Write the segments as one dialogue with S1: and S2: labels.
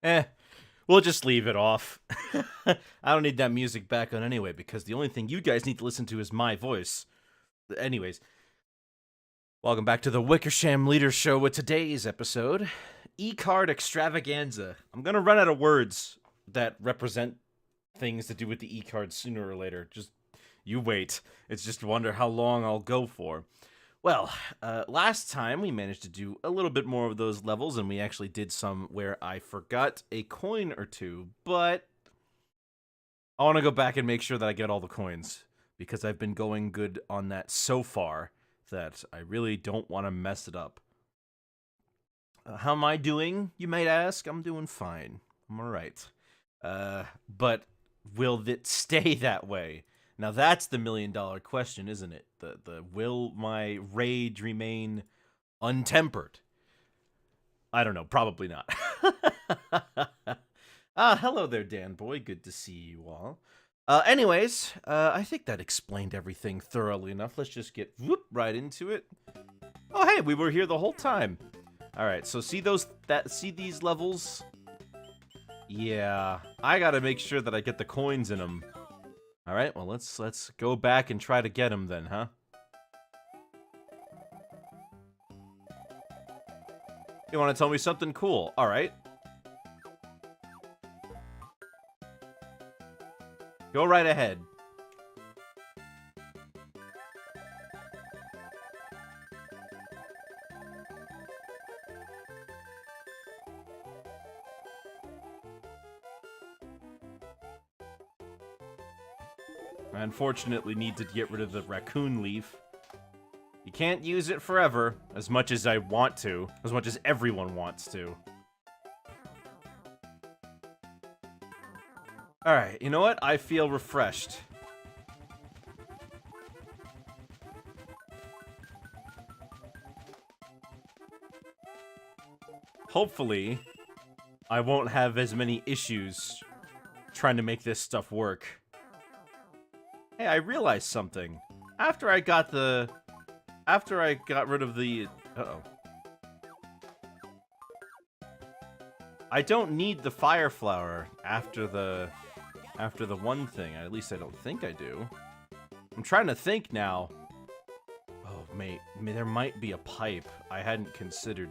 S1: Eh, we'll just leave it off. I don't need that music back on anyway, because the only thing you guys need to listen to is my voice. Anyways, welcome back to the Wickersham Leader Show with today's episode, E-Card Extravaganza. I'm gonna run out of words that represent things to do with the E-Card sooner or later. Just, you wait. It's just wonder how long I'll go for. Well, last time we managed to do a little bit more of those levels, and we actually did some where I forgot a coin or two, but I want to go back and make sure that I get all the coins, because I've been going good on that so far that I really don't want to mess it up. How am I doing, you might ask? I'm doing fine. I'm alright. But will it stay that way? Now that's the $1,000,000 question, isn't it? The will my rage remain untempered? I don't know, probably not. Hello there, Dan boy. Good to see you all. Anyways, I think that explained everything thoroughly enough. Let's just get right into it. Oh, hey, we were here the whole time. All right, so see these levels? Yeah, I gotta make sure that I get the coins in them. All right, well, let's go back and try to get him then, huh? You want to tell me something cool? All right. Go right ahead. I unfortunately need to get rid of the raccoon leaf. You can't use it forever, as much as I want to, as much as everyone wants to. Alright, you know what? I feel refreshed. Hopefully, I won't have as many issues trying to make this stuff work. Hey, I realized something. After I got rid of the... Uh-oh. I don't need the fire flower after the one thing. At least I don't think I do. I'm trying to think now. Oh, mate, there might be a pipe I hadn't considered.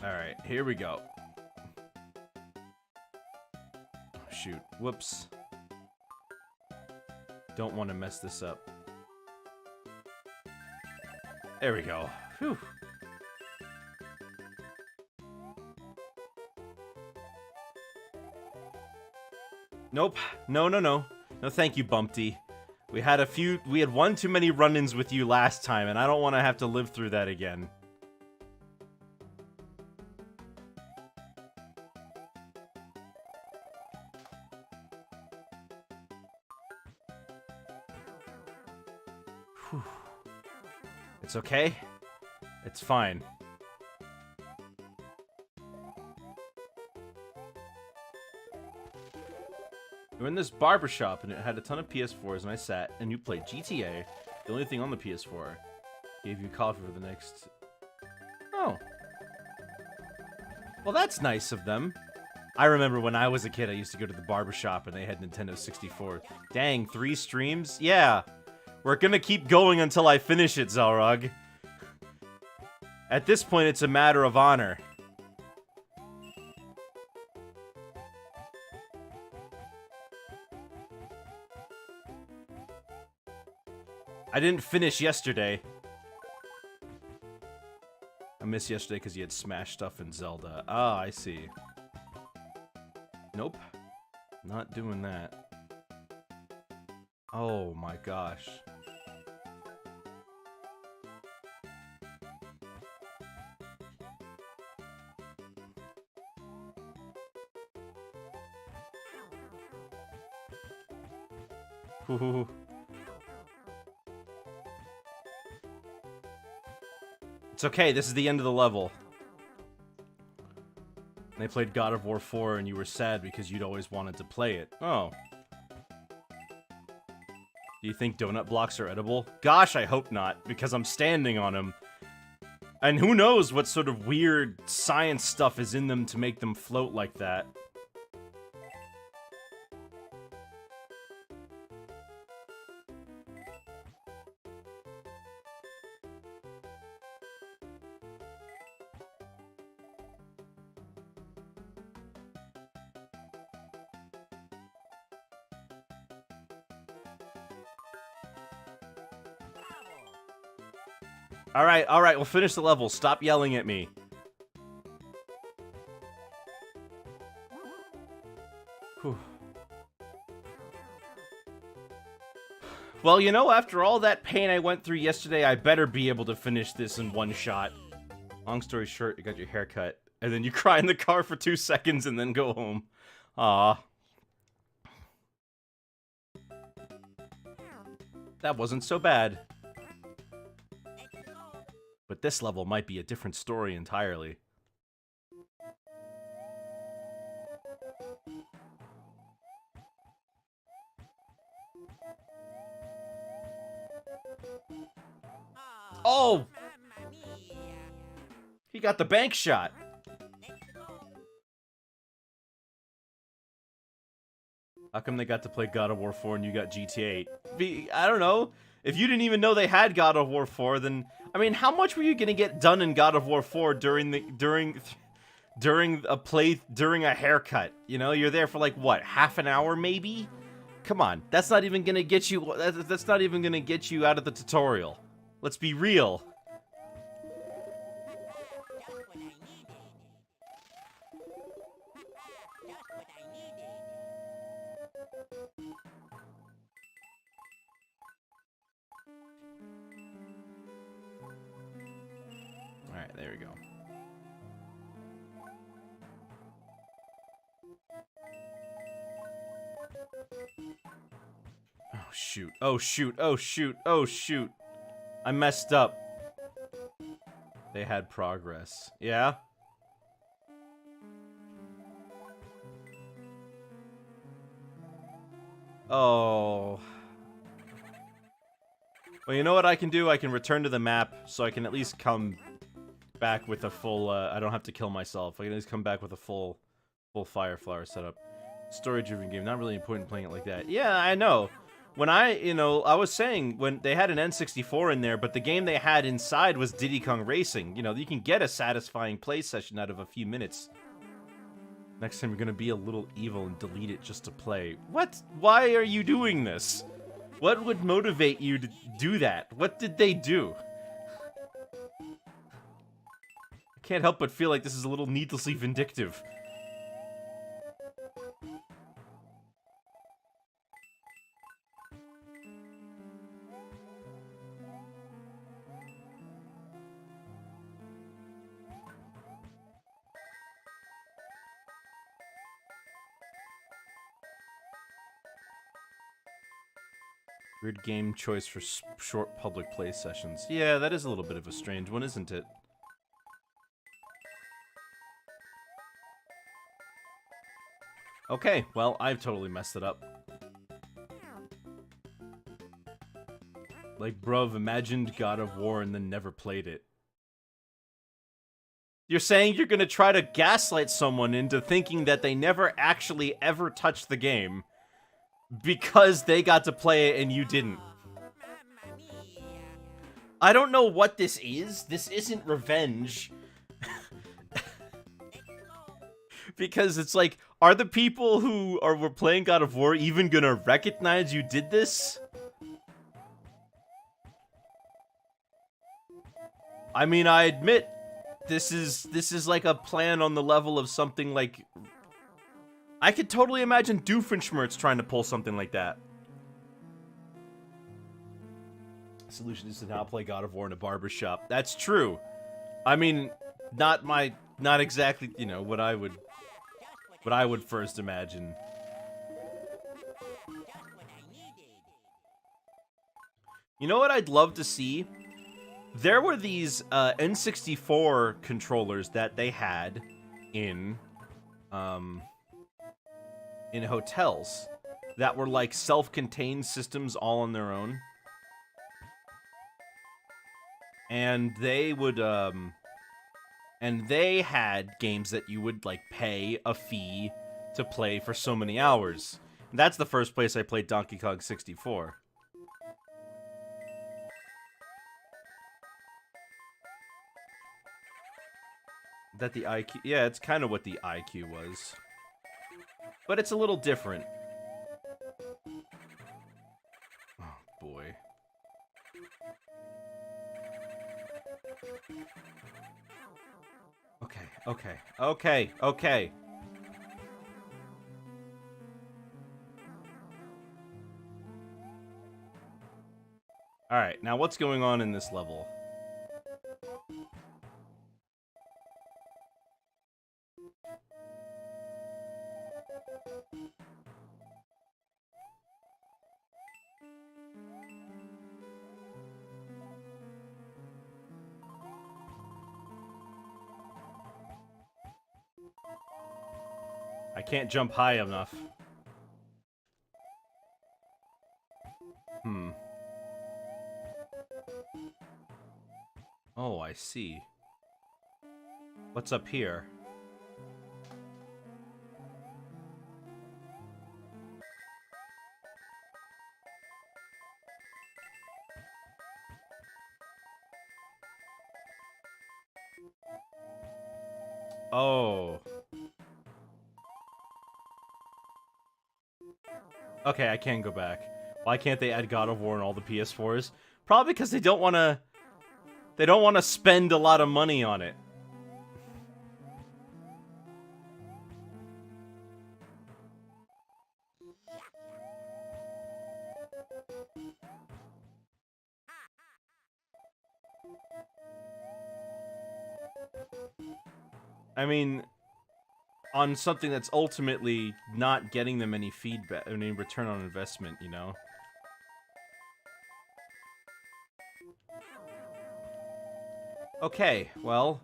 S1: Alright, here we go. Oh, shoot. Whoops. Don't want to mess this up. There we go. Whew. Nope. No. No, thank you, Bumpty. We had one too many run-ins with you last time, and I don't want to have to live through that again. Whew. It's okay. It's fine. We were in this barbershop and it had a ton of PS4s, and I sat and you played GTA, the only thing on the PS4. Gave you coffee for the next... Oh. Well, that's nice of them. I remember when I was a kid, I used to go to the barbershop and they had Nintendo 64. Dang, 3 streams? Yeah. We're gonna keep going until I finish it, Zalrog. At this point, it's a matter of honor. I didn't finish yesterday. I missed yesterday because you had Smash stuff in Zelda. Ah, I see. Nope. Not doing that. Oh my gosh. Ooh. It's okay, this is the end of the level. They played God of War 4 and you were sad because you'd always wanted to play it. Oh. Do you think donut blocks are edible? Gosh, I hope not, because I'm standing on them. And who knows what sort of weird science stuff is in them to make them float like that. Alright, we'll finish the level. Stop yelling at me. Whew. Well, you know, after all that pain I went through yesterday, I better be able to finish this in one shot. Long story short, you got your hair cut, and then you cry in the car for 2 seconds and then go home. Aww. That wasn't so bad. But this level might be a different story entirely. Oh! He got the bank shot. How come they got to play God of War 4 and you got GTA 8? I don't know. If you didn't even know they had God of War 4, then I mean, how much were you gonna get done in God of War 4 during a haircut? You know, you're there for like what, half an hour maybe? Come on, that's not even gonna get you. That's not even gonna get you out of the tutorial. Let's be real. Alright, there we go. Oh shoot, oh shoot, oh shoot, oh shoot. I messed up. They had progress. Yeah? Oh. Well, you know what I can do? I can return to the map, so I can at least come back with a full, I don't have to kill myself. I can at least come back with a full Fire Flower setup. Story-driven game, not really important playing it like that. Yeah, I know. When I was saying, when they had an N64 in there, but the game they had inside was Diddy Kong Racing. You know, you can get a satisfying play session out of a few minutes. Next time you're gonna be a little evil and delete it just to play. What? Why are you doing this? What would motivate you to do that? What did they do? I can't help but feel like this is a little needlessly vindictive. Weird game choice for short public play sessions. Yeah, that is a little bit of a strange one, isn't it? Okay, well, I've totally messed it up. Like, bruv, imagined God of War and then never played it. You're saying you're gonna try to gaslight someone into thinking that they never actually ever touched the game because they got to play it and you didn't. I don't know what this is. This isn't revenge. Because it's like, are the people who were playing God of War even gonna recognize you did this? I mean, I admit, this is like a plan on the level of something like... I could totally imagine Doofenshmirtz trying to pull something like that. Solution is to now play God of War in a barbershop. That's true. I mean, not exactly, you know, what I would first imagine. You know what I'd love to see? There were these N64 controllers that they had in hotels. that were like self-contained systems all on their own. And they would, and they had games that you would, like, pay a fee to play for so many hours. And that's the first place I played Donkey Kong 64. That the IQ... Yeah, it's kind of what the IQ was. But it's a little different. Oh, boy. Okay. Alright, now what's going on in this level? I can't jump high enough. Oh, I see. What's up here? Oh. Okay, I can go back. Why can't they add God of War on all the PS4s? Probably because they don't want to... They don't want to spend a lot of money on it. I mean, on something that's ultimately not getting them any feedback, any return on investment, you know? Okay, well,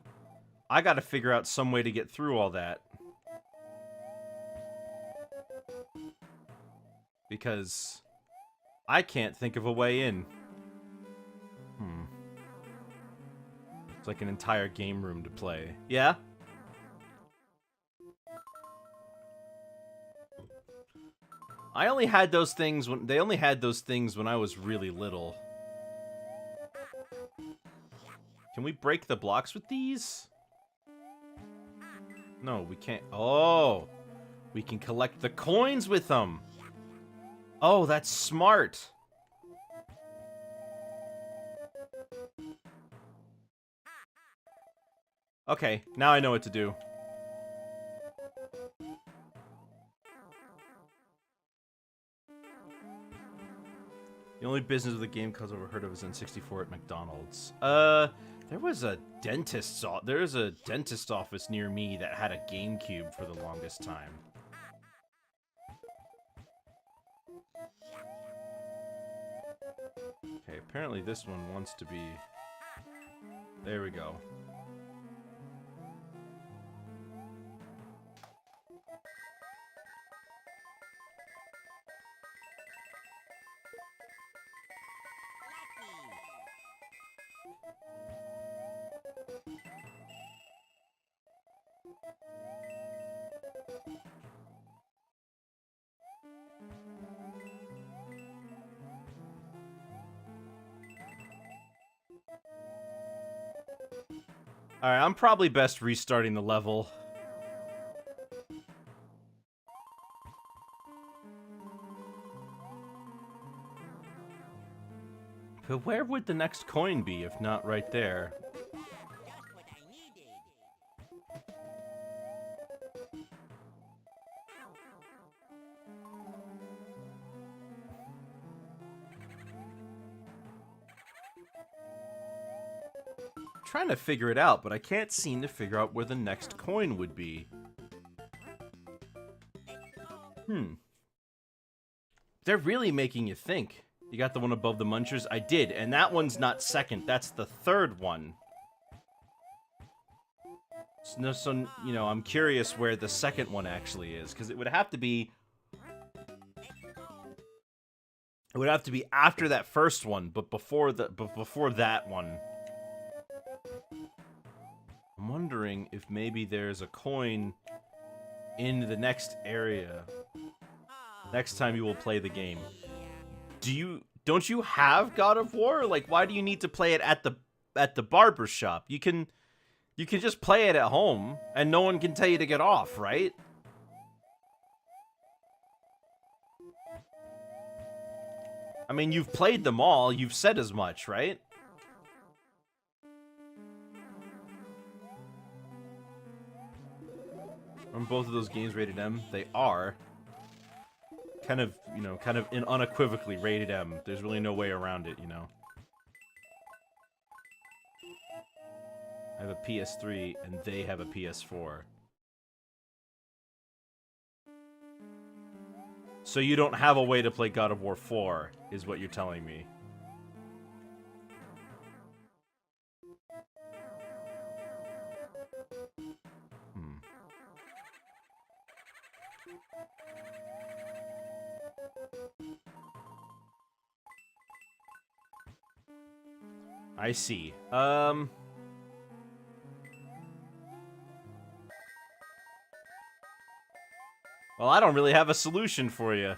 S1: I gotta figure out some way to get through all that. Because I can't think of a way in. It's like an entire game room to play. Yeah? I only had those things when... They only had those things when I was really little. Can we break the blocks with these? No, we can't. Oh! We can collect the coins with them! Oh, that's smart! Okay, now I know what to do. The only business with the game cause I've ever heard of is N64 at McDonald's. There was a dentist's office near me that had a GameCube for the longest time. Okay, apparently this one wants to be... There we go. Alright, I'm probably best restarting the level. But where would the next coin be if not right there? Trying to figure it out, but I can't seem to figure out where the next coin would be. They're really making you think. You got the one above the munchers? I did, and that one's not second. That's the third one. So, you know, I'm curious where the second one actually is, because it would have to be... It would have to be after that first one, but before that one. I'm wondering if maybe there's a coin in the next area. Next time you will play the game. Don't you have God of War? Like, why do you need to play it at the barber shop? You can just play it at home and no one can tell you to get off, right? I mean, you've played them all. You've said as much, right? Aren't both of those games rated M? They are. Kind of unequivocally rated M. There's really no way around it, you know. I have a PS3 and they have a PS4. So you don't have a way to play God of War 4, is what you're telling me. I see. Well, I don't really have a solution for you.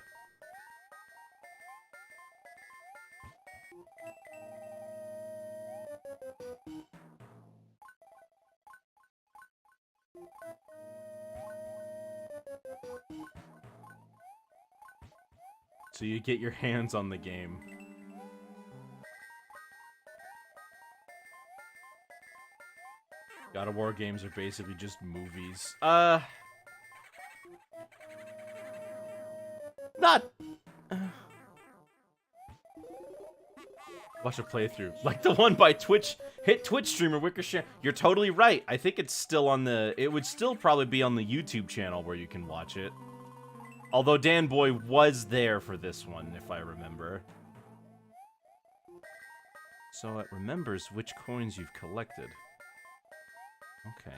S1: So you get your hands on the game. God of War games are basically just movies. Not... Watch a playthrough. Like the one by Twitch, hit Twitch streamer Wickersham. You're totally right. I think it's still on the... It would still probably be on the YouTube channel where you can watch it. Although Dan Boy was there for this one, if I remember. So it remembers which coins you've collected. Okay.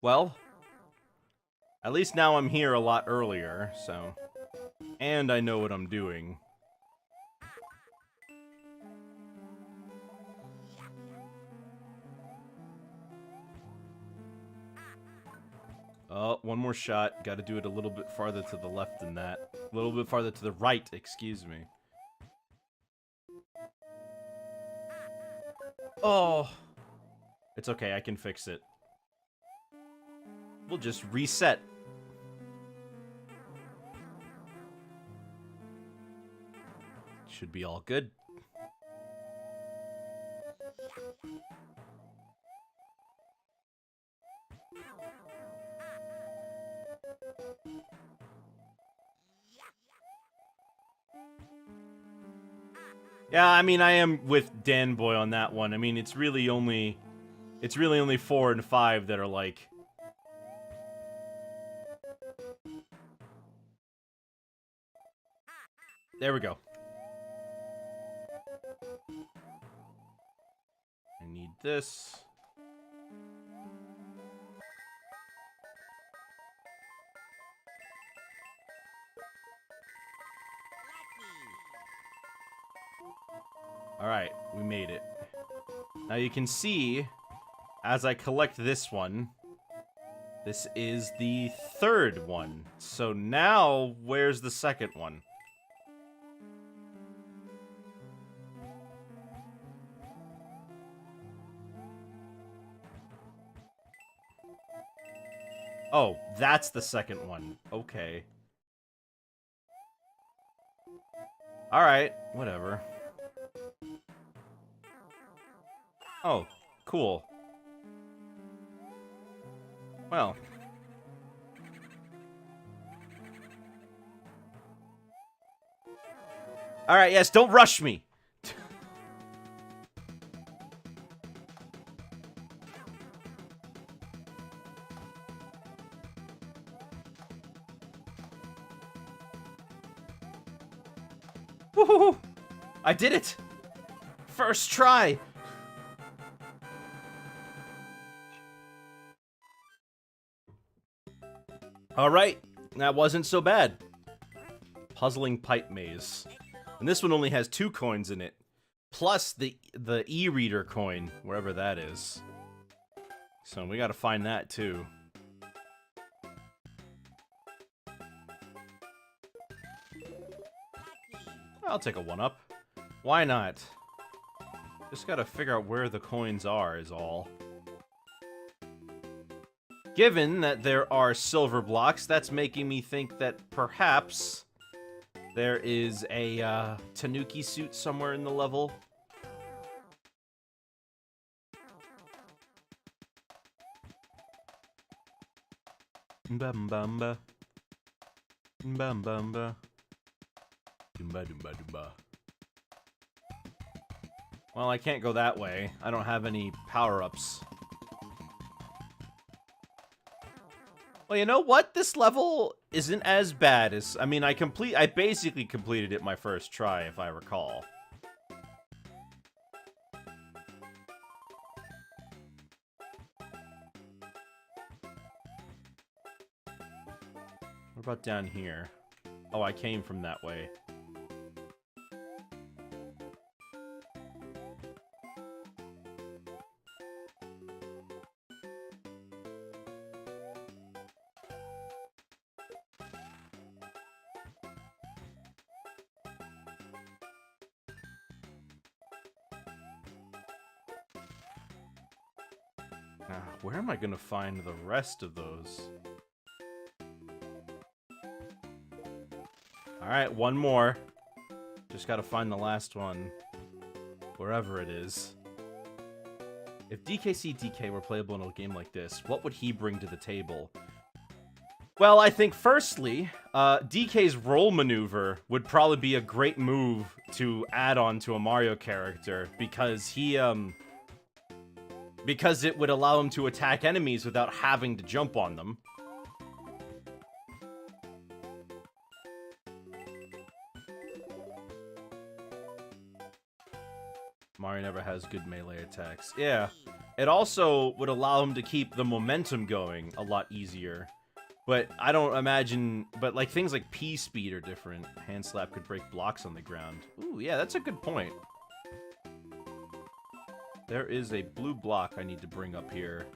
S1: Well, at least now I'm here a lot earlier, so... And I know what I'm doing. Oh, one more shot. Gotta do it a little bit farther to the left than that. A little bit farther to the right, excuse me. Oh! It's okay, I can fix it. We'll just reset. Should be all good. Yeah, I mean, I am with Dan Boy on that one. I mean, it's really only 4 and 5 that are like... There we go. I need this. Alright, we made it. Now you can see, as I collect this one, this is the third one. So now, where's the second one? Oh, that's the second one. Okay. Alright, whatever. Oh, cool. Well. Alright, yes, don't rush me. Woohoo! I did it! First try! Alright, that wasn't so bad. Puzzling pipe maze. And this one only has 2 coins in it. Plus the e-reader coin, wherever that is. So we gotta find that too. I'll take a 1-up. Why not? Just gotta figure out where the coins are is all. Given that there are silver blocks, that's making me think that perhaps there is a Tanuki suit somewhere in the level. Mbamba. Mbamba. Dumba dumba dumba. Well, I can't go that way. I don't have any power-ups. Well, you know what? This level isn't as bad as... I mean, I basically completed it my first try, if I recall. What about down here? Oh, I came from that way. Where am I gonna find the rest of those? Alright, one more. Just gotta find the last one. Wherever it is. If DK were playable in a game like this, what would he bring to the table? Well, I think firstly, DK's roll maneuver would probably be a great move to add on to a Mario character, because he, because it would allow him to attack enemies without having to jump on them. Mario never has good melee attacks. Yeah. It also would allow him to keep the momentum going a lot easier. But I don't imagine... But, like, things like P-speed are different. Hand slap could break blocks on the ground. Ooh, yeah, that's a good point. There is a blue block I need to bring up here.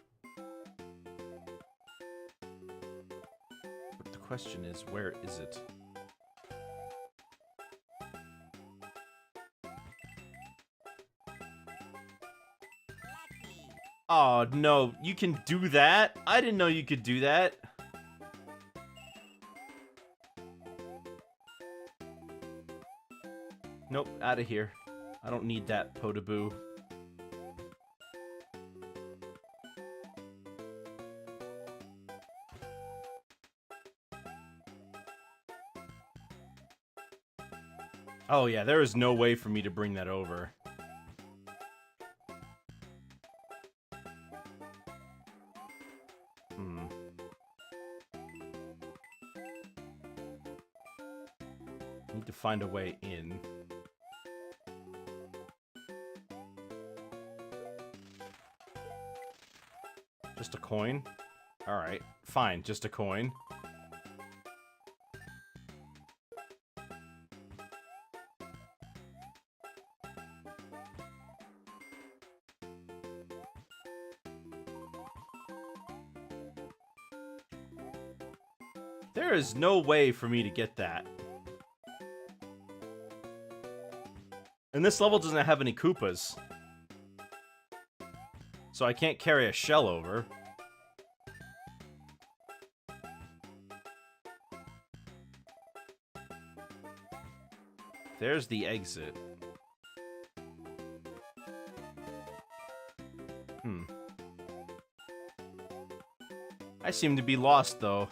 S1: But the question is, where is it? Oh, no. You can do that? I didn't know you could do that. Nope, out of here. I don't need that, Potaboo. Oh yeah, there is no way for me to bring that over. Need to find a way in. Just a coin? Alright, fine, just a coin. There is no way for me to get that. And this level doesn't have any Koopas. So I can't carry a shell over. There's the exit. I seem to be lost, though.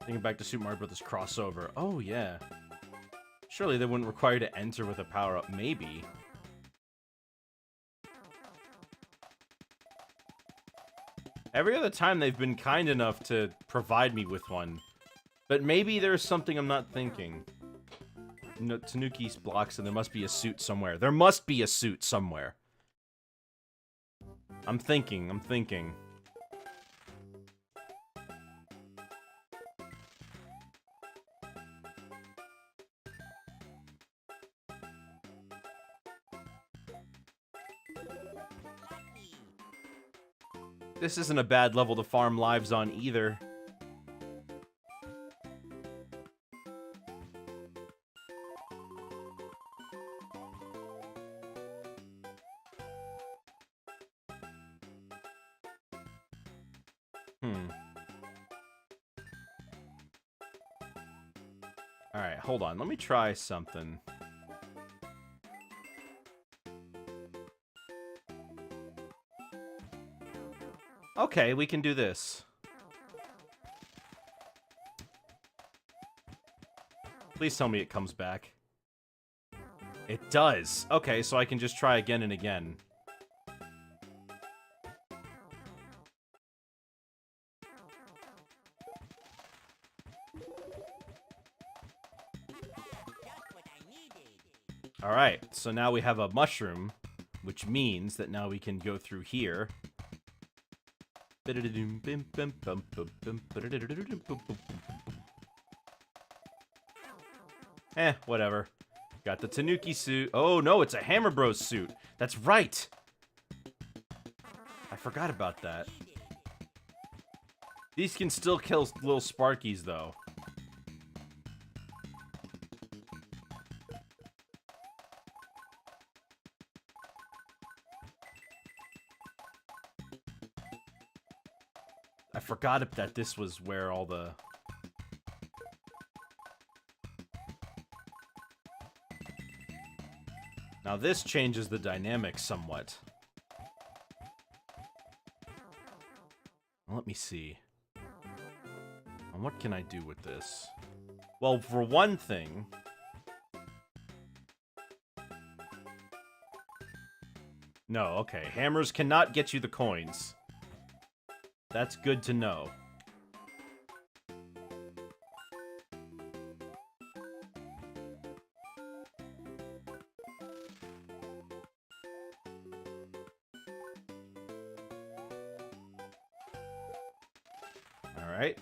S1: Thinking back to Super Mario Bros. Crossover. Oh, yeah. Surely they wouldn't require you to enter with a power-up. Maybe. Every other time they've been kind enough to provide me with one. But maybe there's something I'm not thinking. Tanuki's blocks, and there must be a suit somewhere. There must be a suit somewhere. I'm thinking. This isn't a bad level to farm lives on either. Alright, hold on. Let me try something. Okay, we can do this. Please tell me it comes back. It does. Okay, so I can just try again and again. Alright, so now we have a mushroom, which means that now we can go through here. Whatever. Got the Tanuki suit. Oh, no, it's a Hammer Bros suit. That's right! I forgot about that. These can still kill little Sparkies, though. I forgot that this was where all the... Now this changes the dynamic somewhat. Let me see. And what can I do with this? Well, for one thing... No, okay. Hammers cannot get you the coins. That's good to know. All right.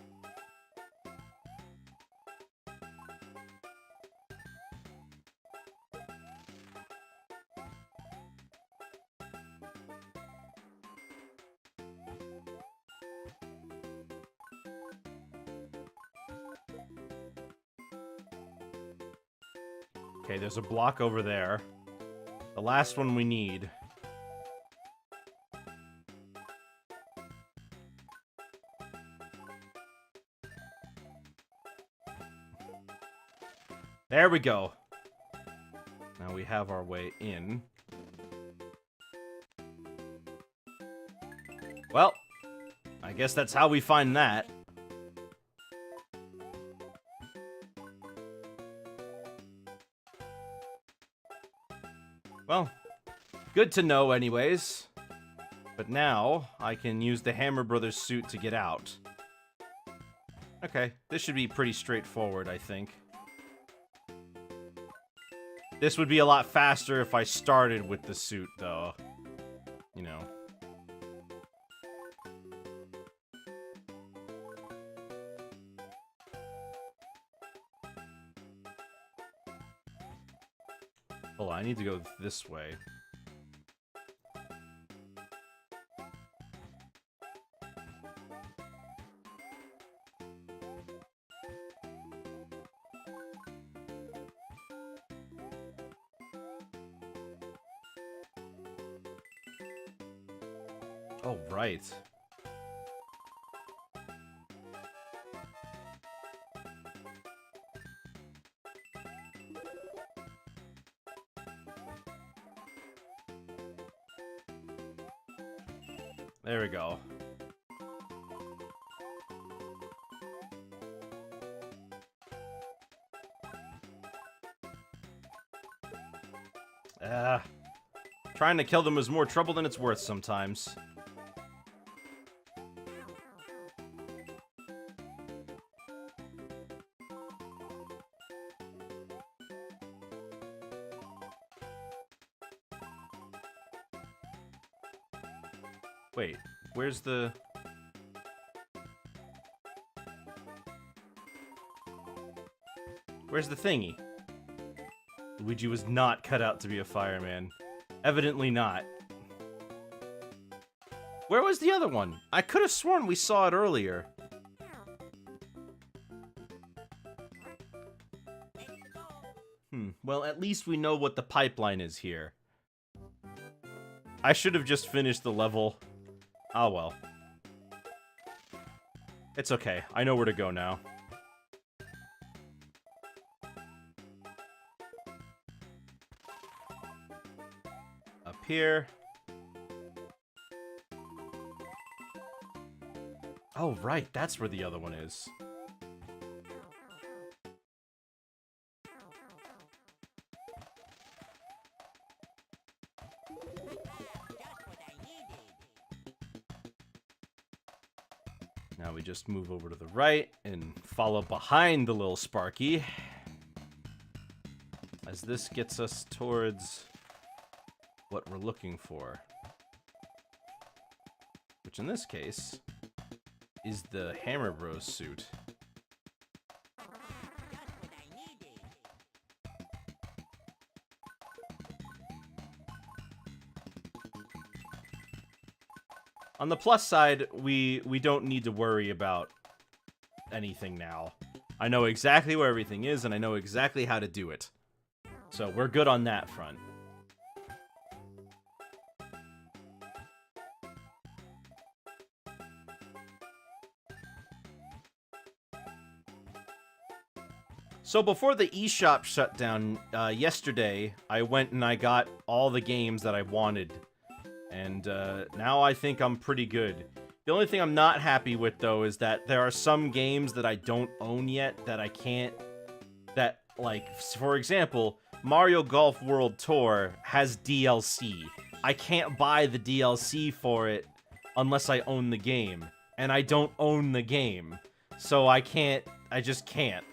S1: Okay, there's a block over there. The last one we need. There we go. Now we have our way in. Well, I guess that's how we find that. Well, good to know anyways. But now, I can use the Hammer Brothers suit to get out. Okay, this should be pretty straightforward, I think. This would be a lot faster if I started with the suit, though. You know. Hold on, I need to go this way. Oh, right. There we go. Trying to kill them is more trouble than it's worth sometimes. Wait, where's the... Where's the thingy? Luigi was not cut out to be a fireman. Evidently not. Where was the other one? I could have sworn we saw it earlier. Well, at least we know what the pipeline is here. I should have just finished the level. Oh well. It's okay. I know where to go now. Up here. Oh, right. That's where the other one is. Now we just move over to the right and follow behind the little Sparky. As this gets us towards what we're looking for. Which in this case is the Hammer Bros suit. On the plus side, we don't need to worry about anything now. I know exactly where everything is, and I know exactly how to do it. So we're good on that front. So before the eShop shut down yesterday, I went and I got all the games that I wanted. And now I think I'm pretty good. The only thing I'm not happy with, though, is that there are some games that I don't own yet that I can't... That, like, for example, Mario Golf World Tour has DLC. I can't buy the DLC for it unless I own the game. And I don't own the game. So I just can't.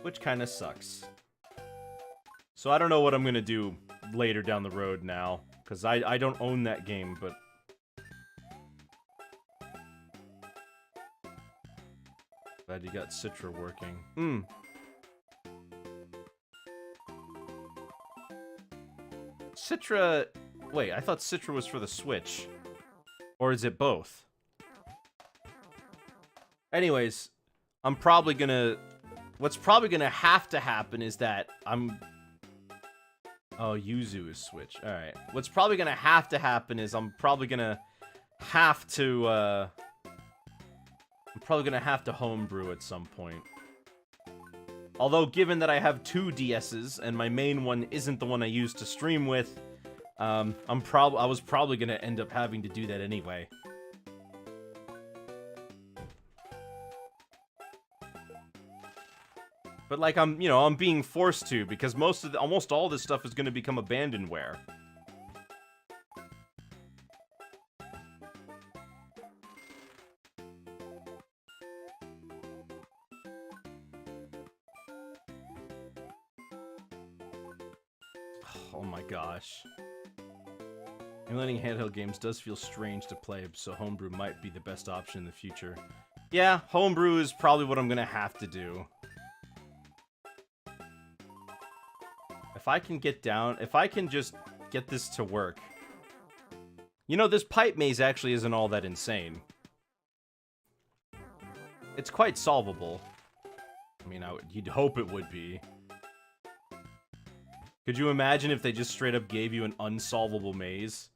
S1: Which kind of sucks. So I don't know what I'm going to do later down the road now. Because I don't own that game, but... Glad you got Citra working. Citra... Wait, I thought Citra was for the Switch. Or is it both? Anyways, I'm probably gonna... What's probably gonna have to happen is that I'm... Oh, Yuzu is Switch. Alright. What's probably gonna have to happen is I'm probably gonna have to, I'm probably gonna have to homebrew at some point. Although, given that I have two DSs, and my main one isn't the one I use to stream with, I was probably gonna end up having to do that anyway. But, like, I'm being forced to, because almost all this stuff is gonna become abandonware. Oh my gosh. Emulating handheld games does feel strange to play, so homebrew might be the best option in the future. Yeah, homebrew is probably what I'm gonna have to do. If I can just get this to work. You know, this pipe maze actually isn't all that insane. It's quite solvable. I mean, you'd hope it would be. Could you imagine if they just straight up gave you an unsolvable maze?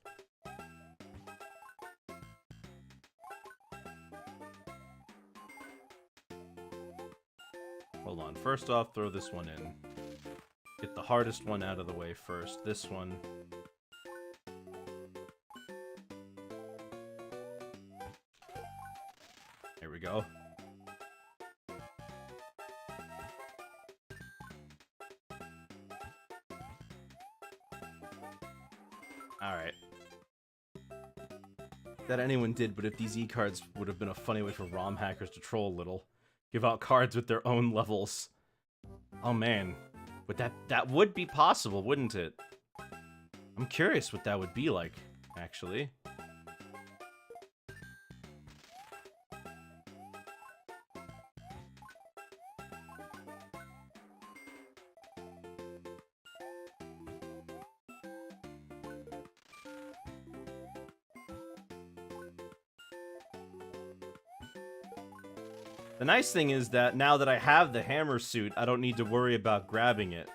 S1: Hold on. First off, throw this one in. Get the hardest one out of the way first. This one. There we go. Alright. That anyone did, but if these E-cards would have been a funny way for ROM hackers to troll a little. Give out cards with their own levels. Oh man, but that would be possible, wouldn't it? I'm curious what that would be like, actually. The nice thing is that now that I have the hammer suit, I don't need to worry about grabbing it.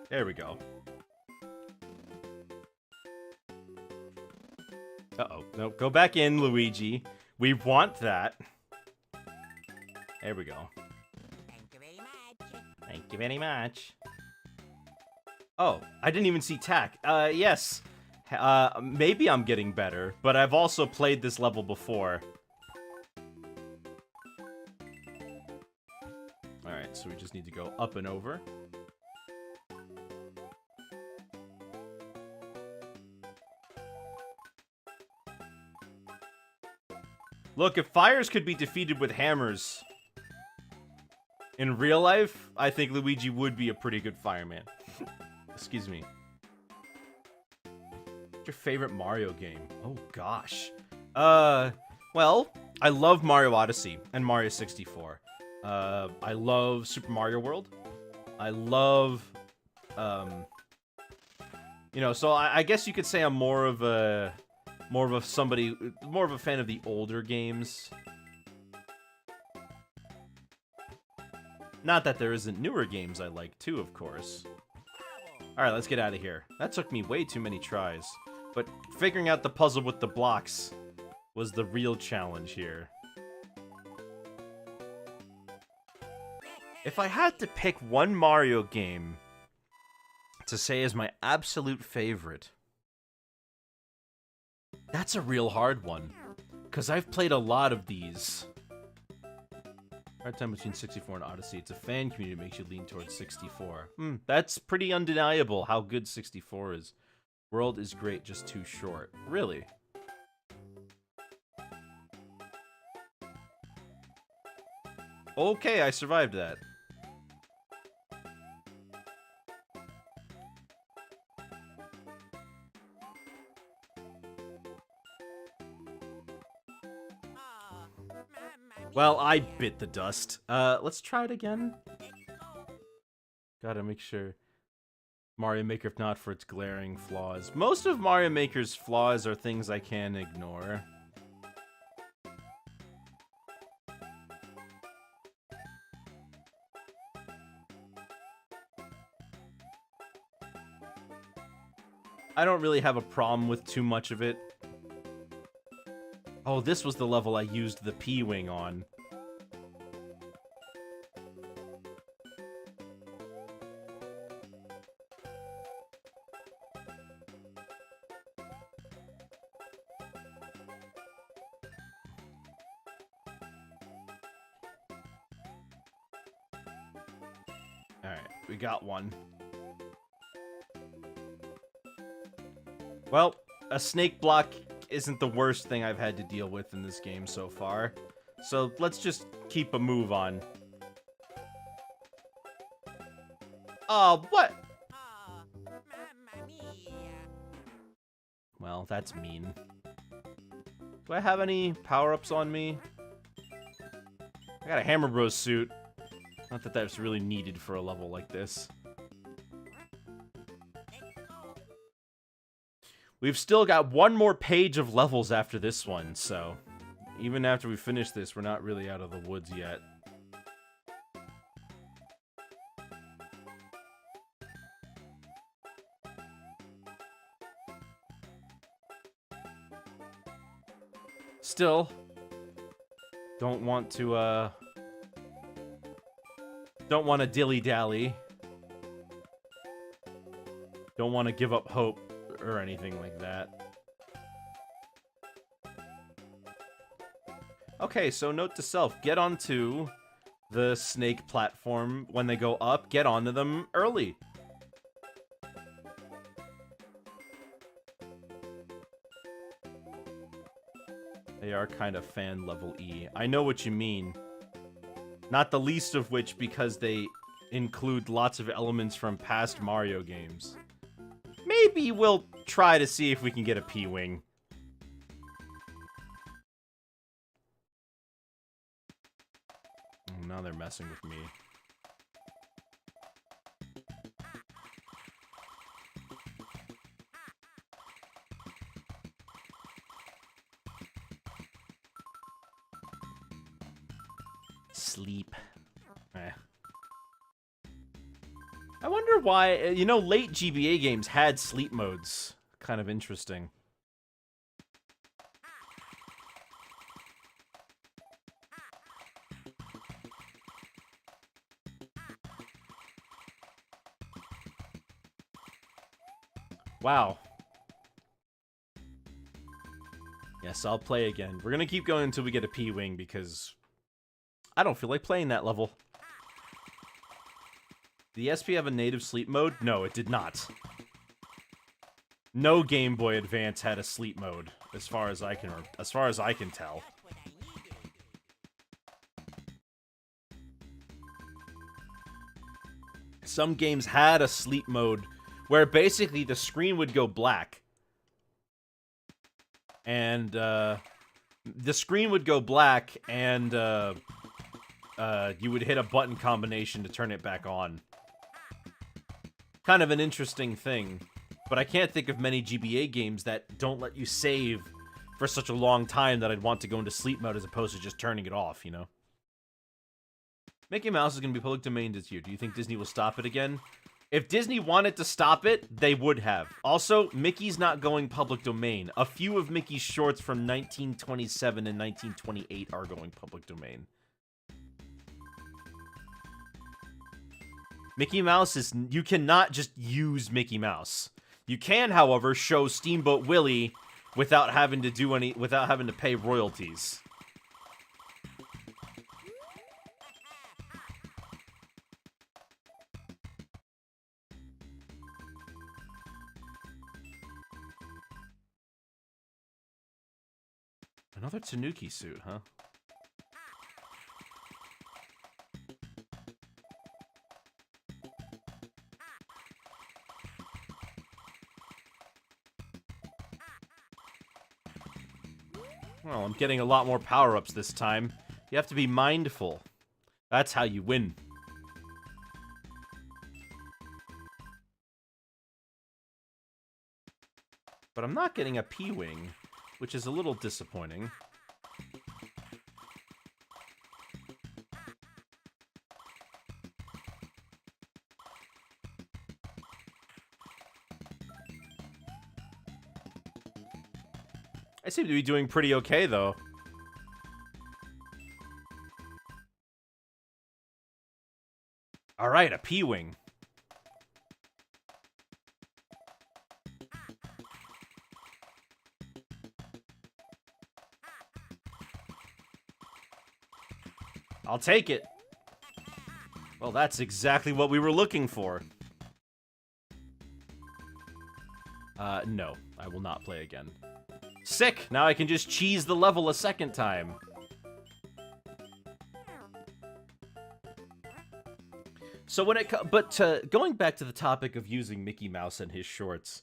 S1: There we go. Uh-oh. No, go back in, Luigi. We want that. There we go.
S2: Thank you very much.
S1: Thank you very much. Oh, I didn't even see Tack. Yes. Maybe I'm getting better, but I've also played this level before. Alright, so we just need to go up and over. Look, if fires could be defeated with hammers in real life, I think Luigi would be a pretty good fireman. Excuse me. What's your favorite Mario game? Oh, gosh. Well, I love Mario Odyssey and Mario 64. I love Super Mario World. I love, you know, so I guess you could say I'm more of a fan of the older games. Not that there isn't newer games I like too, of course. Alright, let's get out of here. That took me way too many tries. But figuring out the puzzle with the blocks was the real challenge here. If I had to pick one Mario game to say is my absolute favorite, that's a real hard one. Because I've played a lot of these. Hard time between 64 and Odyssey. It's a fan community that makes you lean towards 64. That's pretty undeniable how good 64 is. World is great, just too short. Really? Okay, I survived that. Well, I bit the dust. Let's try it again. Gotta make sure. Mario Maker, if not for its glaring flaws. Most of Mario Maker's flaws are things I can ignore. I don't really have a problem with too much of it. Oh, this was the level I used the P-Wing on. Alright, we got one. Well, a snake block isn't the worst thing I've had to deal with in this game so far. So let's just keep a move on. Oh, what?
S2: Oh, Mamma Mia.
S1: Well, that's mean. Do I have any power-ups on me? I got a Hammer Bros suit. Not that that's really needed for a level like this. We've still got one more page of levels after this one, so even after we finish this, we're not really out of the woods yet. Still, don't want to dilly-dally. Don't want to give up hope or anything like that. Okay, so note to self, get onto the snake platform when they go up, get onto them early. They are kind of fan level E. I know what you mean. Not the least of which because they include lots of elements from past Mario games. Maybe we'll try to see if we can get a P-Wing. Oh, now they're messing with me. Sleep. Eh. I wonder why, you know, late GBA games had sleep modes. Kind of interesting. Wow. Yes, I'll play again. We're gonna keep going until we get a P-Wing because I don't feel like playing that level. Did the SP have a native sleep mode? No, it did not. No Game Boy Advance had a sleep mode, as far as I can tell.
S2: That's what I needed.
S1: Some games had a sleep mode where basically the screen would go black. And, the screen would go black, and, you would hit a button combination to turn it back on. Kind of an interesting thing. But I can't think of many GBA games that don't let you save for such a long time that I'd want to go into sleep mode as opposed to just turning it off, you know? Mickey Mouse is going to be public domain this year. Do you think Disney will stop it again? If Disney wanted to stop it, they would have. Also, Mickey's not going public domain. A few of Mickey's shorts from 1927 and 1928 are going public domain. Mickey Mouse is... You cannot just use Mickey Mouse. You can, however, show Steamboat Willie without having to do any... without having to pay royalties. Another Tanuki suit, huh? Well, I'm getting a lot more power-ups this time. You have to be mindful. That's how you win. But I'm not getting a P-Wing, which is a little disappointing. I seem to be doing pretty okay, though. Alright, a P-Wing. I'll take it. Well, that's exactly what we were looking for. No. I will not play again. Sick! Now I can just cheese the level a second time. So when it going back to the topic of using Mickey Mouse and his shorts,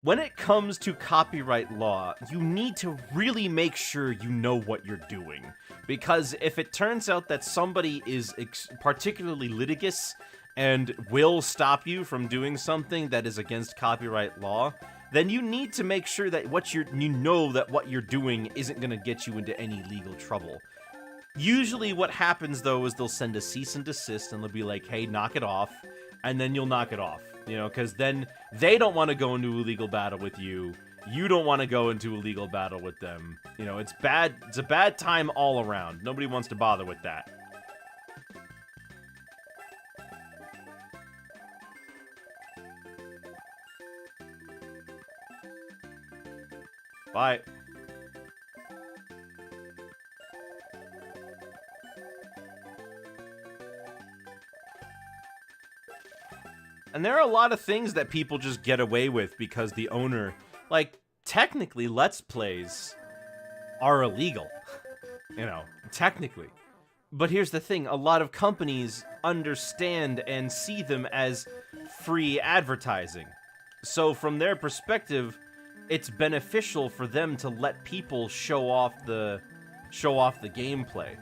S1: when it comes to copyright law, you need to really make sure you know what you're doing. Because if it turns out that somebody is particularly litigious and will stop you from doing something that is against copyright law, then you need to make sure that what you're doing isn't going to get you into any legal trouble. Usually what happens, though, is they'll send a cease and desist, and they'll be like, hey, knock it off, and then you'll knock it off. You know, because then they don't want to go into a legal battle with you. You don't want to go into a legal battle with them. You know, it's bad. It's a bad time all around. Nobody wants to bother with that. Bye. And there are a lot of things that people just get away with because the owner, like, technically, Let's Plays are illegal. You know, technically. But here's the thing, a lot of companies understand and see them as free advertising. So from their perspective, it's beneficial for them to let people show off the gameplay.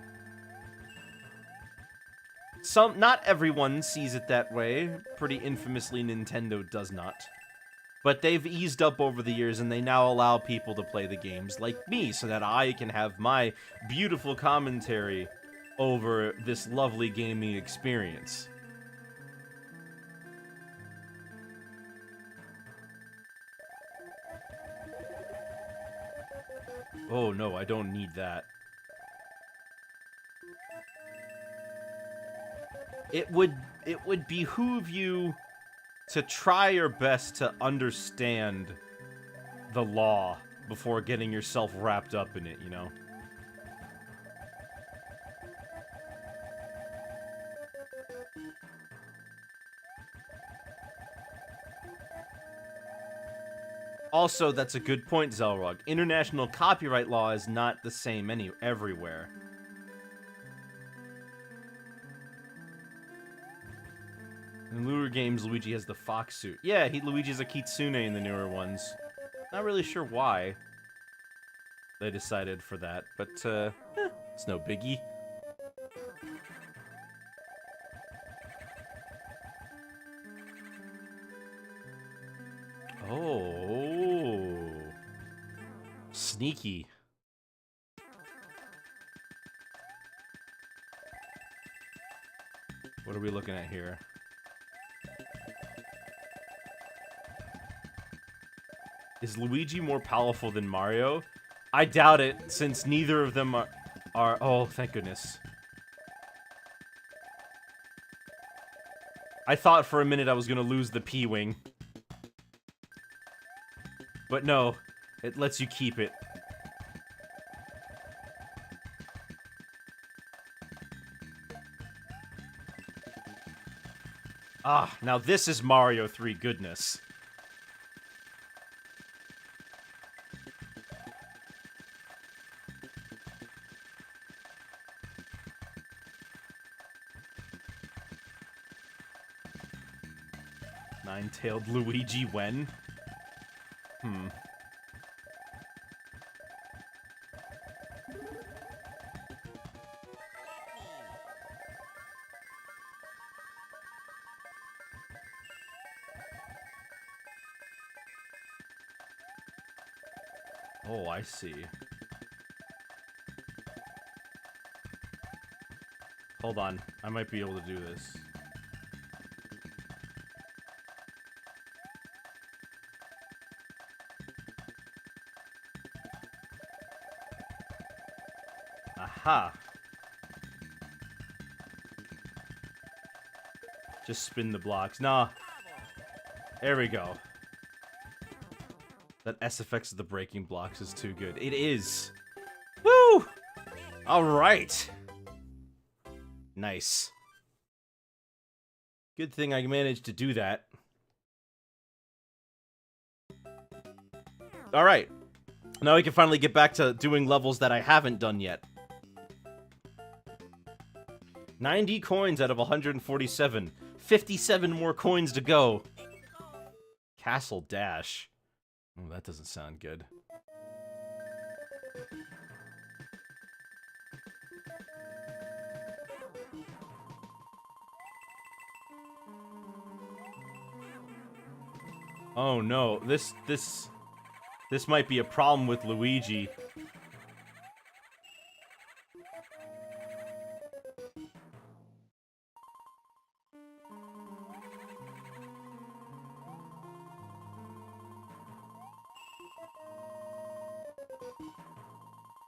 S1: Not everyone sees it that way. Pretty infamously, Nintendo does not. But they've eased up over the years, and they now allow people to play the games like me, so that I can have my beautiful commentary over this lovely gaming experience. Oh no, I don't need that. It would behoove you to try your best to understand the law before getting yourself wrapped up in it, you know? Also, that's a good point, Zelrog. International copyright law is not the same everywhere. In newer games, Luigi has the fox suit. Yeah, Luigi's a kitsune in the newer ones. Not really sure why they decided for that, but it's no biggie. Oh. Sneaky. What are we looking at here? Is Luigi more powerful than Mario? I doubt it, since neither of them are... Oh, thank goodness. I thought for a minute I was gonna lose the P-Wing. But no, it lets you keep it. Ah, now this is Mario 3 goodness. Nine-tailed Luigi when? Oh, I see. Hold on. I might be able to do this. Aha! Just spin the blocks. Nah. There we go. That SFX of the breaking blocks is too good. It is! Woo! Alright! Nice. Good thing I managed to do that. Alright. Now we can finally get back to doing levels that I haven't done yet. 90 coins out of 147. 57 more coins to go. Castle Dash. Oh, that doesn't sound good. Oh no, this might be a problem with Luigi.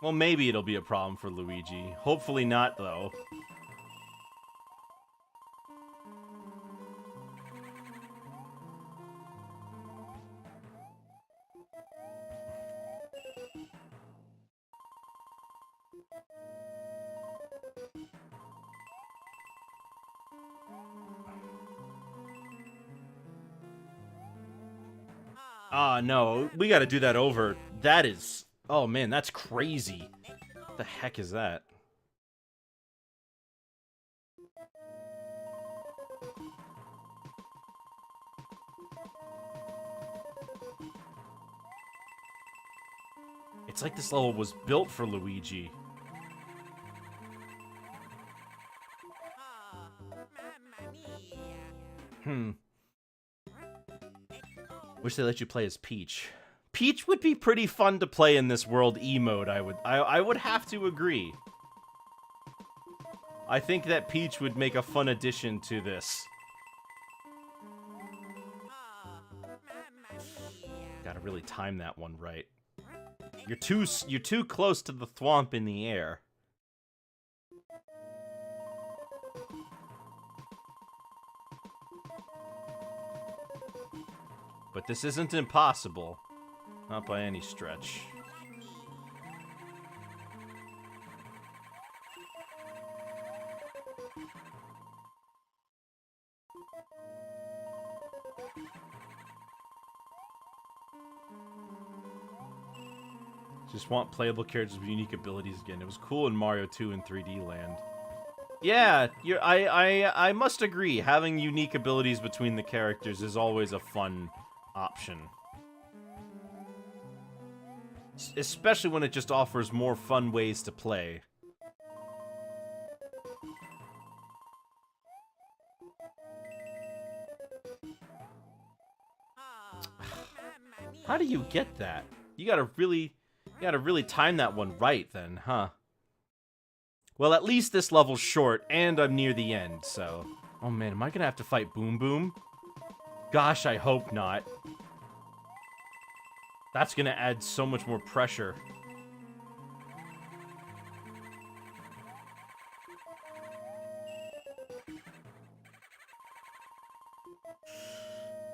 S1: Well, maybe it'll be a problem for Luigi. Hopefully not, though. Ah, no, we gotta do that over. That is... Oh, man, that's crazy. What the heck is that? It's like this level was built for Luigi.
S2: Mamma mia.
S1: Hmm. Wish they let you play as Peach. Peach would be pretty fun to play in this world E mode, I would have to agree. I think that Peach would make a fun addition to this.
S2: Mamma mia.
S1: Gotta really time that one right. You're too close to the thwomp in the air. But this isn't impossible. Not by any stretch. Just want playable characters with unique abilities again. It was cool in Mario 2 and 3D Land. Yeah, I must agree. Having unique abilities between the characters is always a fun option. Especially when it just offers more fun ways to play.
S2: Mamma mia.
S1: How do you get that? You gotta really time that one right then, huh? Well, at least this level's short, and I'm near the end, so... Oh man, am I gonna have to fight Boom Boom? Gosh, I hope not. That's gonna add so much more pressure.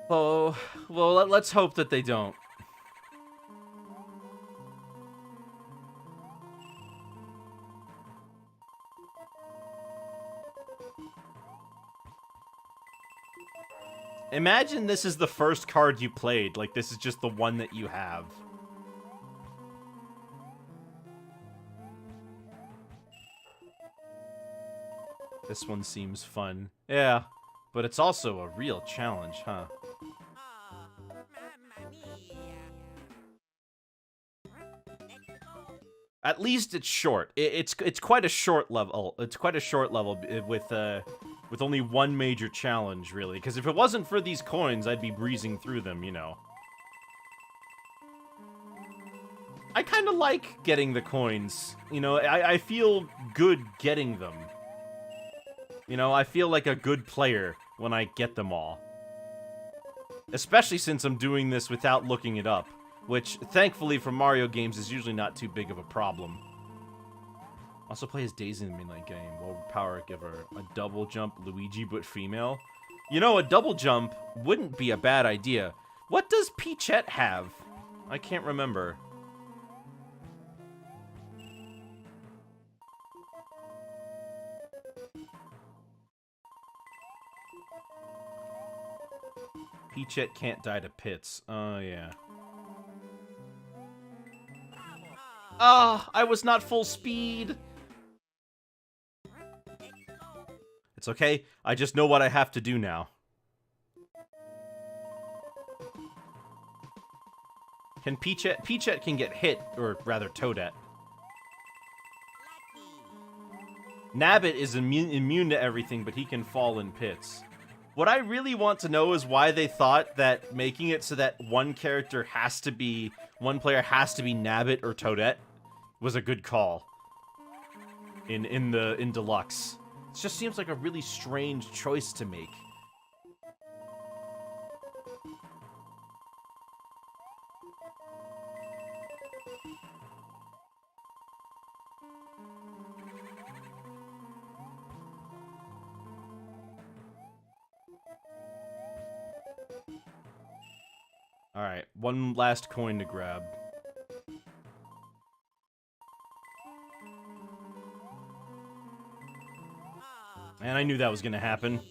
S1: Oh, well, let's hope that they don't. Imagine this is the first card you played, like this is just the one that you have. This one seems fun. Yeah, but it's also a real challenge, huh?
S2: Mamma mia.
S1: At least it's short. It's quite a short level. It's quite a short level with only one major challenge, really. Because if it wasn't for these coins, I'd be breezing through them, you know. I kind of like getting the coins. You know, I feel good getting them. You know, I feel like a good player when I get them all. Especially since I'm doing this without looking it up. Which, thankfully for Mario games, is usually not too big of a problem. Also play as Daisy in the Midnight Game. Power Giver. A double jump Luigi, but female. You know, a double jump wouldn't be a bad idea. What does Peachette have? I can't remember. Peachette can't die to pits. Oh, yeah. Ah, I was not full speed. It's okay. I just know what I have to do now. Can Peachette can get hit, or rather Toadette. Nabbit is immune to everything, but he can fall in pits. What I really want to know is why they thought that making it so that one player has to be Nabbit or Toadette was a good call. In Deluxe. It just seems like a really strange choice to make. Alright, one last coin to grab. And I knew that was gonna happen.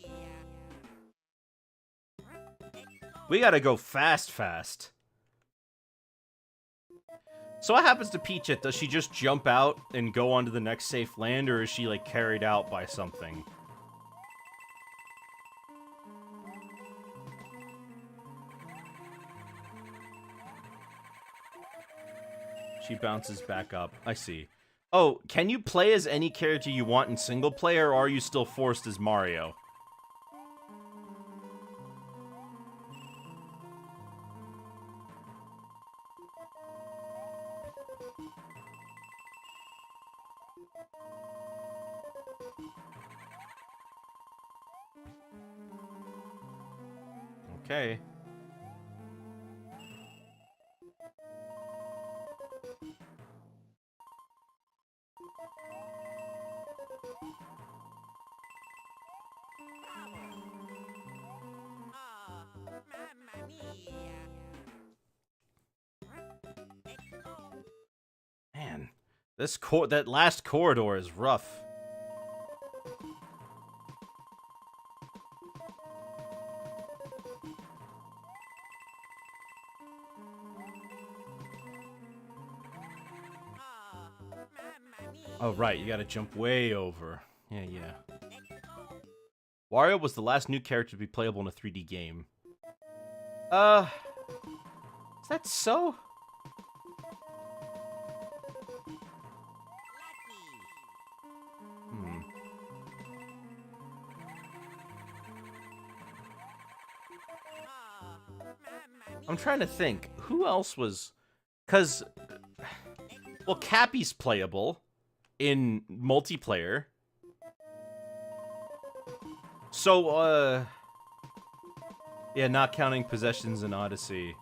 S1: We gotta go fast. So what happens to Peach? Does she just jump out and go on to the next safe land, or is she, like, carried out by something? She bounces back up. I see. Oh, can you play as any character you want in single player, or are you still forced as Mario? Okay.
S2: Oh, mamma mia.
S1: Man, that last corridor is rough.
S2: Oh, mamma mia.
S1: Oh, right, you gotta jump way over. Yeah. Wario was the last new character to be playable in a 3D game. Is that so?
S2: Lucky. Oh, mamma mia.
S1: I'm trying to think. Who else was... Because... Well, Cappy's playable in multiplayer. So, yeah, not counting Possessions in Odyssey.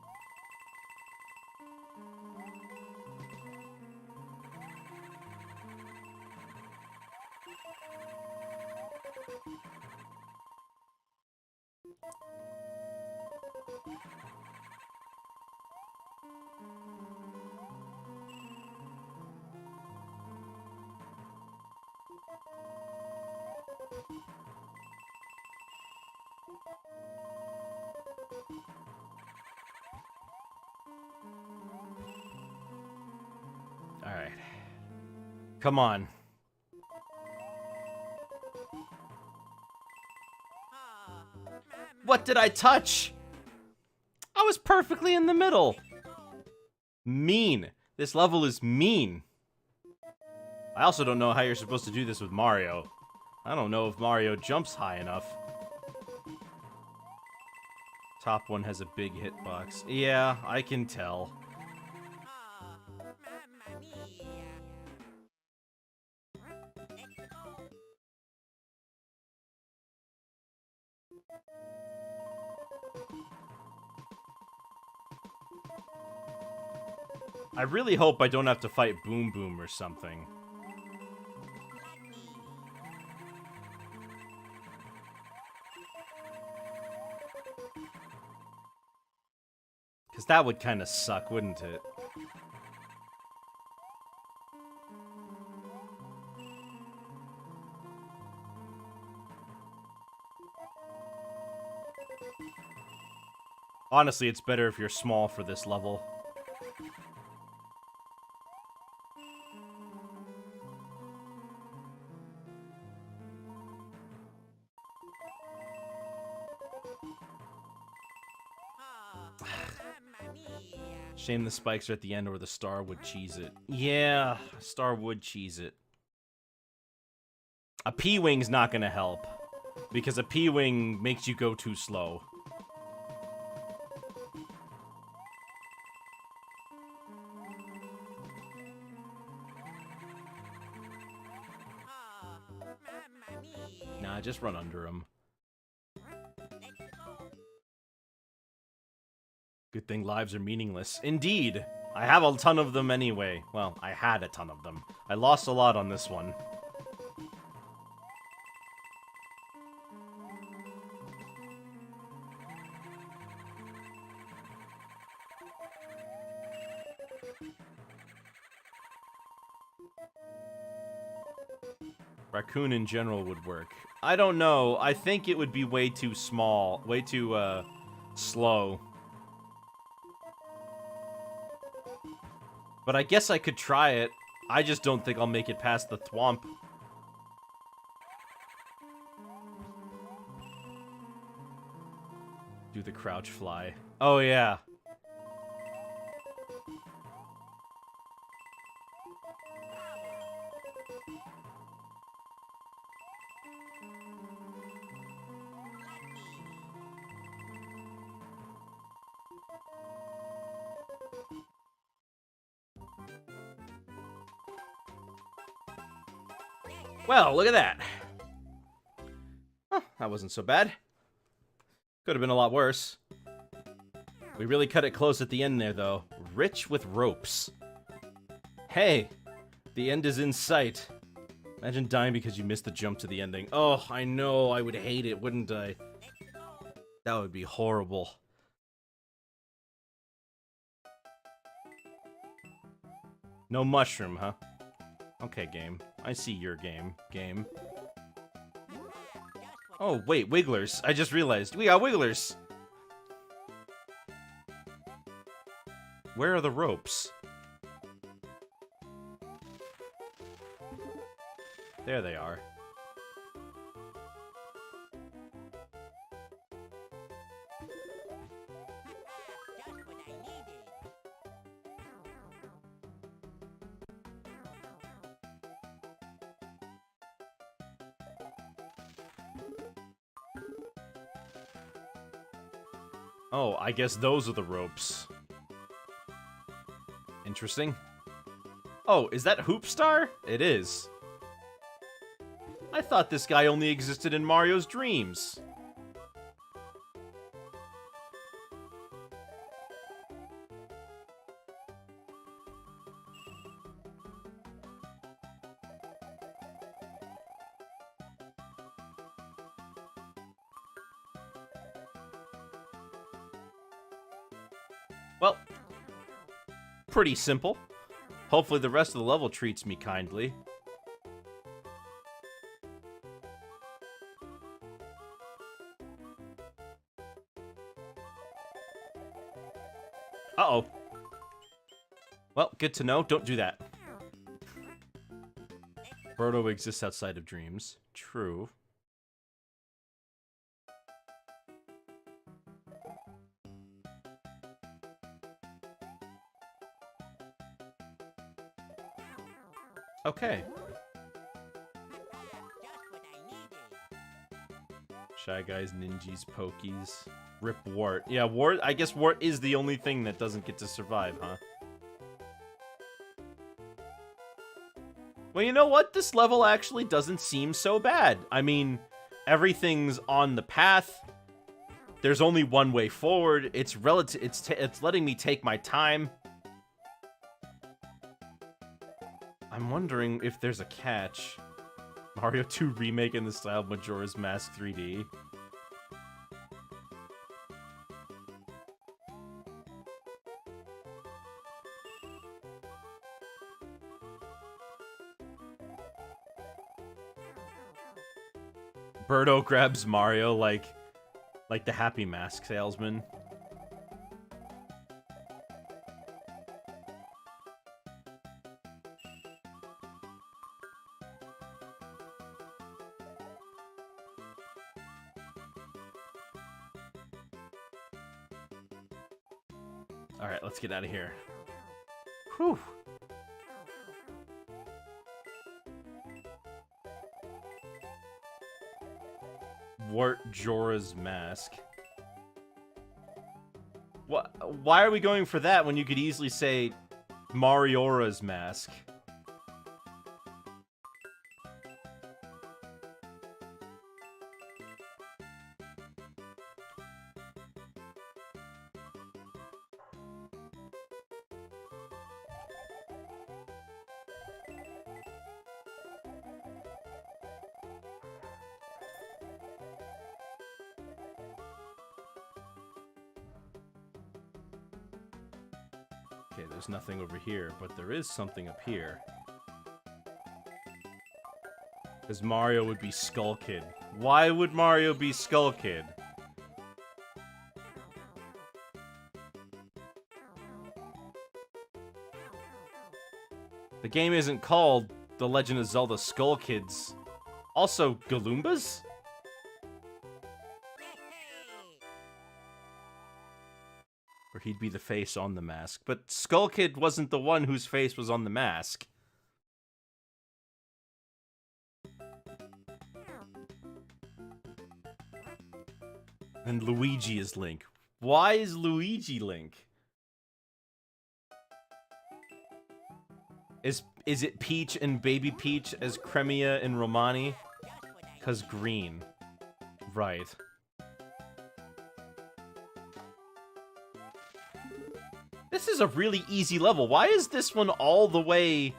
S1: Alright. Come on.
S2: Oh, mamma
S1: What did I touch? I was perfectly in the middle. Mean. This level is mean. I also don't know how you're supposed to do this with Mario. I don't know if Mario jumps high enough. Top one has a big hitbox. Yeah, I can tell.
S2: Oh, mamma mia.
S1: I really hope I don't have to fight Boom Boom or something. Because that would kind of suck, wouldn't it? Honestly, it's better if you're small for this level.
S2: Oh, mamma mia.
S1: Shame the spikes are at the end or the star would cheese it. Yeah, star would cheese it. A P-Wing's not gonna help. Because a P-Wing makes you go too slow.
S2: Oh, mamma mia.
S1: Nah, just run under him. Good thing lives are meaningless. Indeed! I have a ton of them anyway. Well, I had a ton of them. I lost a lot on this one. Raccoon in general would work. I don't know. I think it would be way too small. Way too, slow. But I guess I could try it. I just don't think I'll make it past the thwomp. Do the crouch fly. Oh, yeah. Well, look at that. Huh, that wasn't so bad. Could have been a lot worse. We really cut it close at the end there, though. Rich with ropes. Hey, the end is in sight. Imagine dying because you missed the jump to the ending. Oh, I know, I would hate it, wouldn't I? That would be horrible. No mushroom, huh? Okay, game. I see your game. Oh, wait, wigglers. I just realized. We got wigglers! Where are the ropes? There they are.
S2: Just what I needed.
S1: Oh, I guess those are the ropes. Interesting. Oh, is that Hoopstar? It is. I thought this guy only existed in Mario's dreams. Well, pretty simple. Hopefully the rest of the level treats me kindly. Uh-oh. Well, good to know. Don't do that. Birdo exists outside of dreams. True. Okay.
S2: Just what I needed.
S1: Shy Guys, Ninjas, Pokies. Rip Wart. Yeah, Wart. I guess Wart is the only thing that doesn't get to survive, huh? Well, you know what? This level actually doesn't seem so bad. I mean, everything's on the path. There's only one way forward. It's relative. It's letting me take my time. I'm wondering if there's a catch. Mario 2 remake in the style of Majora's Mask 3D. Birdo grabs Mario like the Happy Mask salesman. Alright, let's get out of here. Whew. Wart Jorah's mask. What? Why are we going for that when you could easily say Mariora's mask? Okay, there's nothing over here, but there is something up here. Because Mario would be Skull Kid. Why would Mario be Skull Kid? The game isn't called The Legend of Zelda Skull Kids. Also, Galoombas? Or he'd be the face on the mask. But Skull Kid wasn't the one whose face was on the mask. And Luigi is Link. Why is Luigi Link? Is it Peach and Baby Peach as Cremia and Romani? Cause green. Right. This is a really easy level. Why is this one all the way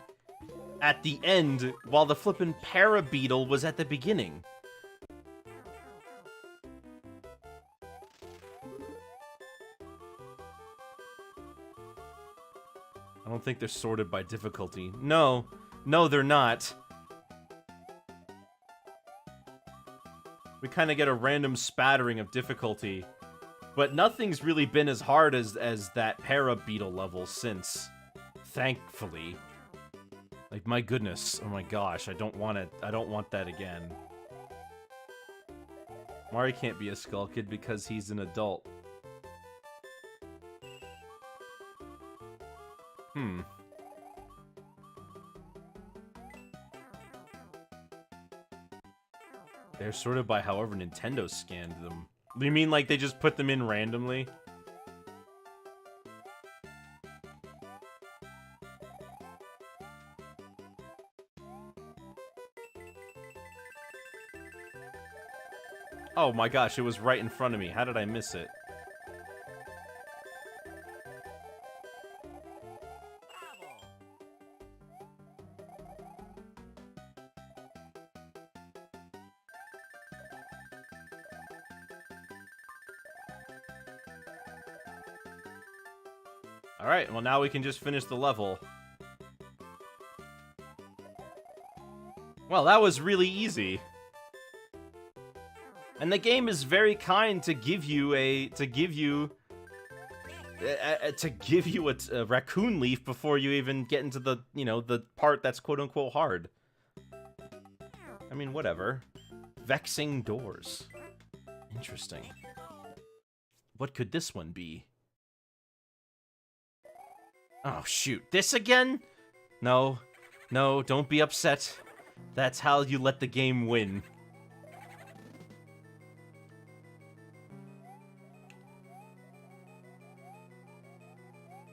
S1: at the end while the flippin' Parabeetle was at the beginning? I don't think they're sorted by difficulty. No, they're not. We kind of get a random spattering of difficulty. But nothing's really been as hard as that Parabeetle level since. Thankfully. Like, my goodness. Oh my gosh, I don't want it. I don't want that again. Mario can't be a Skull Kid because he's an adult. They're sorted by however Nintendo scanned them. You mean like they just put them in randomly? Oh my gosh, it was right in front of me. How did I miss it? Alright, well now we can just finish the level. Well, that was really easy. And the game is very kind to give you a raccoon leaf before you even get into the, you know, the part that's quote-unquote hard. I mean, whatever. Vexing doors. Interesting. What could this one be? Oh, shoot. This again? No. No, don't be upset. That's how you let the game win.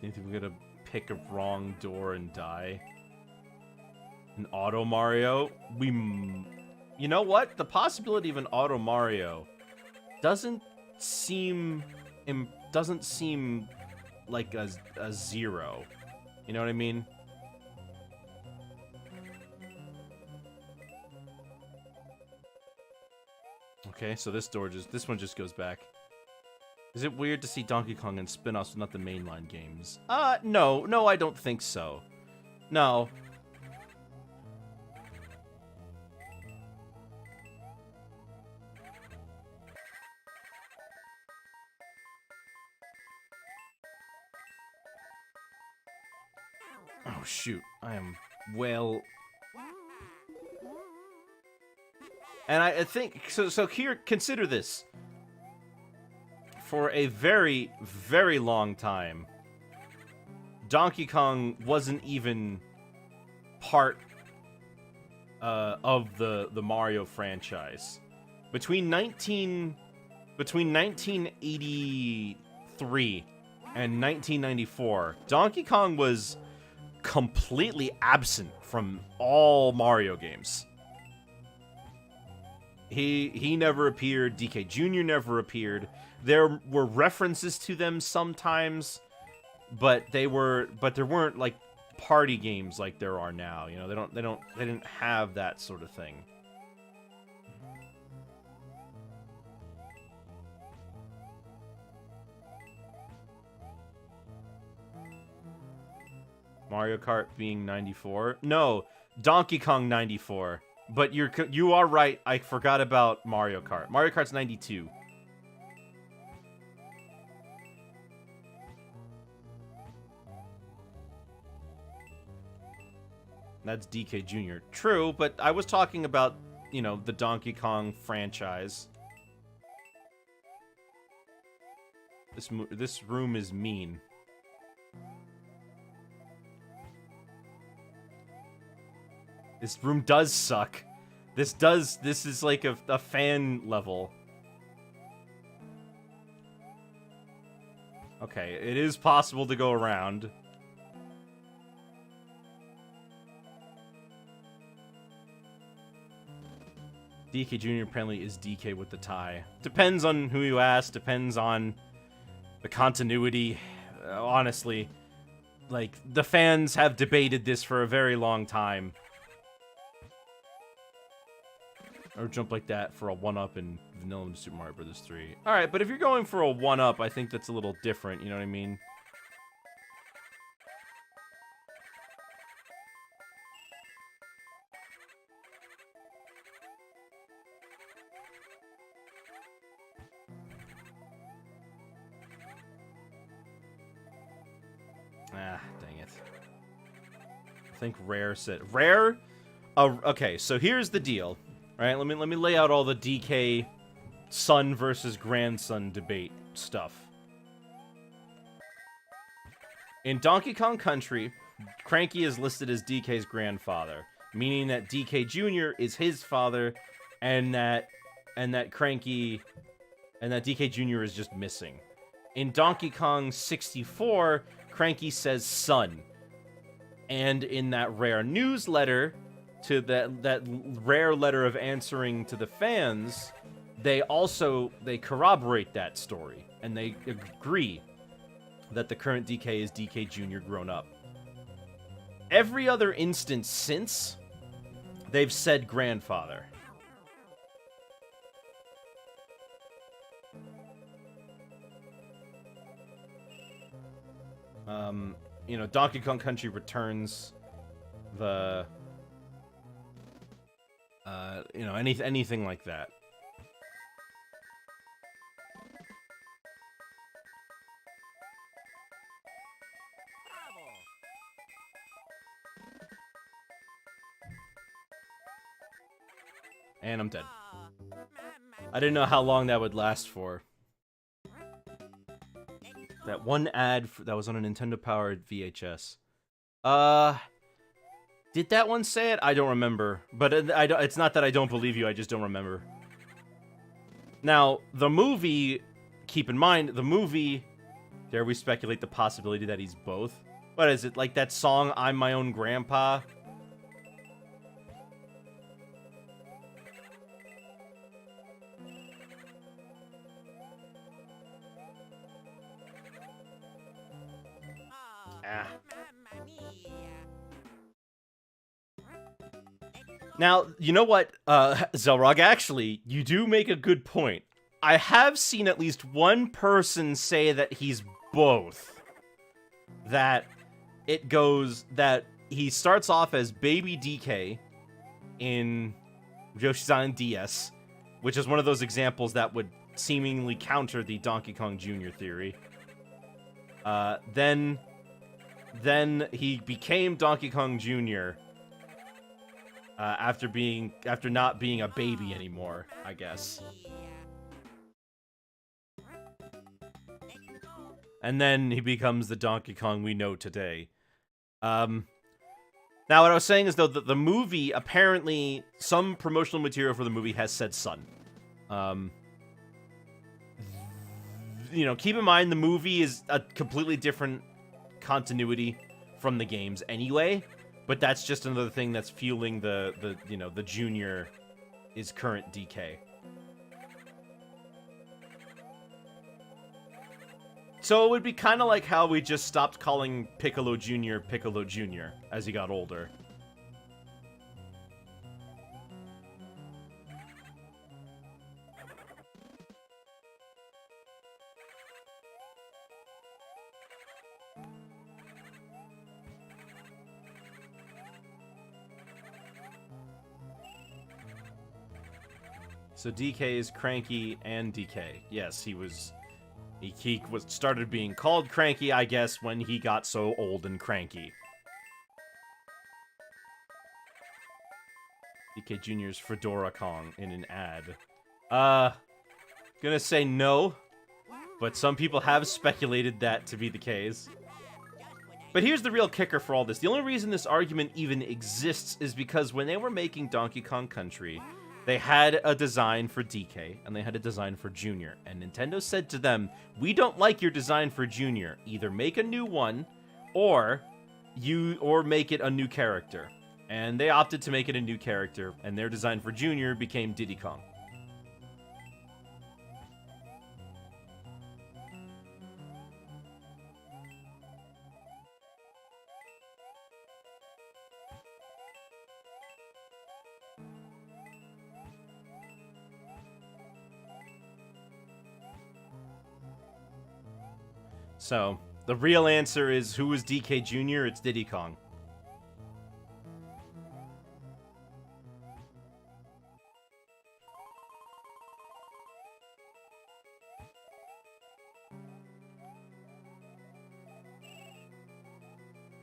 S1: Do you think we're gonna pick a wrong door and die? An Auto Mario? You know what? The possibility of an Auto Mario doesn't seem like a zero. You know what I mean? Okay, so this one just goes back. Is it weird to see Donkey Kong and spin-offs, not the mainline games? No, I don't think so. No. Oh, shoot. I am well... And I think... So here, consider this. For a very, very long time, Donkey Kong wasn't even part of the Mario franchise. Between 1983 and 1994, Donkey Kong was completely absent from all Mario games. He never appeared. DK Jr. never appeared. There were references to them sometimes, but there weren't like party games like there are now. You know, they didn't have that sort of thing. Mario Kart being 94? No, Donkey Kong 94. But you are right. I forgot about Mario Kart. Mario Kart's 92. That's DK Jr. True, but I was talking about, you know, the Donkey Kong franchise. This room is mean. This room does suck. This is like a fan level. Okay, it is possible to go around. DK Jr. apparently is DK with the tie. Depends on who you ask, depends on the continuity. Honestly, like, the fans have debated this for a very long time. Or jump like that for a 1-up in Vanilla Super Mario Bros. 3. Alright, but if you're going for a 1-up, I think that's a little different, you know what I mean? Ah, dang it. I think Rare said... Rare? Okay, so here's the deal. Alright, let me lay out all the DK son versus grandson debate stuff. In Donkey Kong Country, Cranky is listed as DK's grandfather, meaning that DK Jr. is his father, and that DK Jr. is just missing. In Donkey Kong 64, Cranky says son. And in that Rare newsletter, to that Rare letter of answering to the fans, they corroborate that story, and they agree that the current DK is DK Jr. grown up. Every other instance since, they've said grandfather. You know, Donkey Kong Country Returns, the, you know, anything like that. And I'm dead. I didn't know how long that would last for. That one ad that was on a Nintendo-powered VHS. Did that one say it? I don't remember. But it's not that I don't believe you, I just don't remember. Now, the movie, keep in mind, the movie, dare we speculate the possibility that he's both? What is it, like that song, I'm My Own Grandpa? Now, you know what, Zelrog, actually, you do make a good point. I have seen at least one person say that he's both. That he starts off as Baby DK in Yoshi's Island DS, which is one of those examples that would seemingly counter the Donkey Kong Jr. theory. Then he became Donkey Kong Jr., after not being a baby anymore, I guess. And then he becomes the Donkey Kong we know today. Now what I was saying is, though, that the movie, apparently, some promotional material for the movie has said son. You know, keep in mind, the movie is a completely different continuity from the games anyway. But that's just another thing that's fueling the Junior is current DK. So it would be kind of like how we just stopped calling Piccolo Jr. as he got older. So DK is Cranky and DK. Yes, he started being called Cranky, I guess, when he got so old and cranky. DK Jr.'s Fedora Kong in an ad. Gonna say no, but some people have speculated that to be the case. But here's the real kicker for all this. The only reason this argument even exists is because when they were making Donkey Kong Country, they had a design for DK, and they had a design for Junior. And Nintendo said to them, we don't like your design for Junior. Either make a new one, or make it a new character. And they opted to make it a new character, and their design for Junior became Diddy Kong. So, the real answer is, who is DK Jr.? It's Diddy Kong.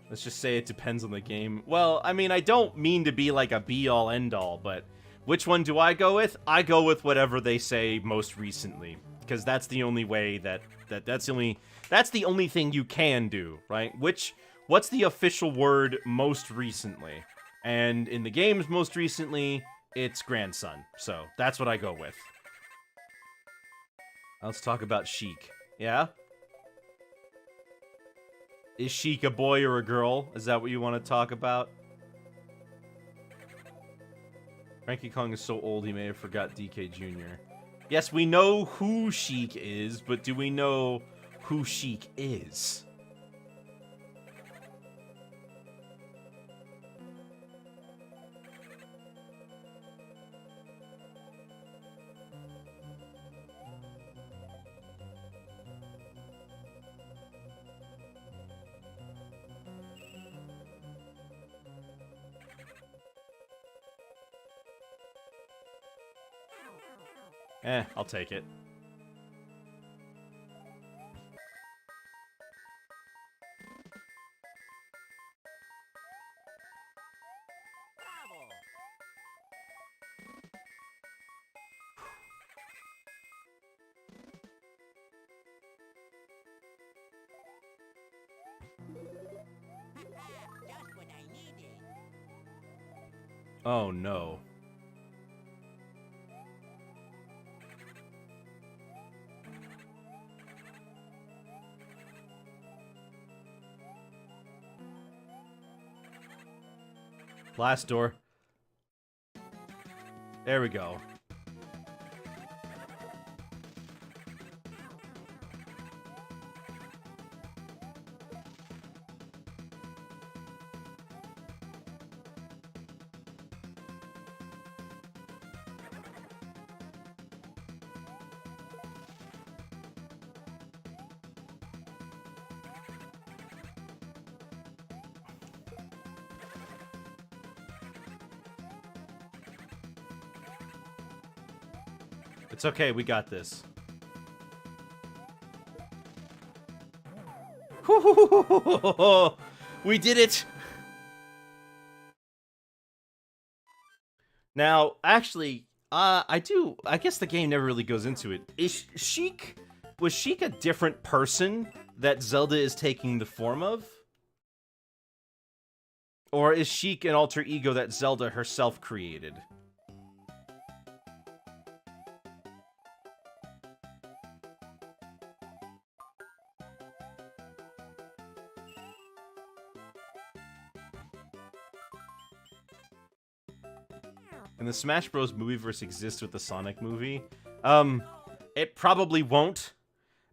S1: Let's just say it depends on the game. Well, I mean, I don't mean to be like a be-all, end-all, but which one do I go with? I go with whatever they say most recently, because that's the only way that's the only thing you can do, right? What's the official word most recently? And in the games most recently, it's grandson. So that's what I go with. Let's talk about Sheik. Yeah? Is Sheik a boy or a girl? Is that what you want to talk about? Frankie Kong is so old he may have forgot DK Jr. Yes, we know who Sheik is, but do we know who Sheik is? I'll take it.
S2: Just what I needed.
S1: Oh no. Last door. There we go. It's okay, we got this. We did it! Now, actually, I guess the game never really goes into it. Was Sheik a different person that Zelda is taking the form of? Or is Sheik an alter ego that Zelda herself created? And the Smash Bros. Movieverse exists with the Sonic movie? It probably won't.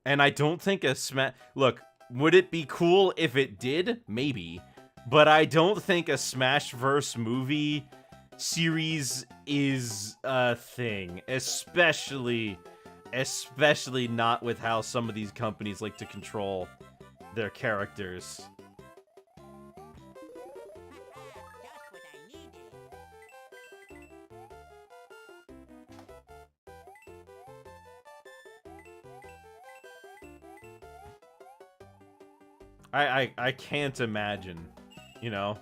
S1: And I don't think a Look, would it be cool if it did? Maybe. But I don't think a Smashverse movie series is a thing. Especially not with how some of these companies like to control their characters. I can't imagine, you know?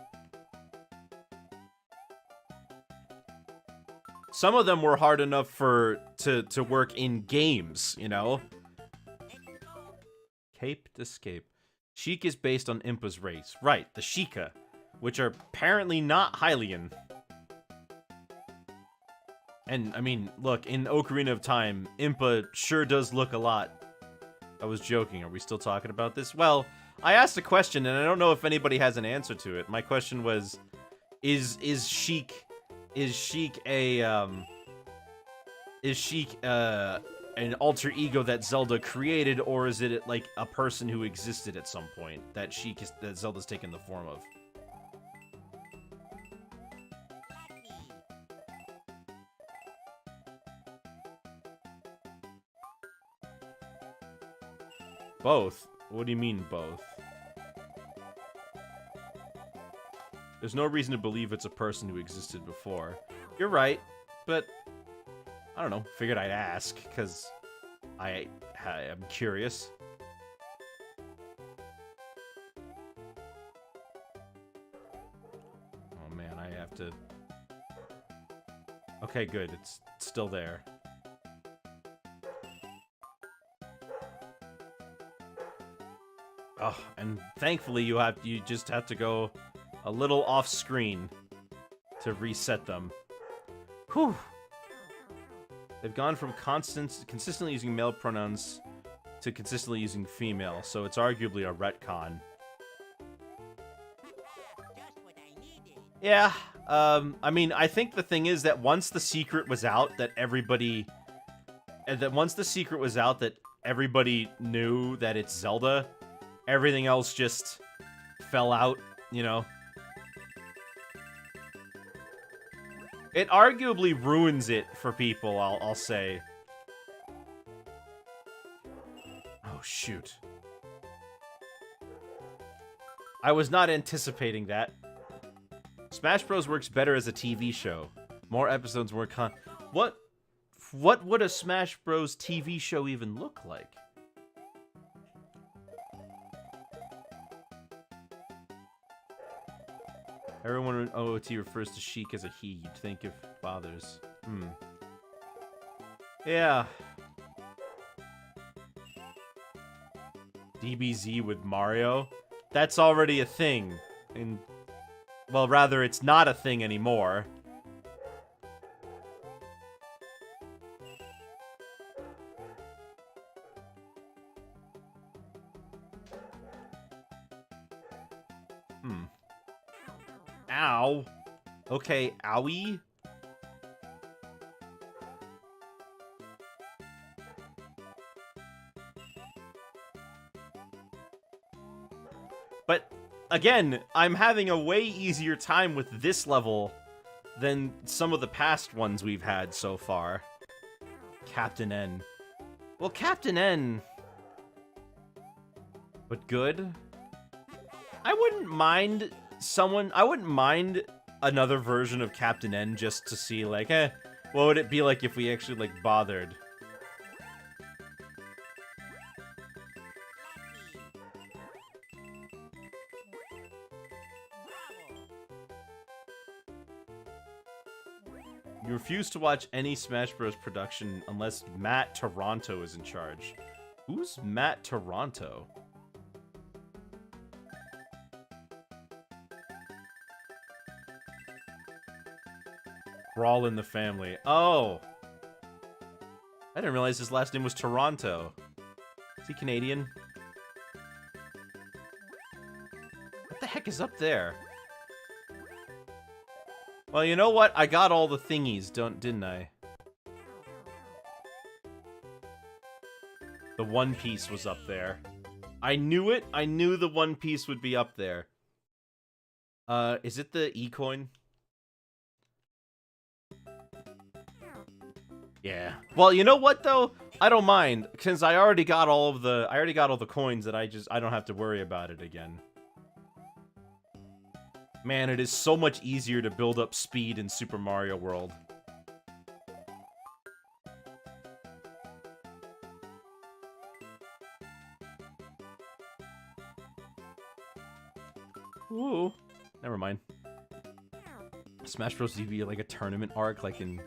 S1: some of them were hard enough to work in games, you know? Cape Escape. Sheik is based on Impa's race. Right, the Sheikah, which are apparently not Hylian. And, I mean, look, in Ocarina of Time, Impa sure does look a lot. I was joking. Are we still talking about this? Well, I asked a question, and I don't know if anybody has an answer to it. My question was, is Sheik an alter ego that Zelda created, or is it like a person who existed at some point that Zelda's taken the form of? Both? What do you mean both? There's no reason to believe it's a person who existed before. You're right, but I don't know. Figured I'd ask, because I'm curious. Oh man, I have to... Okay, good. It's still there. Oh, and thankfully you just have to go a little off screen to reset them. Whew. They've gone from consistently using male pronouns to consistently using female, so it's arguably a retcon.
S2: Just what I needed.
S1: Yeah, I mean, I think the thing is that once the secret was out that everybody knew that it's Zelda, everything else just fell out, you know? It arguably ruins it for people, I'll say. Oh, shoot. I was not anticipating that. Smash Bros. Works better as a TV show. More episodes, more What would a Smash Bros. TV show even look like? Everyone in OOT refers to Sheik as a he. You'd think if fathers. Yeah. DBZ with Mario? That's already a thing. And, well, rather, it's not a thing anymore. Ow. Okay, owie. But, again, I'm having a way easier time with this level than some of the past ones we've had so far. Captain N. Well, Captain N... But good? I wouldn't mind another version of Captain N just to see, like, what would it be like if we actually, like, bothered? You refuse to watch any Smash Bros. Production unless Matt Toronto is in charge. Who's Matt Toronto? Brawl in the family. Oh! I didn't realize his last name was Toronto. Is he Canadian? What the heck is up there? Well, you know what? I got all the thingies, didn't I? The One Piece was up there. I knew it. I knew the One Piece would be up there. Is it the E-coin? Yeah. Well, you know what though? I don't mind, since I already got all the coins that I don't have to worry about it again. Man, it is so much easier to build up speed in Super Mario World. Ooh. Never mind. Smash Bros. TV like a tournament arc like in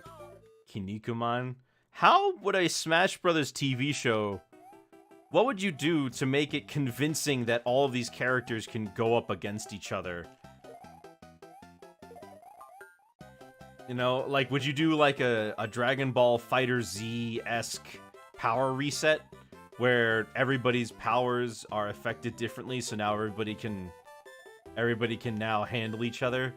S1: Kinnikuman. How would a Smash Brothers TV show... What would you do to make it convincing that all of these characters can go up against each other? You know, like, would you do, like, a Dragon Ball Fighter Z-esque power reset? Where everybody's powers are affected differently, so now everybody can now handle each other?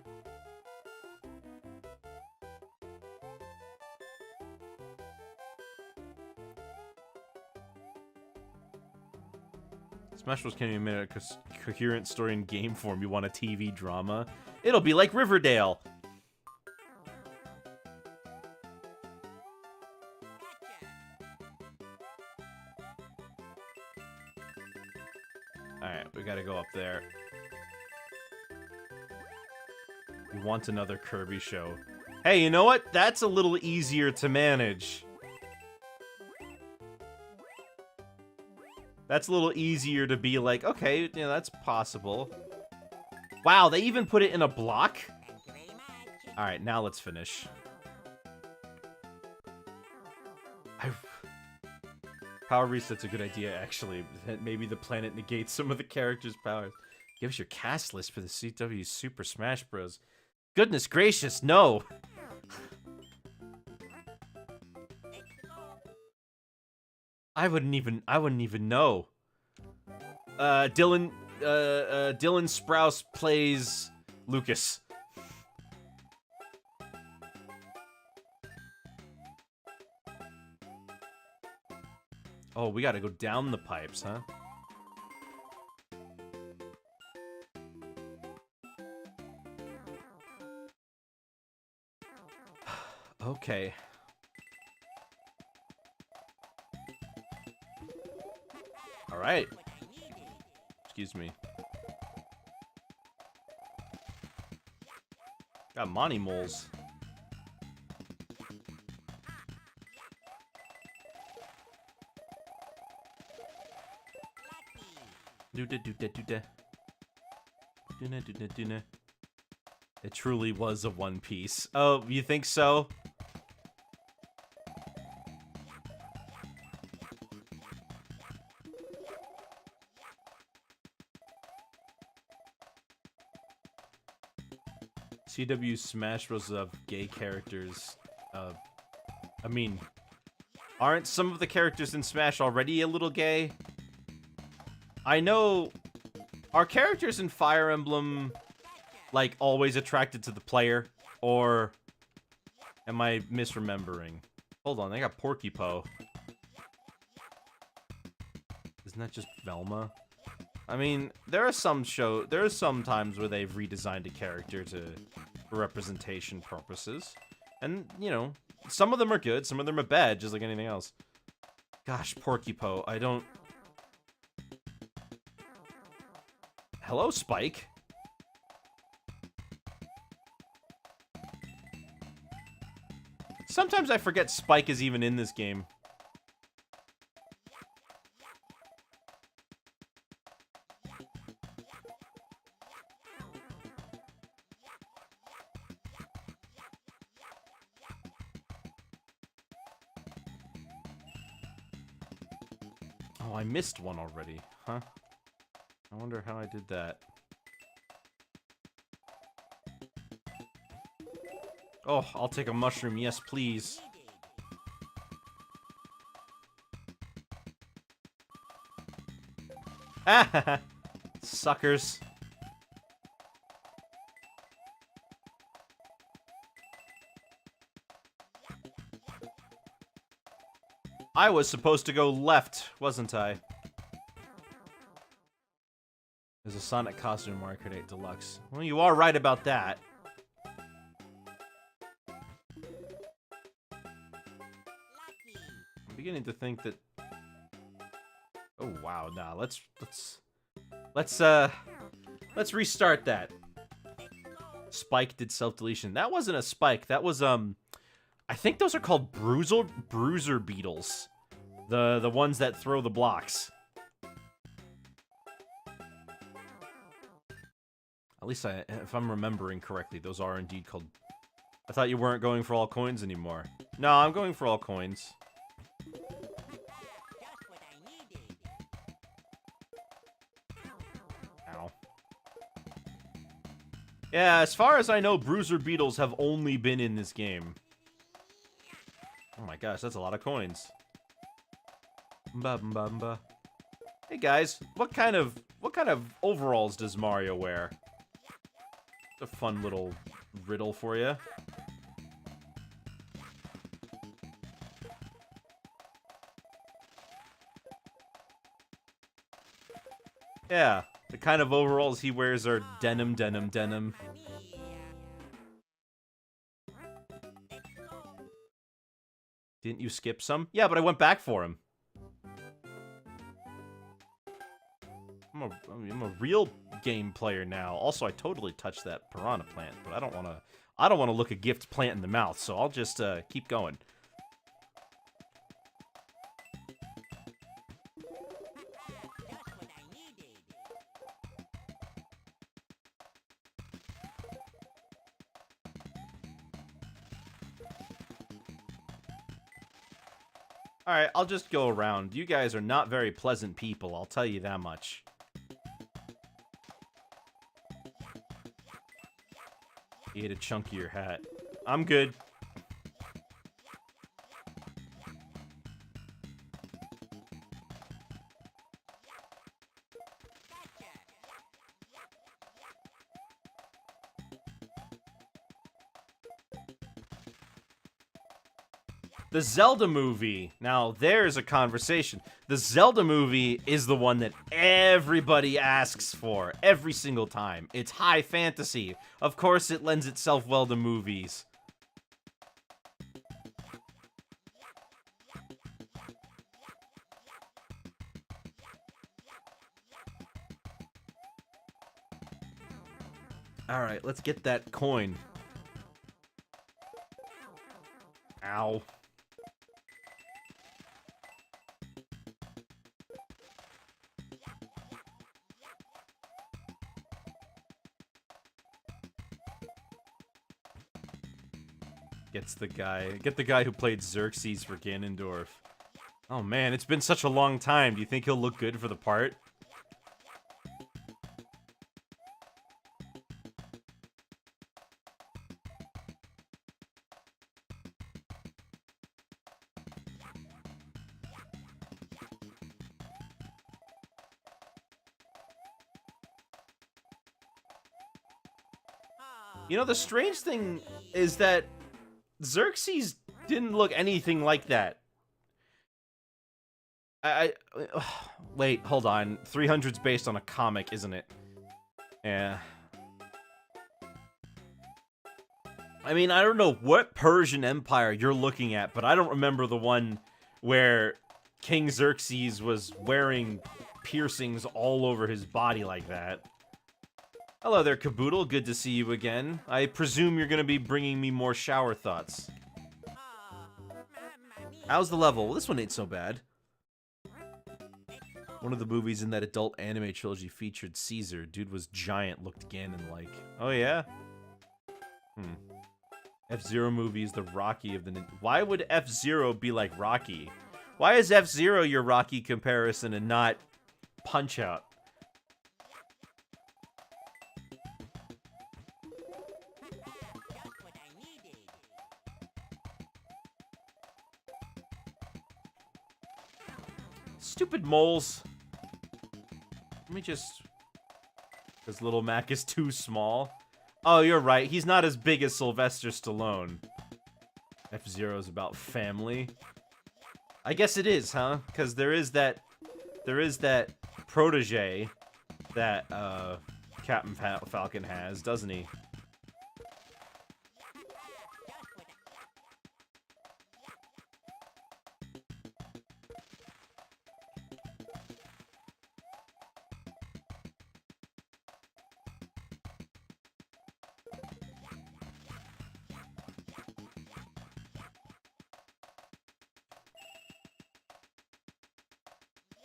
S1: Smash Bros. Can't even make a coherent story in game form. You want a TV drama? It'll be like Riverdale! Alright, we gotta go up there. We want another Kirby show. Hey, you know what? That's a little easier to manage. That's a little easier to be like, okay, you know, that's possible. Wow, they even put it in a block? Alright, now let's finish. Power reset's a good idea, actually. Maybe the planet negates some of the characters' powers. Give us your cast list for the CW Super Smash Bros. Goodness gracious, no! I wouldn't even know. Dylan Sprouse plays Lucas. Oh, we gotta go down the pipes, huh? Okay. Alright. Excuse me. Got Monty moles. Do-da-do-da-do-da. Do-da-do-da-do-da. It truly was a One Piece. Oh, you think so? CW Smash Bros. Of gay characters. I mean, aren't some of the characters in Smash already a little gay? I know... Are characters in Fire Emblem, like, always attracted to the player? Or am I misremembering? Hold on, they got Porky-Po. Isn't that just Velma? I mean, there are some times where they've redesigned a character for representation purposes. And, you know, some of them are good, some of them are bad, just like anything else. Gosh, Porky-Po, I don't... Hello, Spike. Sometimes I forget Spike is even in this game. Oh, I missed one already, huh? I wonder how I did that. Oh, I'll take a mushroom, yes please. Ah, suckers. I was supposed to go left, wasn't I? There's a Sonic costume Market 8 Deluxe. Well, you are right about that. I'm beginning to think that... Oh wow, nah, let's restart that. Spike did self-deletion. That wasn't a spike, that was I think those are called bruiser beetles. The ones that throw the blocks. At least if I'm remembering correctly, those are indeed called... I thought you weren't going for all coins anymore. No, I'm going for all coins.
S2: Just what I needed.
S1: Ow. Yeah, as far as I know, bruiser beetles have only been in this game. Oh my gosh, that's a lot of coins. Mba. Hey guys, what kind of overalls does Mario wear? It's a fun little riddle for you. Yeah, the kind of overalls he wears are denim. Didn't you skip some? Yeah, but I went back for him. I'm a real game player now. Also, I totally touched that piranha plant, but I don't want to look a gift plant in the mouth, so I'll just keep going.
S2: Just what I needed.
S1: Alright, I'll just go around. You guys are not very pleasant people, I'll tell you that much. You ate a chunk of your hat. I'm good. The Zelda movie. Now, there's a conversation. The Zelda movie is the one that everybody asks for every single time. It's high fantasy. Of course, it lends itself well to movies. Alright, let's get that coin. Ow. Get the guy who played Xerxes for Ganondorf. Oh man, it's been such a long time. Do you think he'll look good for the part? You know, the strange thing is that Xerxes didn't look anything like that. Wait, hold on. 300's based on a comic, isn't it? Yeah. I mean, I don't know what Persian Empire you're looking at, but I don't remember the one where King Xerxes was wearing piercings all over his body like that. Hello there, Caboodle. Good to see you again. I presume you're going to be bringing me more shower thoughts. How's the level? Well, this one ain't so bad. One of the movies in that adult anime trilogy featured Caesar. Dude was giant, looked Ganon-like. Oh, yeah? F-Zero movie is the Rocky of the... Why would F-Zero be like Rocky? Why is F-Zero your Rocky comparison and not Punch-Out? Stupid moles. Let me just... Because Little Mac is too small. Oh, you're right. He's not as big as Sylvester Stallone. F-Zero is about family. I guess it is, huh? Because there is that protege that Captain Falcon has, doesn't he?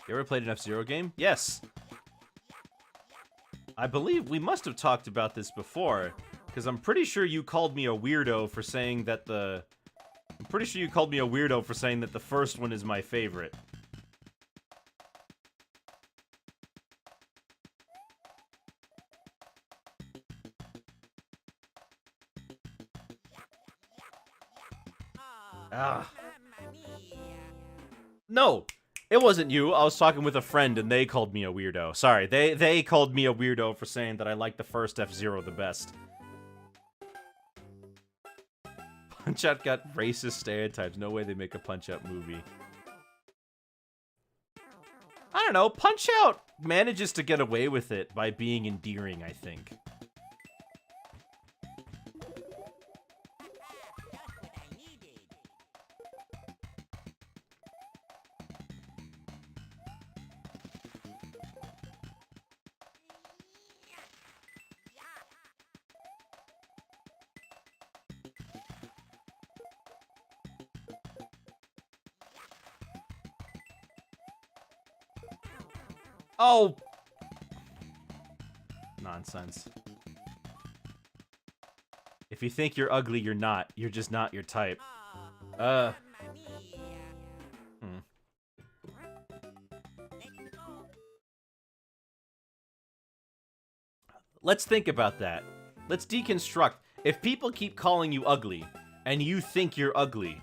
S1: You ever played an F-Zero game? Yes. I believe we must have talked about this before, because I'm pretty sure you called me a weirdo for saying that the pretty sure you called me a weirdo for saying that the first one is my favorite. Ah.
S2: Mamma mia.
S1: No, it wasn't you. I was talking with a friend and they called me a weirdo. Sorry, they called me a weirdo for saying that I like the first F-Zero the best. Punch-Out got racist stereotypes. No way they make a Punch-Out movie. I don't know. Punch-Out manages to get away with it by being endearing, I think.
S2: Just what I needed.
S1: Oh! Nonsense. If you think you're ugly, you're not. You're just not your type.
S2: Mamma mia.
S1: Let's think about that. Let's deconstruct. If people keep calling you ugly, and you think you're ugly,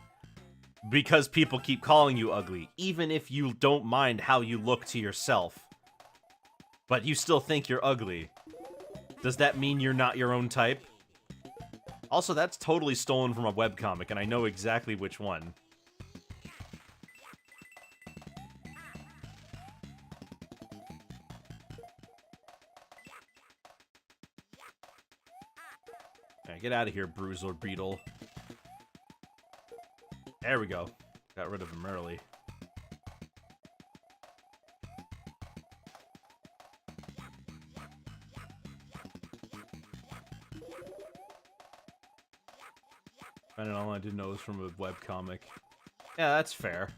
S1: because people keep calling you ugly, even if you don't mind how you look to yourself, but you still think you're ugly, does that mean you're not your own type? Also, that's totally stolen from a webcomic, and I know exactly which one. Alright, get out of here, Bruiser Beetle. There we go. Got rid of him early. And all I didn't know was from a webcomic. Yeah, that's fair.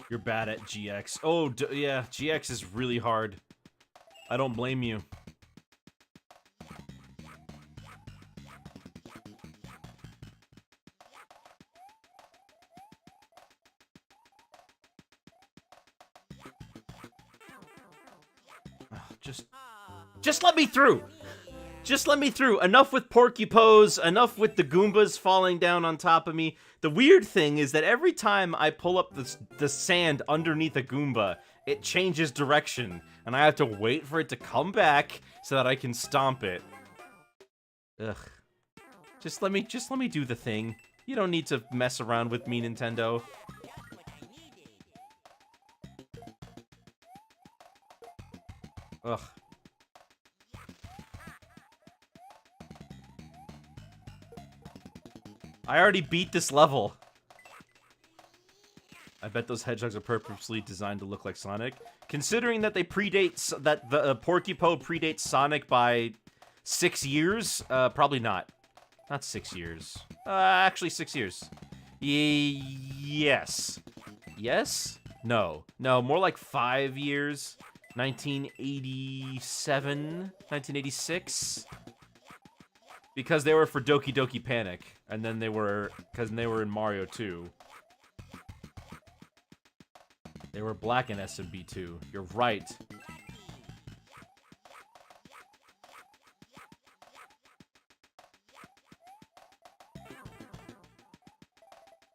S1: You're bad at GX. Oh, yeah, GX is really hard. I don't blame you. Oh, just let me through! Just let me through. Enough with Porcupose, enough with the Goombas falling down on top of me. The weird thing is that every time I pull up the sand underneath a Goomba, it changes direction, and I have to wait for it to come back so that I can stomp it. Ugh. Just let me do the thing. You don't need to mess around with me, Nintendo.
S2: Just what I needed.
S1: Ugh. I already beat this level. I bet those hedgehogs are purposely designed to look like Sonic. Considering that they predate, that the Porcupine predates Sonic by 6 years, probably not. Not 6 years. Actually 6 years. Yes. Yes? No. No, more like 5 years. 1987? 1986? Because they were for Doki Doki Panic, and then they were, because they were in Mario 2. They were black in SMB 2. You're right.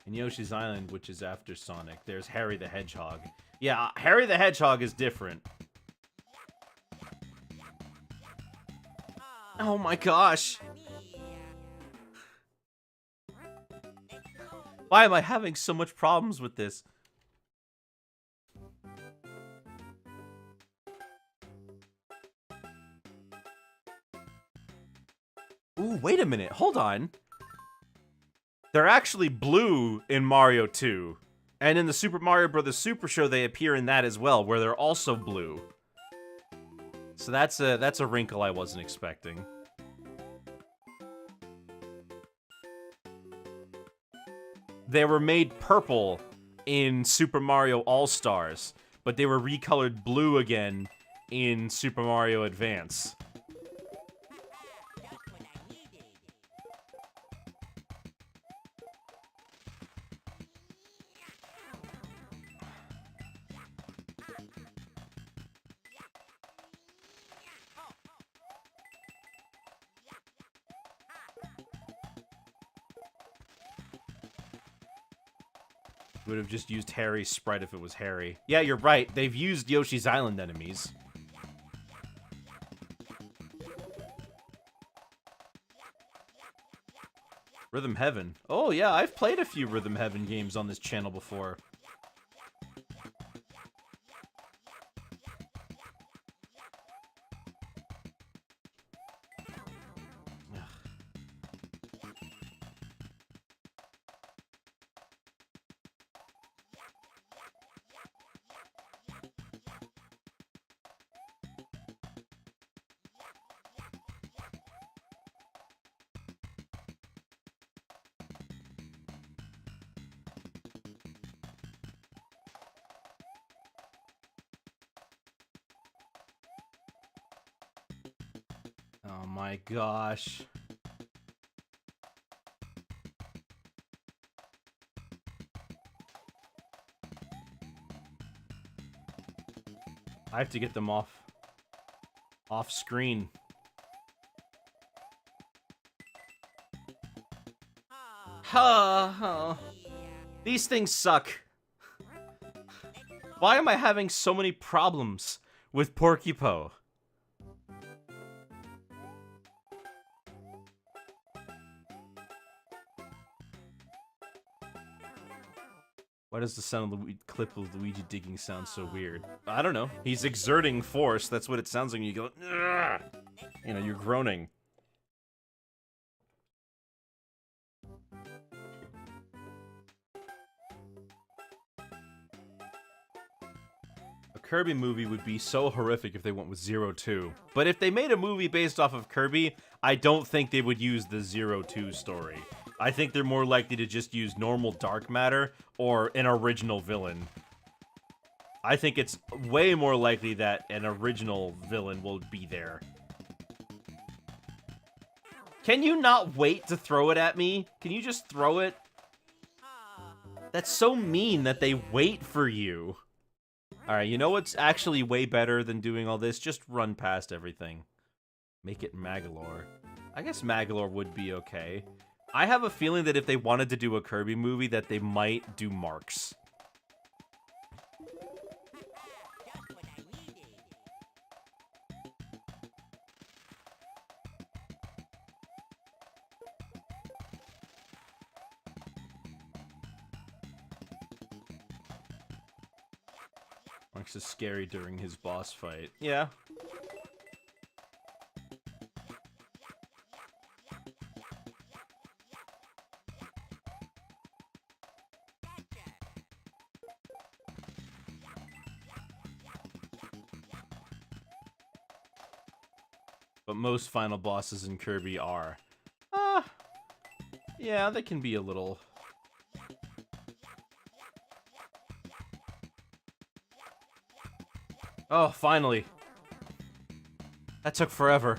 S1: In Yoshi's Island, which is after Sonic, there's Harry the Hedgehog. Yeah, Harry the Hedgehog is different. Oh my gosh! Why am I having so much problems with this? Ooh, wait a minute. Hold on. They're actually blue in Mario 2. And in the Super Mario Bros. Super Show, they appear in that as well, where they're also blue. So that's a wrinkle I wasn't expecting. They were made purple in Super Mario All-Stars, but they were recolored blue again in Super Mario Advance.
S2: Just what I needed.
S1: Would have just used Harry's sprite if it was Harry. Yeah, you're right. They've used Yoshi's Island enemies. Rhythm Heaven. Oh, yeah, I've played a few Rhythm Heaven games on this channel before. Oh my gosh. I have to get them off screen. Ha! These things suck. Why am I having so many problems with Porcupine? Why does the sound of the clip of Luigi digging sound so weird? I don't know. He's exerting force. That's what it sounds like when you go, "Ugh!" You know, you're groaning. A Kirby movie would be so horrific if they went with Zero Two. But if they made a movie based off of Kirby, I don't think they would use the Zero Two story. I think they're more likely to just use normal dark matter or an original villain. I think it's way more likely that an original villain will be there. Can you not wait to throw it at me? Can you just throw it? That's so mean that they wait for you. Alright, you know what's actually way better than doing all this? Just run past everything. Make it Magalore. I guess Magalore would be okay. I have a feeling that if they wanted to do a Kirby movie, that they might do Marks. Marks is scary during his boss fight. Yeah. But most final bosses in Kirby are. Yeah, they can be a little... Oh, finally. That took forever.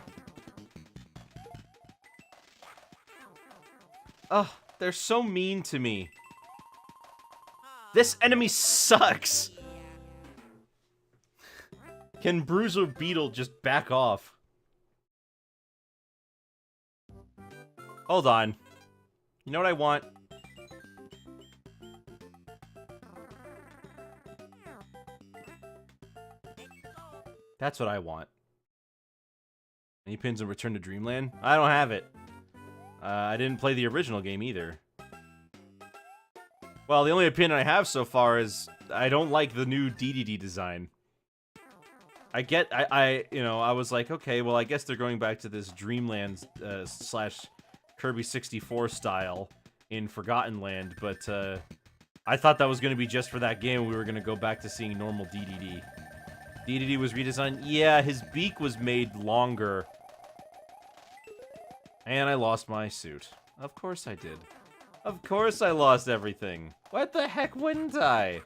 S1: Oh, they're so mean to me. This enemy sucks! Can Bruiser Beetle just back off? Hold on. You know what I want? That's what I want. Any pins in Return to Dreamland? I don't have it. I didn't play the original game either. Well, the only opinion I have so far is I don't like the new DDD design. I was like, okay, well, I guess they're going back to this Dreamland slash Kirby 64 style in Forgotten Land, but I thought that was going to be just for that game. We were going to go back to seeing normal DDD. DDD was redesigned. Yeah, his beak was made longer. And I lost my suit. Of course I did. Of course I lost everything. What the heck wouldn't I?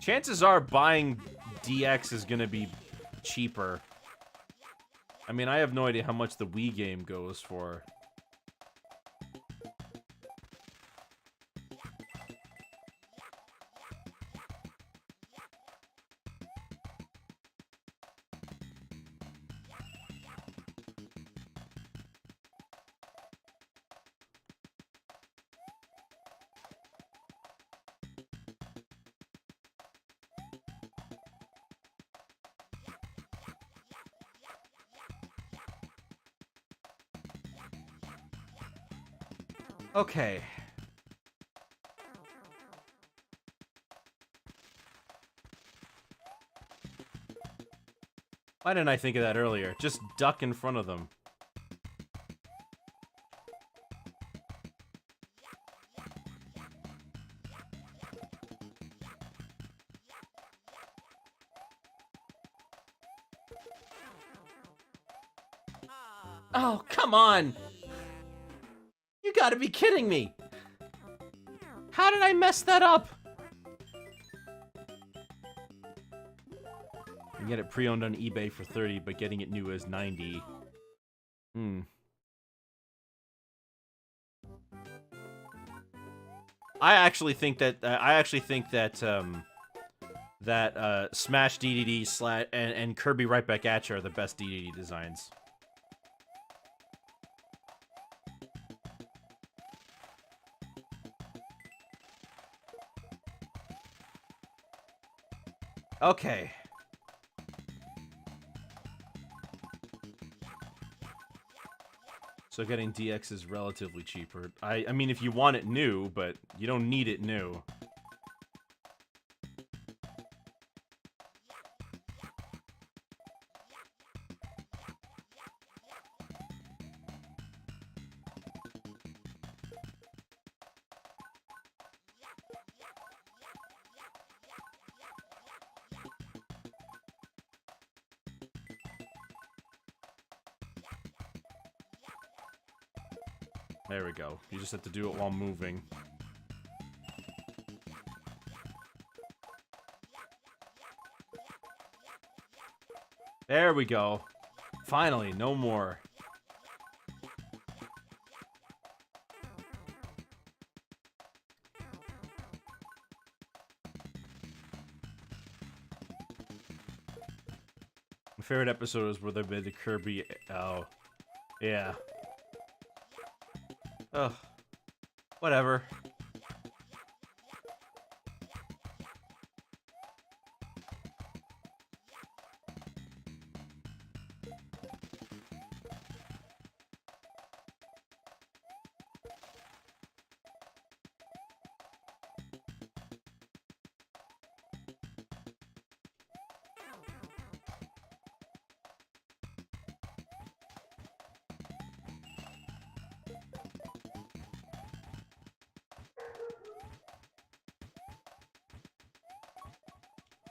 S1: Chances are buying DX is gonna be cheaper. I mean, I have no idea how much the Wii game goes for. Okay. Why didn't I think of that earlier? Just duck in front of them. Oh, come on! You gotta be kidding me! How did I mess that up? You can get it pre-owned on eBay for 30, but getting it new is 90. I actually think that Smash DDD and Kirby Right Back At You are the best DDD designs. Okay. So getting DX is relatively cheaper. I mean, if you want it new, but you don't need it new. There we go. You just have to do it while moving. There we go. Finally, no more. My favorite episode is where they made the Kirby. Oh, yeah. Ugh. Whatever.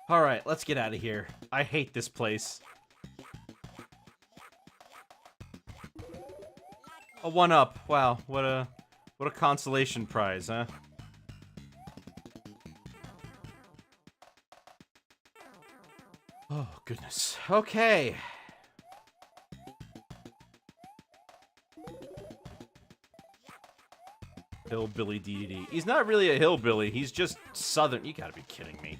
S1: Alright, let's get out of here. I hate this place. A 1-up. Wow, what a consolation prize, huh? Oh, goodness. Okay. Hillbilly DDD. He's not really a hillbilly, he's just southern. You gotta be kidding me.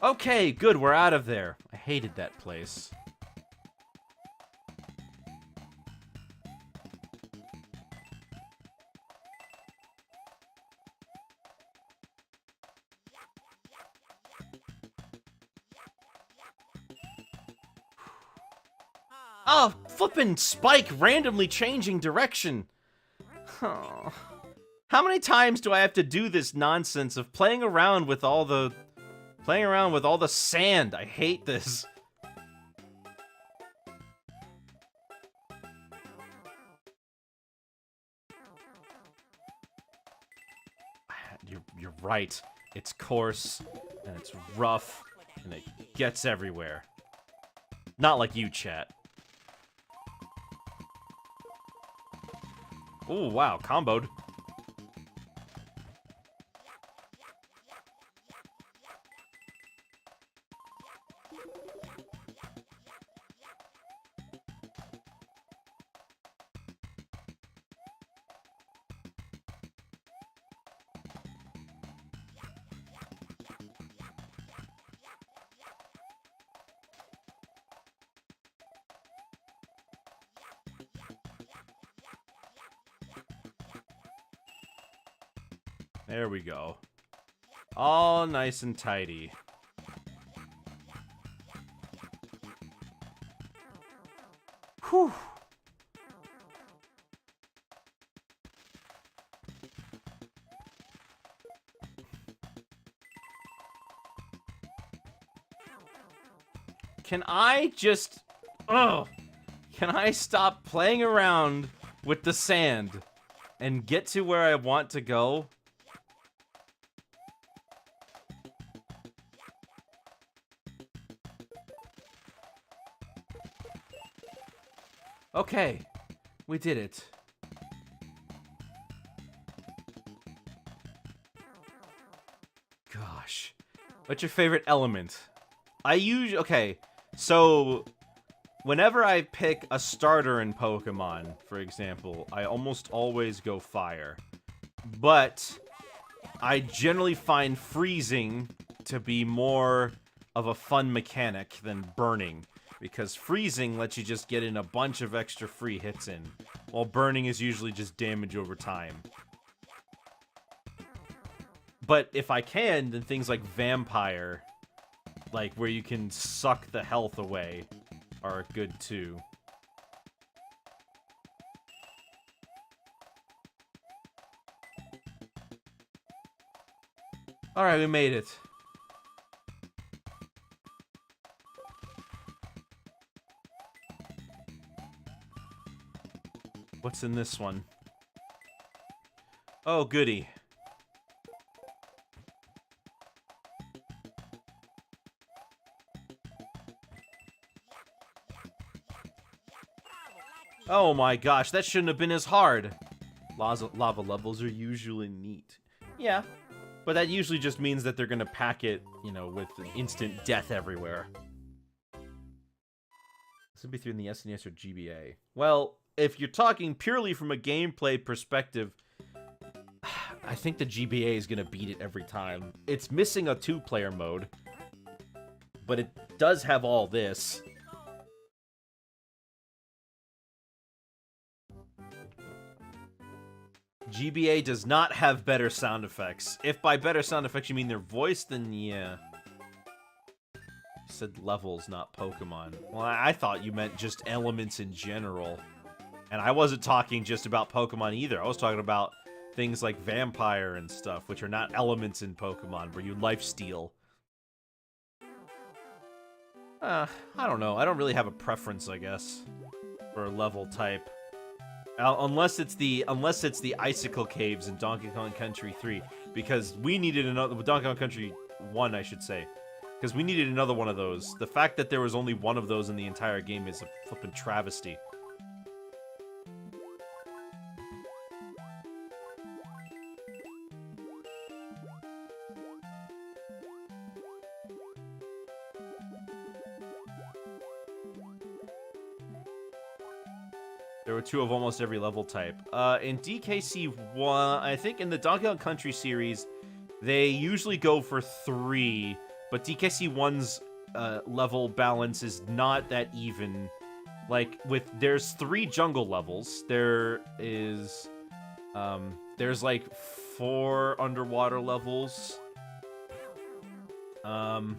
S1: Okay, good, we're out of there. I hated that place. Oh, flippin' Spike randomly changing direction. Oh. How many times do I have to do this nonsense of playing around with all the sand? I hate this. You're right. It's coarse and it's rough and it gets everywhere. Not like you, chat. Oh, wow, comboed. There we go. All nice and tidy. Whew. Can I just... Ugh. Can I stop playing around with the sand and get to where I want to go? Okay. We did it. Gosh. What's your favorite element? Okay, so whenever I pick a starter in Pokemon, for example, I almost always go fire. But I generally find freezing to be more of a fun mechanic than burning, because freezing lets you just get in a bunch of extra free hits in, while burning is usually just damage over time. But if I can, then things like Vampire, like where you can suck the health away, are good too. Alright, we made it. What's in this one? Oh, goody. Oh my gosh, that shouldn't have been as hard. Lava levels are usually neat. Yeah, but that usually just means that they're gonna pack it, you know, with instant death everywhere. This would be through the SNES or GBA. Well, if you're talking purely from a gameplay perspective, I think the GBA is gonna beat it every time. It's missing a 2-player mode, but it does have all this. GBA does not have better sound effects. If by better sound effects you mean their voice, then yeah. You said levels, not Pokemon. Well, I thought you meant just elements in general. And I wasn't talking just about Pokemon either. I was talking about things like Vampire and stuff, which are not elements in Pokemon, where you lifesteal. I don't know. I don't really have a preference, I guess, for a level type. Unless it's the Icicle Caves in Donkey Kong Country 3, because we needed another Donkey Kong Country 1, I should say, because we needed another one of those. The fact that there was only one of those in the entire game is a flippin' travesty. There were 2 of almost every level type. In DKC 1, I think in the Donkey Kong Country series, they usually go for 3, but DKC 1's level balance is not that even. Like, there's 3 jungle levels. There is, there's like 4 underwater levels. Because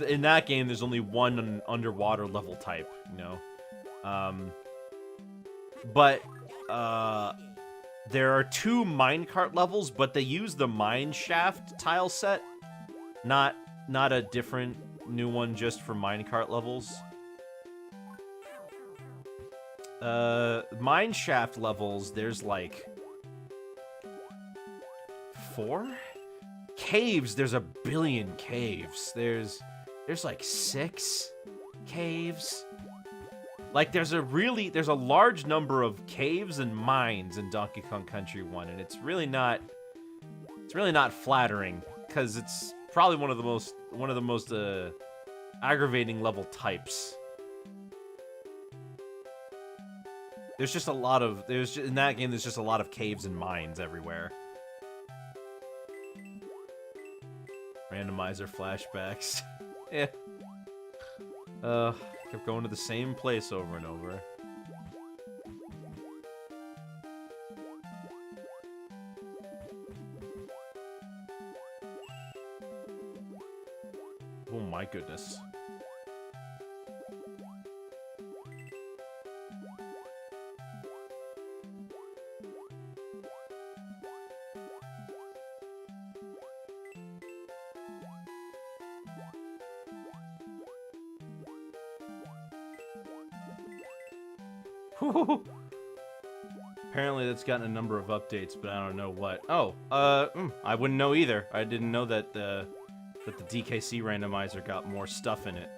S1: in that game, there's only 1 underwater level type, you know? But there are 2 minecart levels, but they use the mine shaft tile set, not a different new one just for minecart levels. Mine shaft levels, there's like 4 caves. There's a billion caves. There's like 6 caves. Like, there's a large number of caves and mines in Donkey Kong Country 1, and it's really not flattering, because it's probably one of the most aggravating level types. There's just a lot of, in that game, there's just a lot of caves and mines everywhere. Randomizer flashbacks. Yeah. Kept going to the same place over and over. Oh my goodness. Apparently that's gotten a number of updates, but I don't know what. Oh, I wouldn't know either. I didn't know that the DKC randomizer got more stuff in it.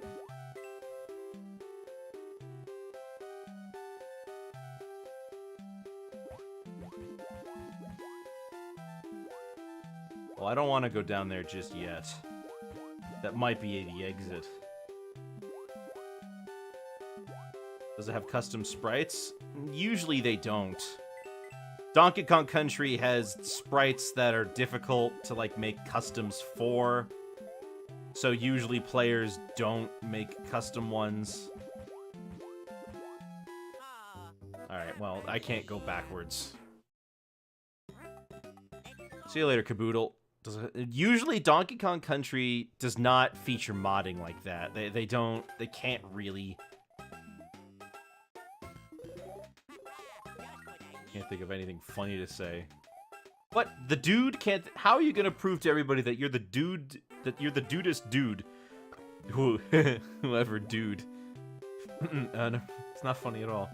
S1: Well, I don't want to go down there just yet. That might be the exit. Does it have custom sprites? Usually they don't. Donkey Kong Country has sprites that are difficult to, like, make customs for. So usually players don't make custom ones. Alright, well, I can't go backwards. See you later, Caboodle. Usually Donkey Kong Country does not feature modding like that. They can't really. Can't think of anything funny to say. What? The dude can't. How are you gonna prove to everybody that you're the dude? That you're the dudest dude? Whoever dude. No, it's not funny at all.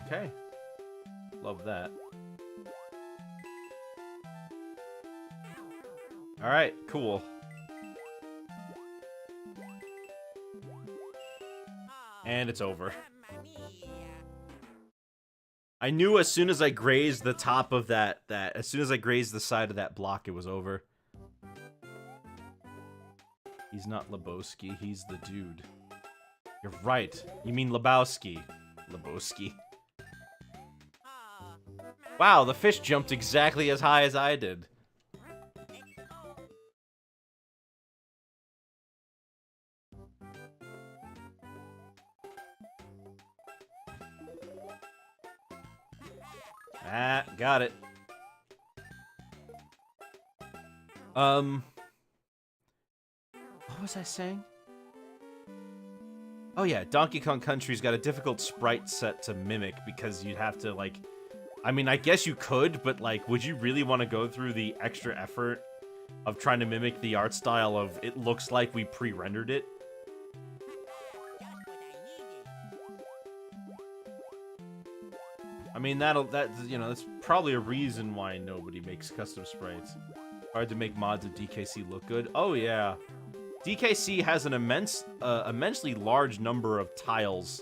S1: Okay. Love that. Alright, cool. And it's over. I knew as soon as I grazed the top of that as soon as I grazed the side of that block, it was over. He's not Lebowski, he's the dude. You're right. You mean Lebowski. Lebowski. Wow, the fish jumped exactly as high as I did. Ah, got it. What was I saying? Oh yeah, Donkey Kong Country's got a difficult sprite set to mimic because you'd have to, like... I mean, I guess you could, but, like, would you really want to go through the extra effort of trying to mimic the art style of it looks like we pre-rendered it? I mean, you know, that's probably a reason why nobody makes custom sprites. Hard to make mods of DKC look good. Oh yeah, DKC has an immensely large number of tiles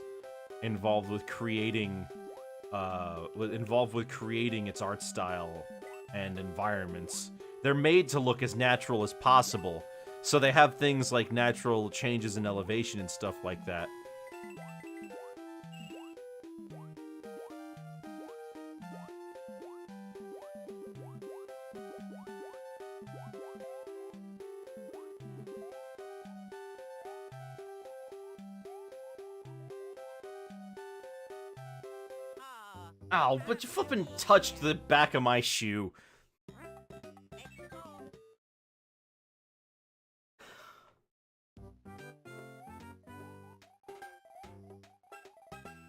S1: involved with creating, its art style and environments. They're made to look as natural as possible, so they have things like natural changes in elevation and stuff like that. Ow, but you flippin' touched the back of my shoe.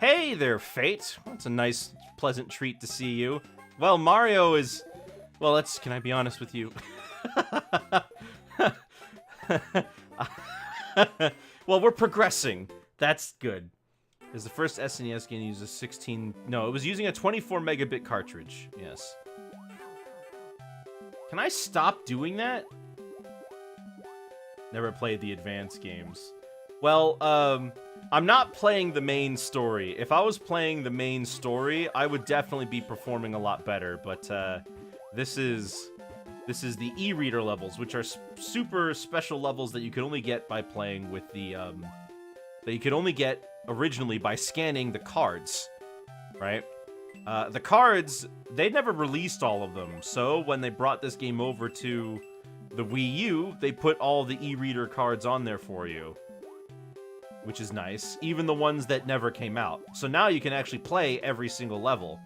S1: Hey there, Fate. That's a nice, pleasant treat to see you. Well, Mario is... Well, can I be honest with you? Well, we're progressing. That's good. Is the first SNES game use a 16... No, it was using a 24 megabit cartridge. Yes. Can I stop doing that? Never played the advanced games. Well, I'm not playing the main story. If I was playing the main story, I would definitely be performing a lot better, but, this is the e-reader levels, which are super special levels that you could only get by playing with the, that you could only get originally by scanning the cards, right? The cards, they never released all of them, so when they brought this game over to the Wii U, they put all the e-reader cards on there for you. which is nice. Even the ones that never came out. So now you can actually play every single level.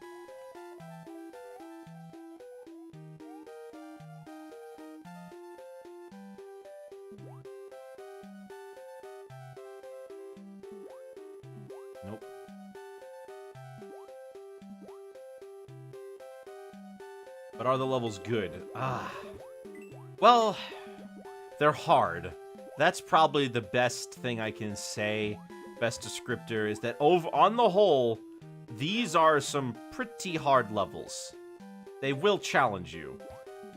S1: Nope. But are the levels good? Well, they're hard. That's probably the best thing I can say. Best descriptor is that on the whole, these are some pretty hard levels. They will challenge you.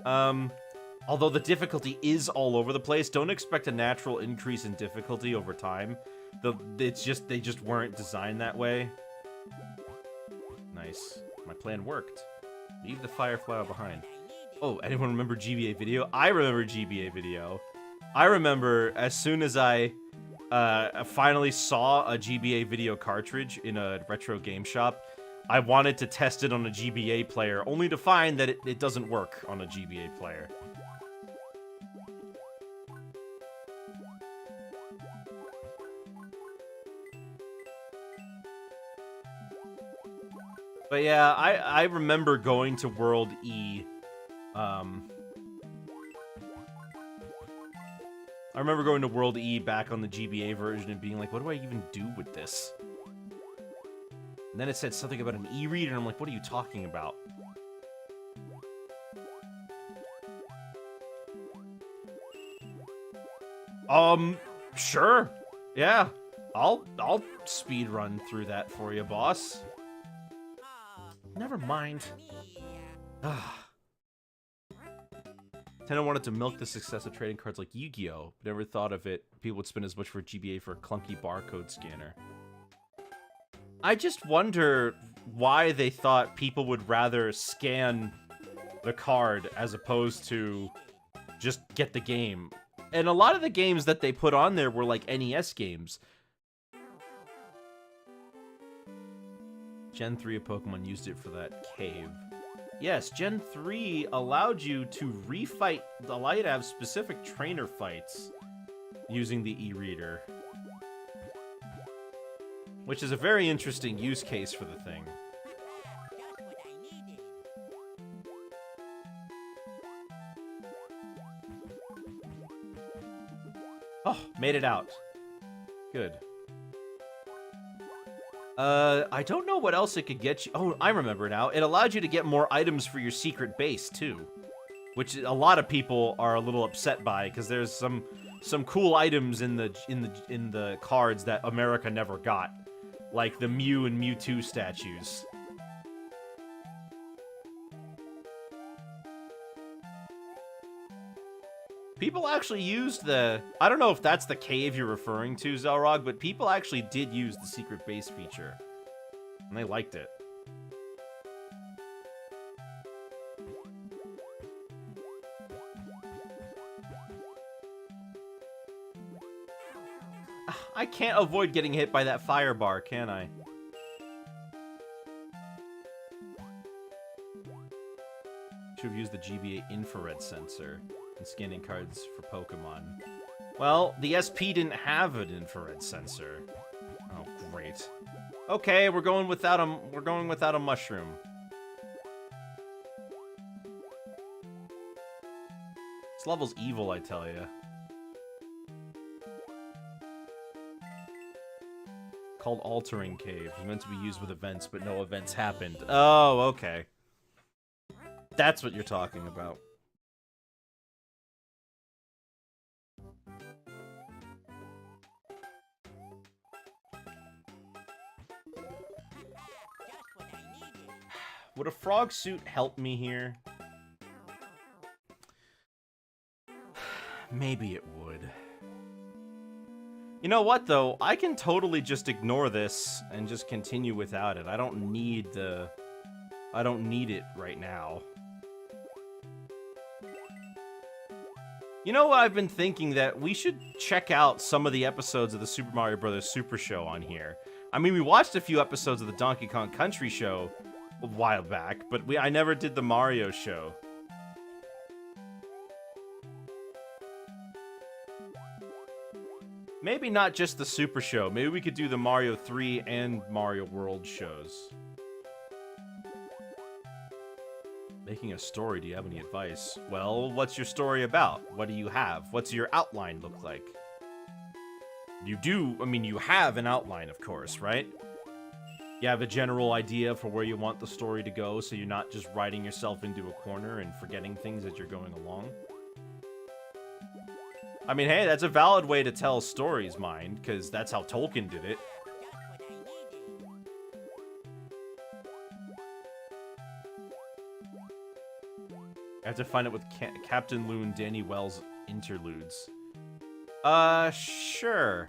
S1: Although the difficulty is all over the place, don't expect a natural increase in difficulty over time. They just weren't designed that way. Nice. My plan worked. Leave the Firefly behind. Oh, anyone remember GBA Video? I remember GBA Video. I remember as soon as I finally saw a GBA Video cartridge in a retro game shop, I wanted to test it on a GBA player, only to find that it doesn't work on a GBA player. But yeah, I remember going to World E. I remember going to World E back on the GBA version and being like, what do I even do with this? And then it said something about an e-reader, and I'm like, what are you talking about? Sure. Yeah. I'll speed run through that for you, boss. Never mind. Nintendo wanted to milk the success of trading cards like Yu-Gi-Oh! But never thought of it. People would spend as much for GBA for a clunky barcode scanner. I just wonder why they thought people would rather scan the card as opposed to just get the game. And a lot of the games that they put on there were like NES games. Gen 3 of Pokemon used it for that cave. Yes, Gen 3 allowed you to refight, allow you to have specific trainer fights using the e-reader. Which is a very interesting use case for the thing.
S2: Just what I needed.
S1: Oh, made it out. Good. I don't know what else it could get you. Oh, I remember now. It allowed you to get more items for your secret base, too. Which a lot of people are a little upset by, because there's some cool items in the cards that America never got. Like the Mew and Mewtwo statues. People actually used the... I don't know if that's the cave you're referring to, Zelrog, but people actually did use the secret base feature. And they liked it. I can't avoid getting hit by that fire bar, can I? Should have used the GBA infrared sensor in scanning cards for Pokemon. Well, the SP didn't have an infrared sensor. Oh, great. Okay, we're going without a mushroom. This level's evil, I tell ya. Called Altering Cave. It was meant to be used with events, but no events happened. Oh, okay. That's what you're talking about.
S2: Just what I needed.
S1: Would a frog suit help me here? Maybe it would. You know what, though? I can totally just ignore this and just continue without it. I don't need it right now. You know what, I've been thinking that we should check out some of the episodes of the Super Mario Bros. Super Show on here. I mean, we watched a few episodes of the Donkey Kong Country Show a while back, but I never did the Mario Show. Maybe not just the Super Show. Maybe we could do the Mario 3 and Mario World shows. Making a story, do you have any advice? Well, what's your story about? What do you have? What's your outline look like? You do, I mean, you have an outline, of course, right? You have a general idea for where you want the story to go, so you're not just writing yourself into a corner and forgetting things as you're going along. I mean, hey, that's a valid way to tell stories, mind, because that's how Tolkien did it. I have to find it with Captain Lou and Danny Wells interludes. Sure.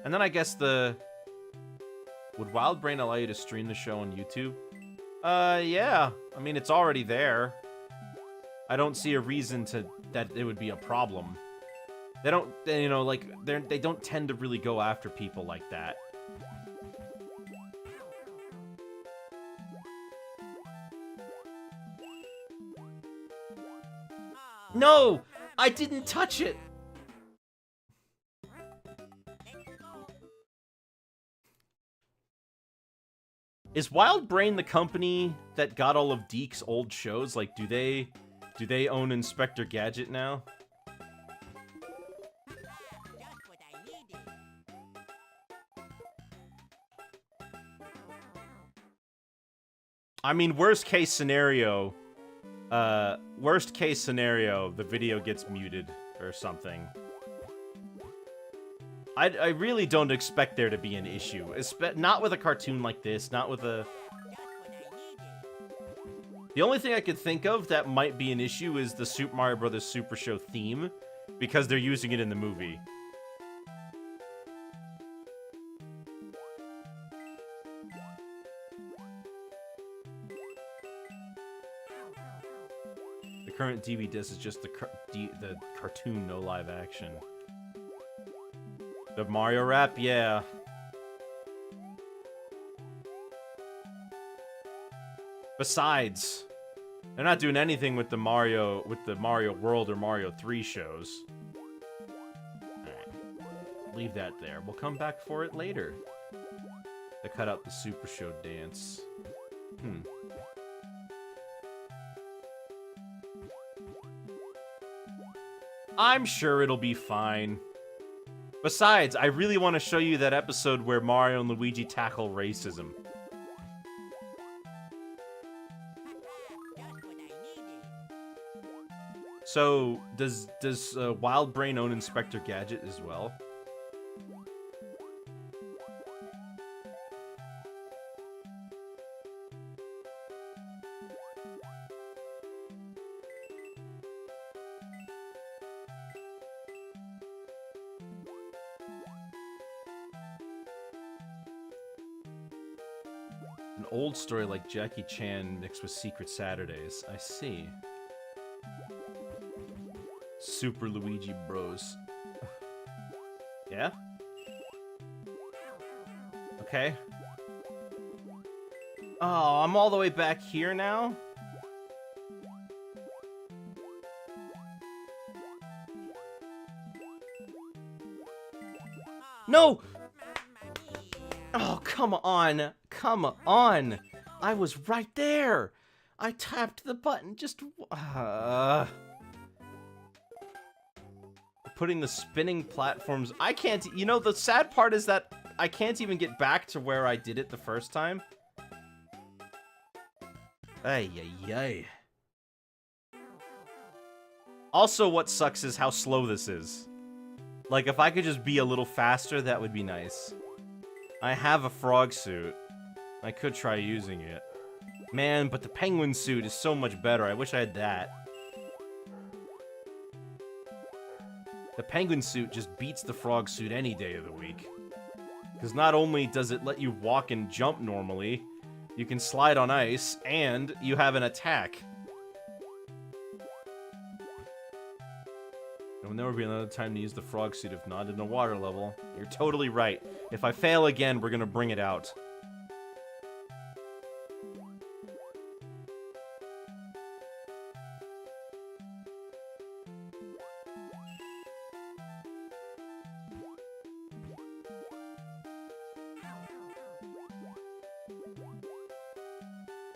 S1: And then I guess would WildBrain allow you to stream the show on YouTube? Yeah. I mean, it's already there. I don't see a reason that it would be a problem. They don't, you know, like, they don't tend to really go after people like that. No! I didn't touch it! Is WildBrain the company that got all of Deke's old shows? Like, do they own Inspector Gadget now? I mean, worst case scenario, the video gets muted or something. I really don't expect there to be an issue. Not with a cartoon like this, not with a... The only thing I could think of that might be an issue is the Super Mario Bros. Super Show theme, because they're using it in the movie. The current DVD disc is just the cartoon, no live action. The Mario rap, yeah. Besides, they're not doing anything with the Mario World or Mario 3 shows. Alright. Leave that there. We'll come back for it later. They cut out the Super Show dance. I'm sure it'll be fine. Besides, I really want to show you that episode where Mario and Luigi tackle racism. So, does WildBrain own Inspector Gadget as well? An old story like Jackie Chan mixed with Secret Saturdays. I see. Super Luigi Bros. Yeah? Okay. Oh, I'm all the way back here now? No! Oh, come on. Come on. I was right there. I tapped the button just... Putting the spinning platforms... I can't... You know, the sad part is that I can't even get back to where I did it the first time. Ay, ay, ay. Also, what sucks is how slow this is. Like, if I could just be a little faster, that would be nice. I have a frog suit. I could try using it. Man, but the penguin suit is so much better. I wish I had that. The penguin suit just beats the frog suit any day of the week. Because not only does it let you walk and jump normally, you can slide on ice, and you have an attack. There will never be another time to use the frog suit if not in a water level. You're totally right. If I fail again, we're gonna bring it out.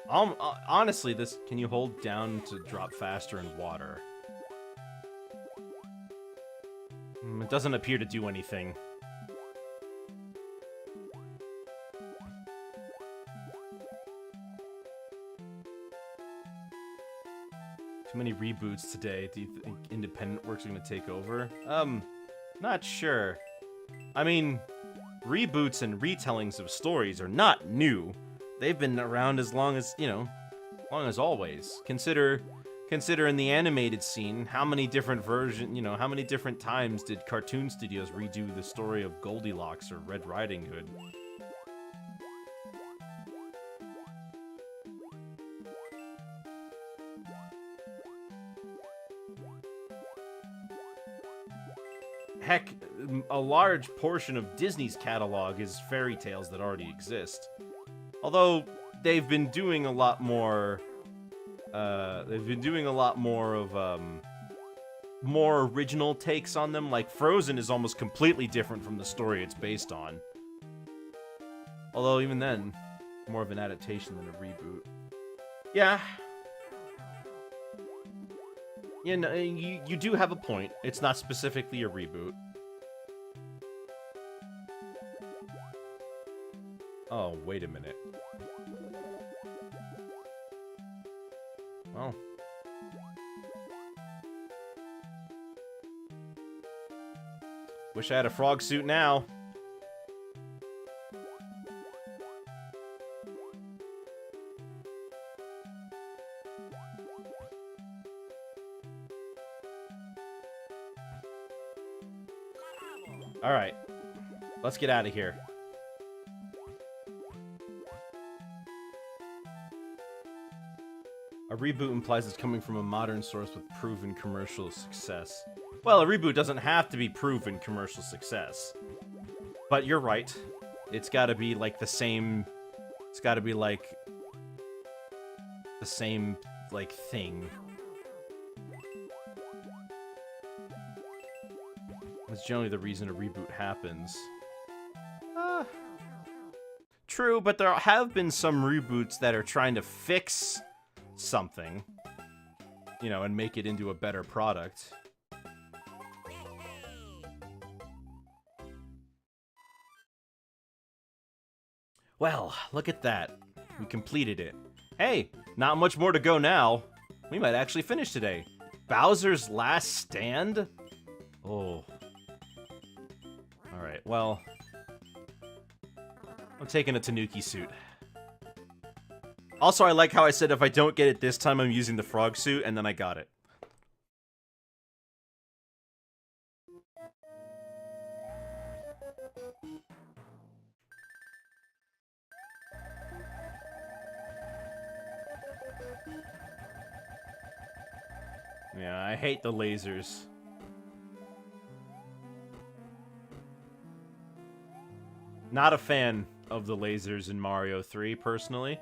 S1: Honestly, this... Can you hold down to drop faster in water? It doesn't appear to do anything. Too many reboots today. Do you think independent works are going to take over? Not sure. I mean, reboots and retellings of stories are not new. They've been around as long as, you know, long as always. Consider in the animated scene, how many different how many different times did cartoon studios redo the story of Goldilocks or Red Riding Hood? Heck, a large portion of Disney's catalog is fairy tales that already exist. Although, they've been doing a lot more... of, more original takes on them. Like, Frozen is almost completely different from the story it's based on. Although, even then, more of an adaptation than a reboot. Yeah. You know, you do have a point. It's not specifically a reboot. Oh, wait a minute. Well. Wish I had a frog suit now. Alright. Let's get out of here. A reboot implies it's coming from a modern source with proven commercial success. Well, a reboot doesn't have to be proven commercial success. But you're right. It's gotta be like the same... It's gotta be like... the same, like, thing. That's generally the reason a reboot happens. True, but there have been some reboots that are trying to fix something, you know, and make it into a better product. Well, look at that. We completed it. Hey, not much more to go now. We might actually finish today. Bowser's Last Stand? Oh. Alright, well... I'm taking a Tanuki suit. Also, I like how I said if I don't get it this time, I'm using the frog suit, and then I got it. Yeah, I hate the lasers. Not a fan of the lasers in Mario 3, personally.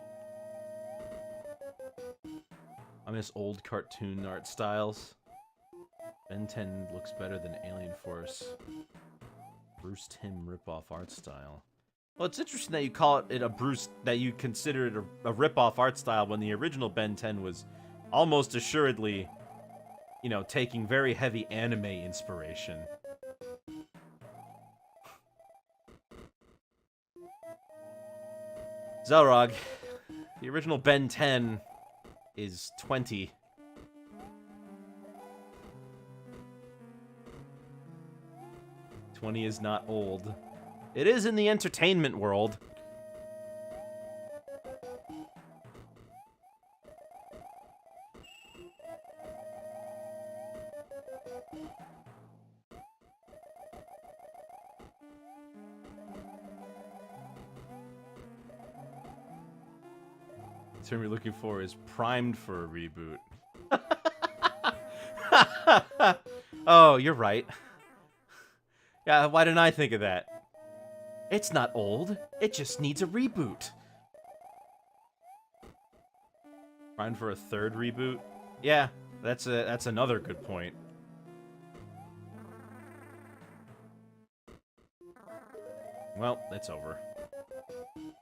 S1: I miss old cartoon art styles. Ben 10 looks better than Alien Force. Bruce Timm ripoff art style. Well, it's interesting that you call it a Bruce, that you consider it a ripoff art style when the original Ben 10 was almost assuredly, you know, taking very heavy anime inspiration. Zelrog, the original Ben 10 is 20. "20 is not old. It is in the entertainment world. The term you're looking for is primed for a reboot. Oh, you're right. Yeah, why didn't I think of that? It's not old. It just needs a reboot. Primed for a third reboot? Yeah, that's another good point. Well, it's over.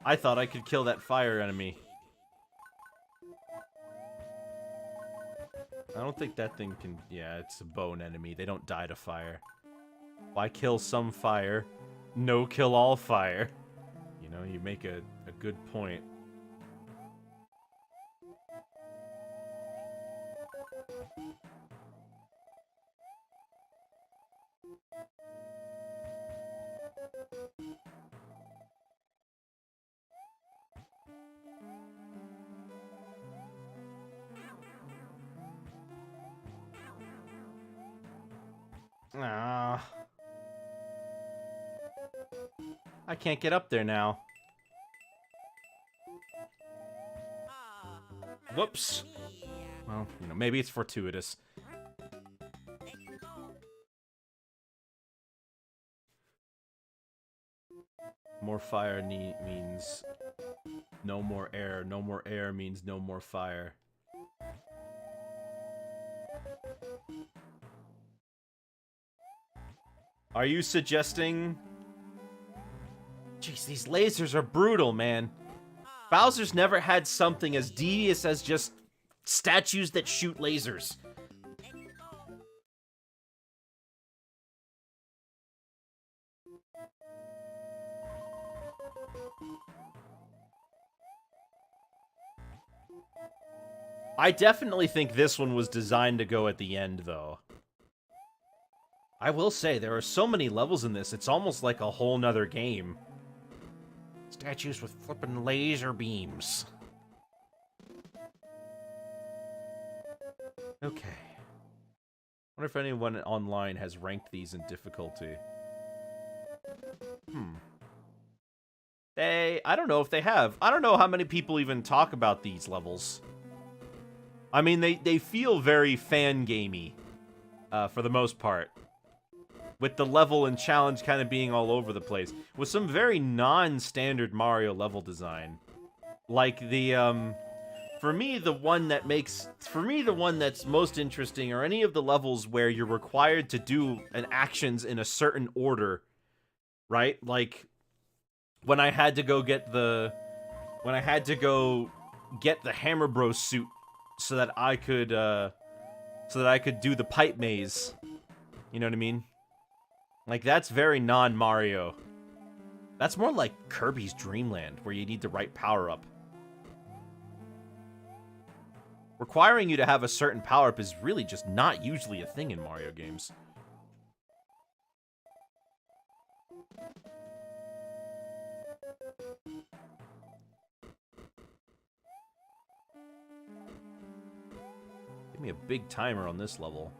S1: I thought I could kill that fire enemy. I don't think that thing can... Yeah, it's a bone enemy. They don't die to fire. Why kill some fire? No kill all fire. You know, you make a good point. Ah. I can't get up there now. Whoops. Well, you know, maybe it's fortuitous. More fire means no more air. No more air means no more fire. Are you suggesting... Jeez, these lasers are brutal, man. Bowser's never had something as devious as just statues that shoot lasers. I definitely think this one was designed to go at the end, though. I will say, there are so many levels in this, it's almost like a whole nother game. Statues with flippin' laser beams. Okay. Wonder if anyone online has ranked these in difficulty. I don't know if they have. I don't know how many people even talk about these levels. I mean, they feel very fan-gamey, for the most part. With the level and challenge kind of being all over the place. With some very non-standard Mario level design. Like the, for me, the one that's most interesting are any of the levels where you're required to do an actions in a certain order. Right? Like, when I had to go get the Hammer Bros suit so that I could do the pipe maze. You know what I mean? Like, that's very non-Mario. That's more like Kirby's Dream Land, where you need the right power-up. Requiring you to have a certain power-up is really just not usually a thing in Mario games. Give me a big timer on this level.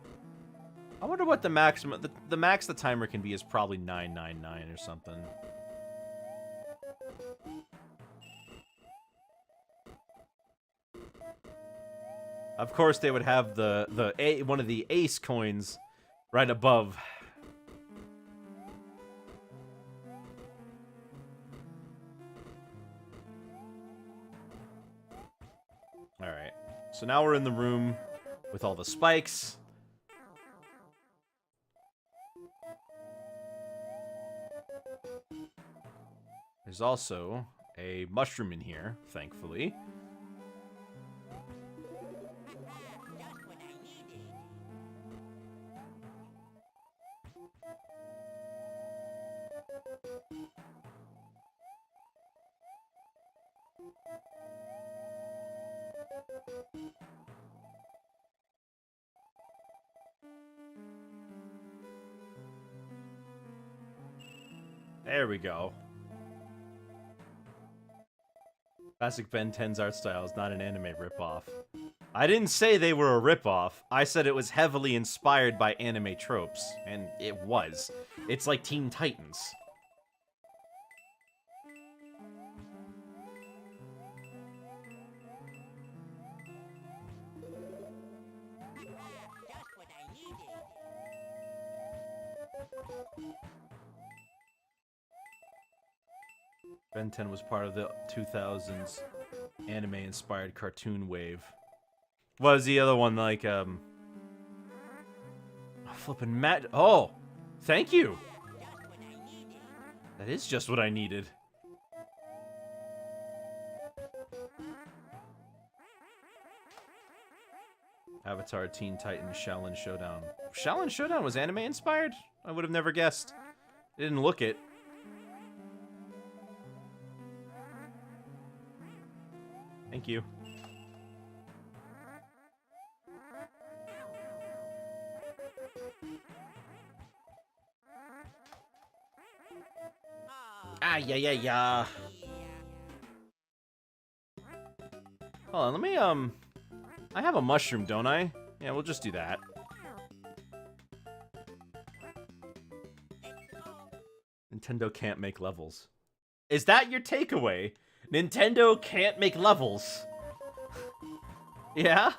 S1: I wonder what the maximum... The max the timer can be is probably 999 or something. Of course, they would have one of the ace coins right above. Alright. So now we're in the room with all the spikes. There's also a mushroom in here, thankfully.
S2: Just what I needed.
S1: There we go. Classic Ben 10's art style is not an anime ripoff. I didn't say they were a ripoff. I said it was heavily inspired by anime tropes, and it was. It's like Teen Titans.
S2: Just what I needed.
S1: Ben 10 was part of the 2000s anime-inspired cartoon wave. What was the other one, like, flippin' Matt... Oh! Thank you!
S2: Just what I needed.
S1: That is just what I needed. Avatar, Teen Titans, Shaolin Showdown. Shaolin Showdown was anime inspired? I would have never guessed. Didn't look it. Thank you. Ah, yeah. Hold on, let me, I have a mushroom, don't I? Yeah, we'll just do that. Nintendo can't make levels. Is that your takeaway? Nintendo can't make levels. Yeah?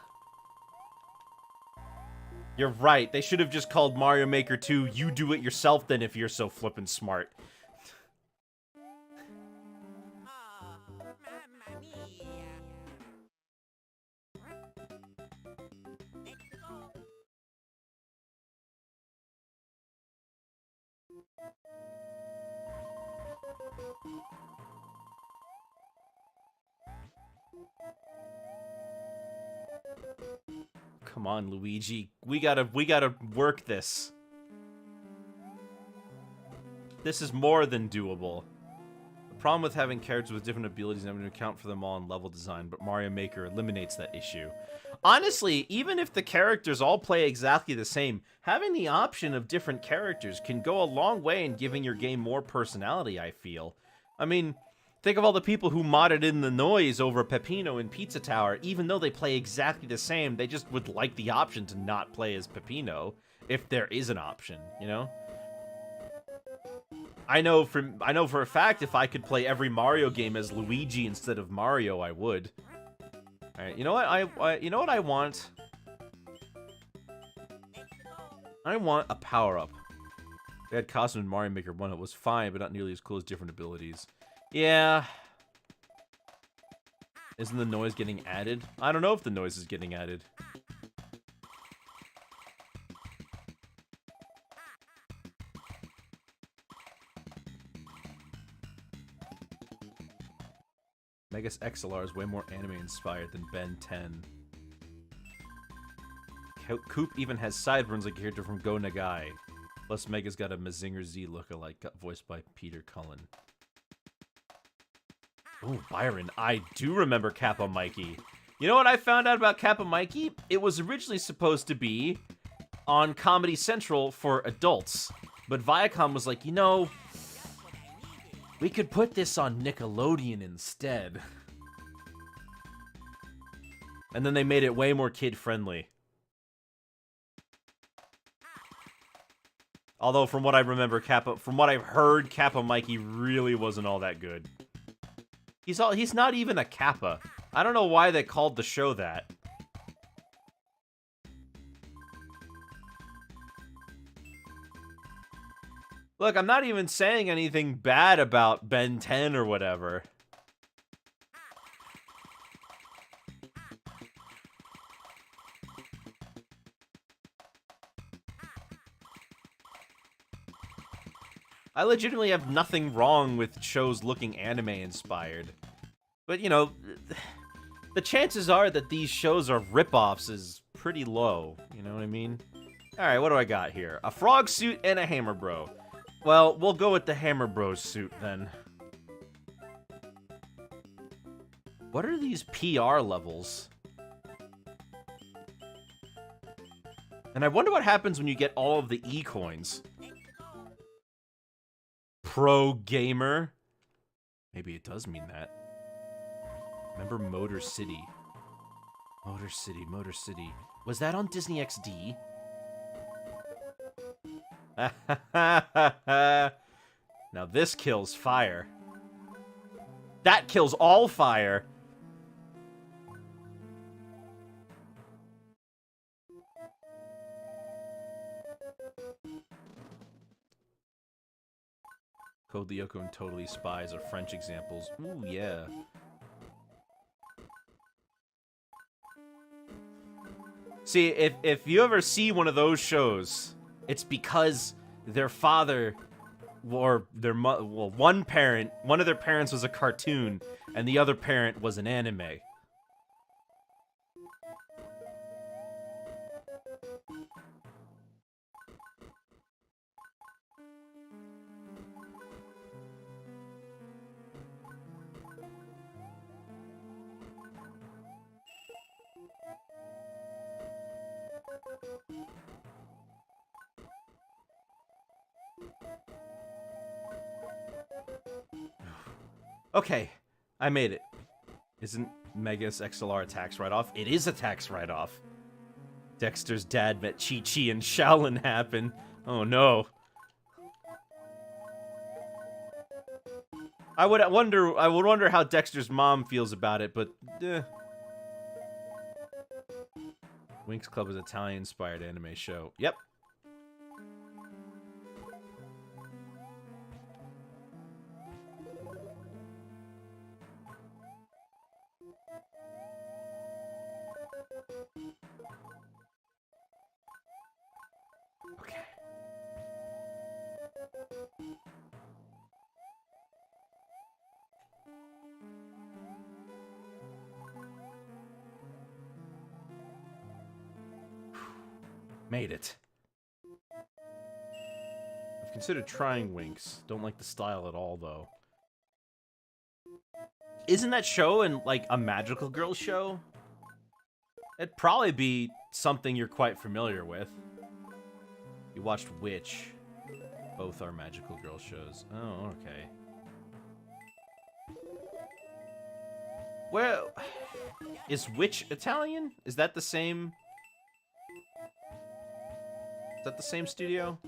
S1: You're right. They should have just called Mario Maker 2 You Do It Yourself then if you're so flippin' smart.
S2: Mamma mia.
S1: Come on, Luigi. We gotta work this. This is more than doable. The problem with having characters with different abilities and having to account for them all in level design, but Mario Maker eliminates that issue. Honestly, even if the characters all play exactly the same, having the option of different characters can go a long way in giving your game more personality, I feel. I mean, think of all the people who modded in the noise over Peppino in Pizza Tower. Even though they play exactly the same, they just would like the option to not play as Peppino, if there is an option, you know? I know for a fact if I could play every Mario game as Luigi instead of Mario, I would. All right, you know what? You know what I want? I want a power-up. They had costume in Mario Maker 1. It was fine, but not nearly as cool as different abilities. Yeah. Isn't the noise getting added? I don't know if the noise is getting added. Megas XLR is way more anime-inspired than Ben 10. Coop even has sideburns like a character from Go Nagai. Plus, Mega's got a Mazinger Z lookalike, voiced by Peter Cullen. Ooh, Byron, I do remember Kappa Mikey. You know what I found out about Kappa Mikey? It was originally supposed to be on Comedy Central for adults. But Viacom was like, you know, we could put this on Nickelodeon instead. And then they made it way more kid-friendly. Although, from what I remember, from what I've heard, Kappa Mikey really wasn't all that good. He's not even a Kappa. I don't know why they called the show that. Look, I'm not even saying anything bad about Ben 10 or whatever. I legitimately have nothing wrong with shows looking anime-inspired. But, you know, the chances are that these shows are rip-offs is pretty low. You know what I mean? Alright, what do I got here? A frog suit and a Hammer Bro. Well, we'll go with the Hammer Bro suit, then. What are these PR levels? And I wonder what happens when you get all of the E-coins. Pro Gamer? Maybe it does mean that. Remember Motor City? Motor City. Was that on Disney XD? Now this kills fire. That kills all fire. Code Lyoko and Totally Spies are French examples. Ooh, yeah. See, if you ever see one of those shows, it's because their father or their one of their parents was a cartoon, and the other parent was an anime. Okay, I made it. Isn't Megas XLR a tax write-off? It is a tax write-off. Dexter's dad met Chi-Chi and Shaolin happen. Oh no. I would wonder how Dexter's mom feels about it, but Winx Club is an Italian-inspired anime show. Yep. Okay. Made it. I've considered trying Winx. Don't like the style at all, though. Isn't that show in, like, a magical girl show? It'd probably be something you're quite familiar with. You watched Witch. Both are magical girl shows. Oh, okay. Well, is Witch Italian? Is that the same? Is that the same studio?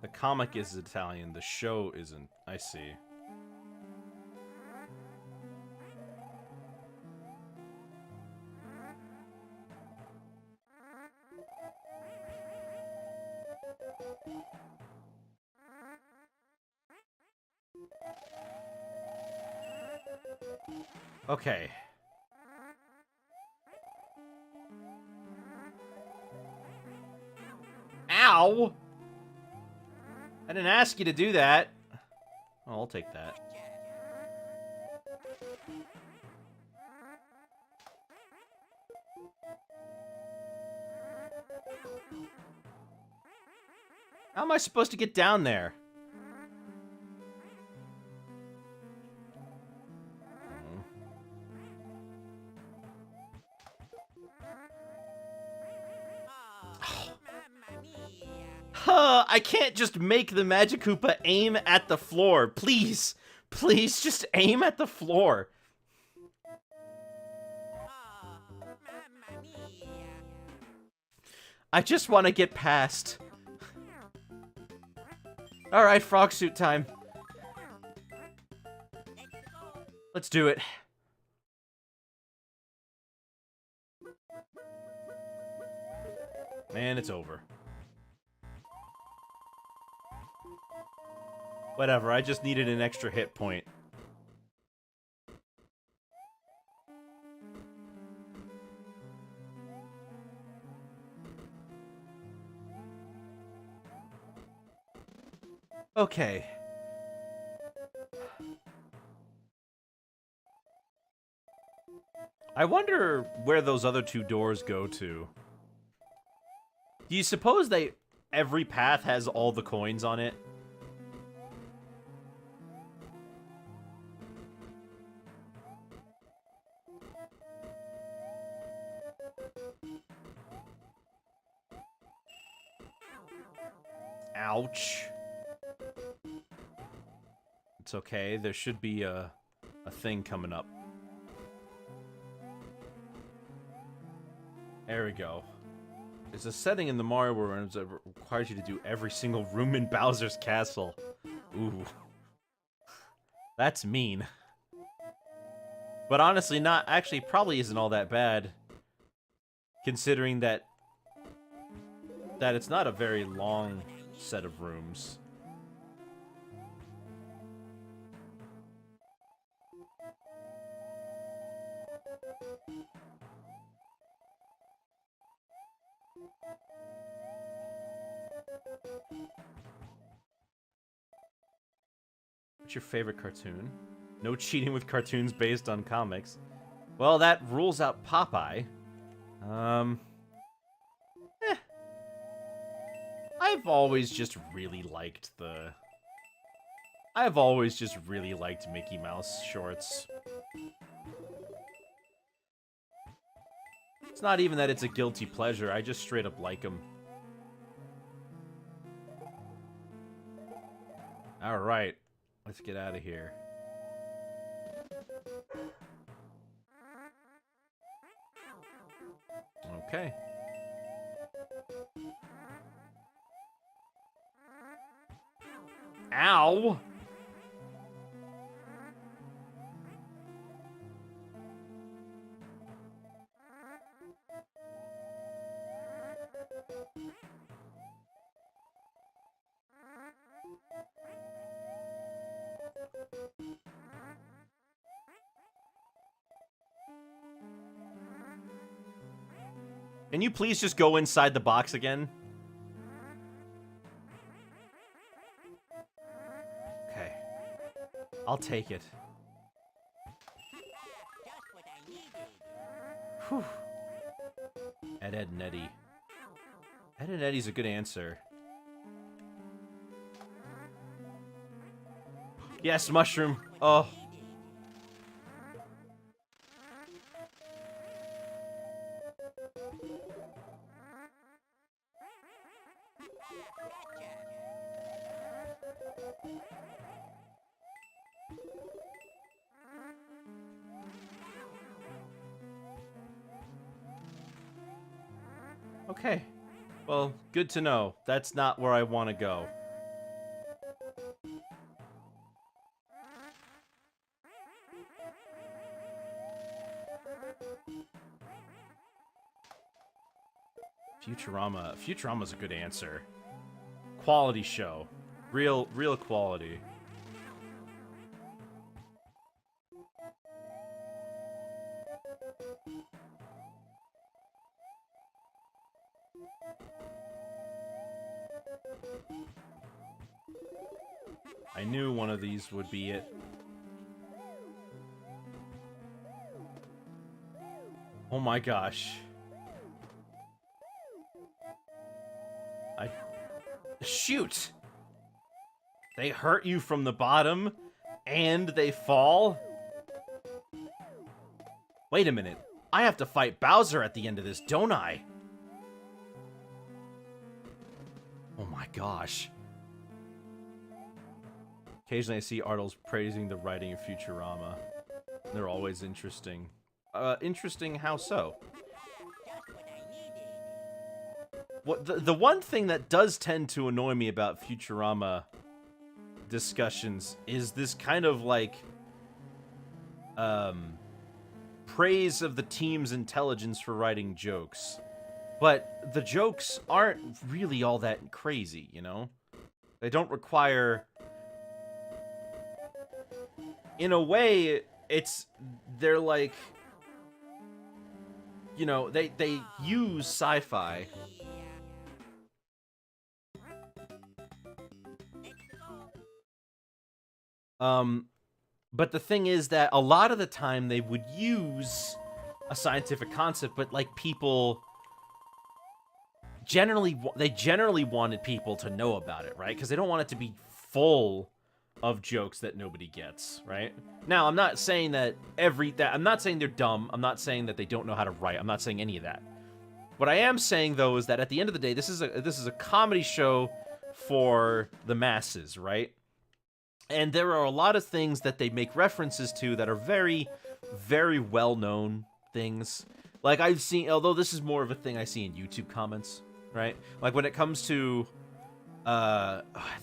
S1: The comic is Italian, the show isn't. I see. Okay. Ow! I didn't ask you to do that. Oh, I'll take that. How am I supposed to get down there? Huh, I can't just make the Magikoopa aim at the floor. Please. Please, just aim at the floor. I just want to get past. Alright, frog suit time. Let's do it. Man, it's over. Whatever, I just needed an extra hit point. Okay. I wonder where those other two doors go to. Do you suppose every path has all the coins on it? Ouch. It's okay. There should be a thing coming up. There we go. There's a setting in the Mario World that requires you to do every single room in Bowser's castle. Ooh. That's mean. But honestly, probably isn't all that bad. Considering that it's not a very long set of rooms. What's your favorite cartoon? No cheating with cartoons based on comics. Well, that rules out Popeye. I've always just really liked Mickey Mouse shorts. It's not even that it's a guilty pleasure, I just straight up like them. Alright, let's get out of here. Okay. Ow! Can you please just go inside the box again? Okay. I'll take it.
S2: Just what I needed.
S1: Whew. Ed, and Eddie. Ed and Eddie's a good answer. Yes, mushroom. Oh. Okay. Well, good to know. That's not where I want to go. Futurama. Futurama's a good answer. Quality show. Real quality. I knew one of these would be it. Oh my gosh. Shoot! They hurt you from the bottom, and they fall? Wait a minute. I have to fight Bowser at the end of this, don't I? Oh my gosh. Occasionally I see articles praising the writing of Futurama. They're always interesting. Interesting how so?
S2: Just what I needed.
S1: What the one thing that does tend to annoy me about Futurama discussions is this kind of like praise of the team's intelligence for writing jokes. But the jokes aren't really all that crazy, you know? They don't require... In a way, they're like... You know, they use sci-fi. But the thing is that a lot of the time they would use a scientific concept, but like people generally wanted people to know about it, right? Because they don't want it to be full of jokes that nobody gets, right? Now, I'm not saying that I'm not saying they're dumb. I'm not saying that they don't know how to write. I'm not saying any of that. What I am saying though is that at the end of the day, this is a comedy show for the masses, right? And there are a lot of things that they make references to that are very, very well-known things. Like I've seen, although this is more of a thing I see in YouTube comments, right? Like when it comes to,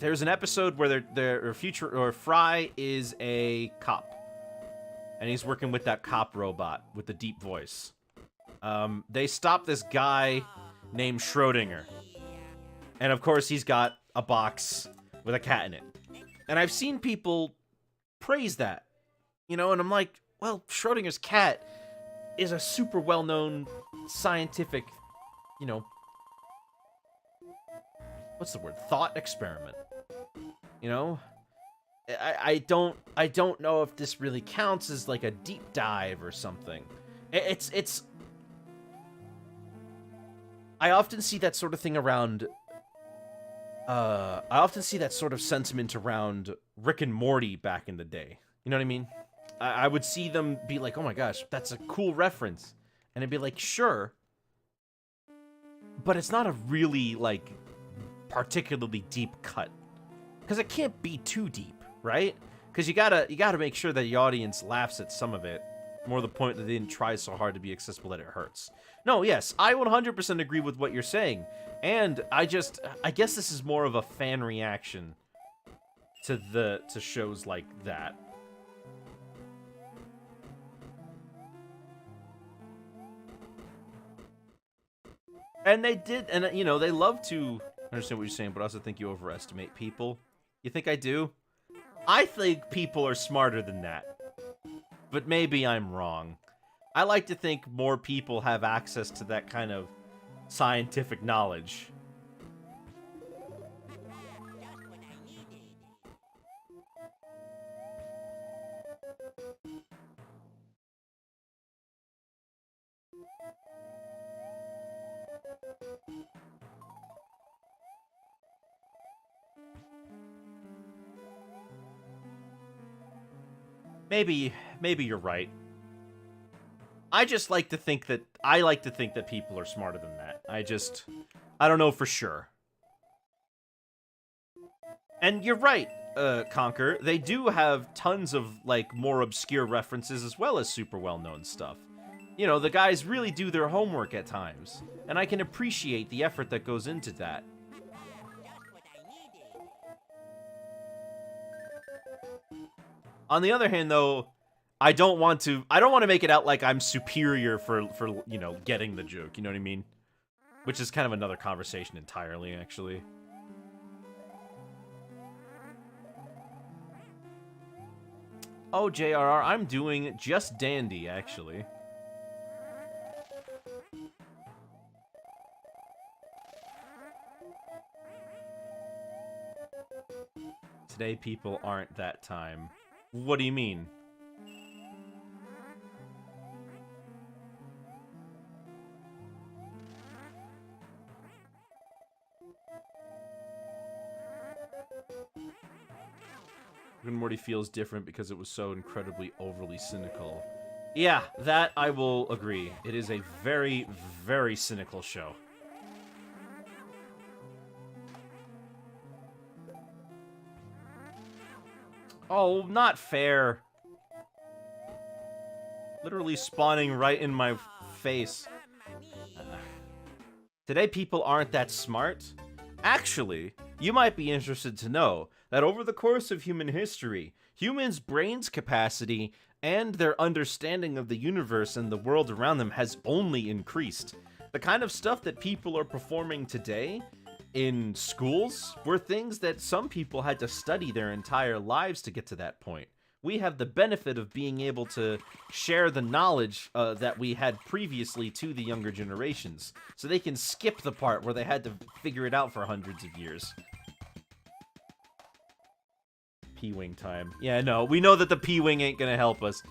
S1: there's an episode where Fry is a cop, and he's working with that cop robot with the deep voice. They stop this guy named Schrodinger, and of course he's got a box with a cat in it. And I've seen people praise that, you know, and I'm like, well, Schrodinger's cat is a super well-known scientific, you know, what's the word? Thought experiment. You know? I don't know if this really counts as like a deep dive or something. It's I often see that sort of thing around I often see that sort of sentiment around Rick and Morty back in the day. You know what I mean? I would see them be like, "Oh my gosh, that's a cool reference," and I'd be like, "Sure," but it's not a really like particularly deep cut because it can't be too deep, right? Because you gotta make sure that the audience laughs at some of it. More the point that they didn't try so hard to be accessible that it hurts. No, yes, I 100% agree with what you're saying, and I guess this is more of a fan reaction to shows like that. And they did, and you know, they love to understand what you're saying, but I also think you overestimate people. You think I do? I think people are smarter than that, but maybe I'm wrong. I like to think more people have access to that kind of scientific knowledge.
S2: Just what I needed.
S1: Maybe you're right. I like to think that people are smarter than that. I don't know for sure. And you're right, Conquer. They do have tons of like more obscure references as well as super well-known stuff. You know, the guys really do their homework at times, and I can appreciate the effort that goes into that.
S2: Just what I needed.
S1: On the other hand, though, I don't want to make it out like I'm superior for you know, getting the joke, you know what I mean? Which is kind of another conversation entirely, actually. Oh, JRR, I'm doing just dandy, actually. Today people aren't that time. What do you mean? Rick and Morty feels different because it was so incredibly overly cynical. Yeah, that I will agree. It is a very, very cynical show. Oh, not fair. Literally spawning right in my face.
S2: Mamma mia.
S1: Today people aren't that smart? Actually, you might be interested to know that over the course of human history, humans' brains' capacity and their understanding of the universe and the world around them has only increased. The kind of stuff that people are performing today in schools were things that some people had to study their entire lives to get to that point. We have the benefit of being able to share the knowledge that we had previously to the younger generations, so they can skip the part where they had to figure it out for hundreds of years. P-Wing time. Yeah, no, we know that the P-Wing ain't gonna help us.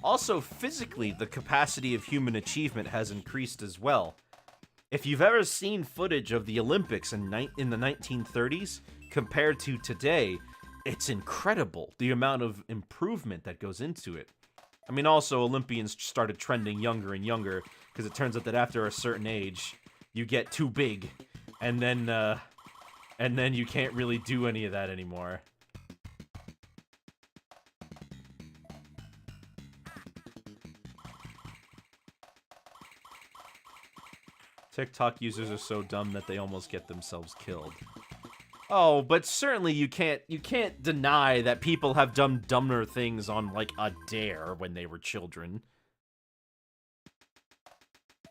S1: Also, physically, the capacity of human achievement has increased as well. If you've ever seen footage of the Olympics in the 1930s compared to today, it's incredible the amount of improvement that goes into it. I mean, also, Olympians started trending younger and younger because it turns out that after a certain age, you get too big, and then you can't really do any of that anymore. TikTok users are so dumb that they almost get themselves killed. Oh, but certainly you can't deny that people have done dumber things on like a dare when they were children.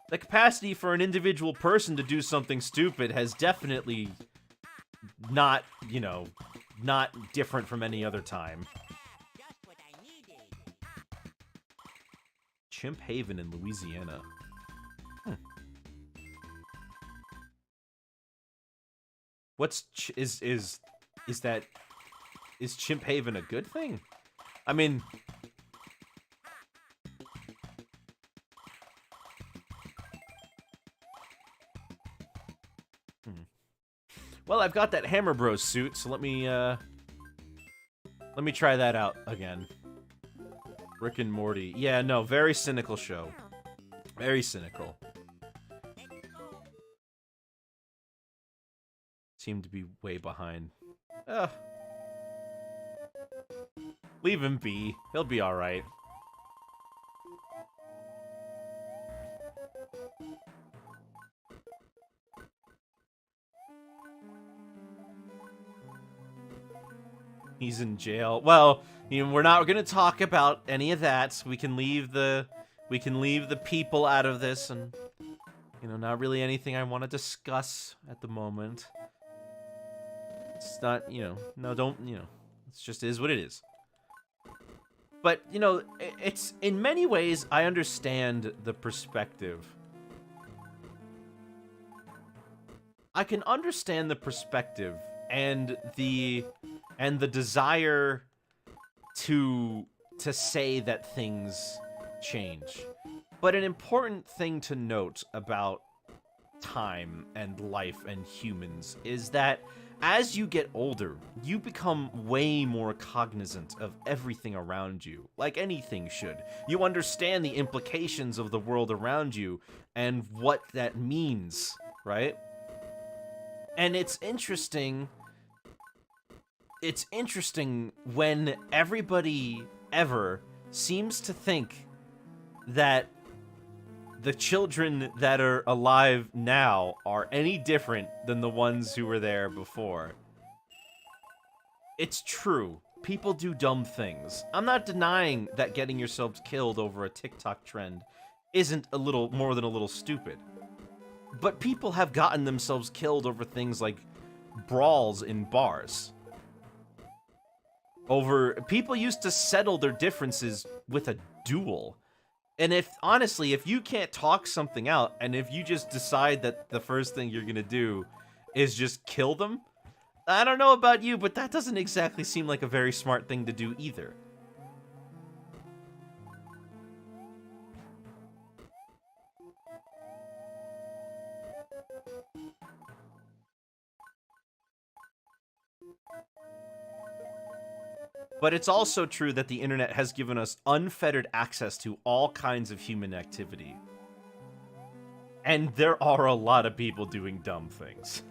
S1: The capacity for an individual person to do something stupid has definitely not, you know, not different from any other time.
S2: Just what I needed.
S1: Chimp Haven in Louisiana. What's is that is Chimp Haven a good thing? I mean, well, I've got that Hammer Bros suit, so let me try that out again. Rick and Morty. Yeah, no, very cynical show. Very cynical. Seem to be way behind. Ugh. Leave him be. He'll be alright. He's in jail. Well, you know, we're not going to talk about any of that. We can leave the people out of this, and you know, not really anything I want to discuss at the moment. It's not, you know, no, don't, you know, it just is what it is. But, you know, it's, in many ways, I understand the perspective. I can understand the perspective and the desire to say that things change. But an important thing to note about time and life and humans is that as you get older, you become way more cognizant of everything around you, like anything should. You understand the implications of the world around you and what that means, right? And it's interesting when everybody ever seems to think that the children that are alive now are any different than the ones who were there before. It's true. People do dumb things. I'm not denying that getting yourselves killed over a TikTok trend isn't a little more than a little stupid. But people have gotten themselves killed over things like brawls in bars. People used to settle their differences with a duel. And honestly, if you can't talk something out, and if you just decide that the first thing you're gonna do is just kill them, I don't know about you, but that doesn't exactly seem like a very smart thing to do either. But it's also true that the internet has given us unfettered access to all kinds of human activity. And there are a lot of people doing dumb things.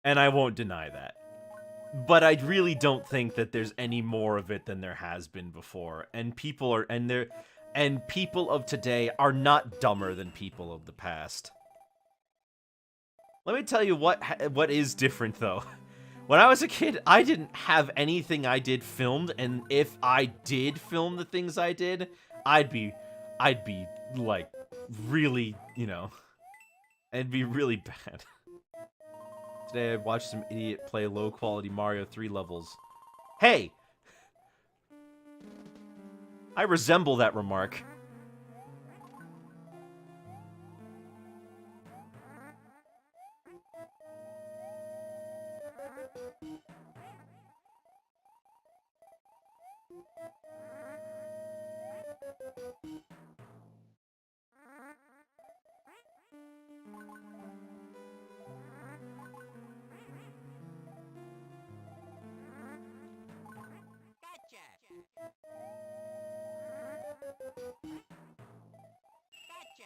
S1: And I won't deny that. But I really don't think that there's any more of it than there has been before. And people of today are not dumber than people of the past. Let me tell you what is different though. When I was a kid, I didn't have anything I did filmed, and if I did film the things I did, I'd be like really, you know, it'd be really bad. Today I watched some idiot play low quality Mario 3 levels. Hey! I resemble that remark.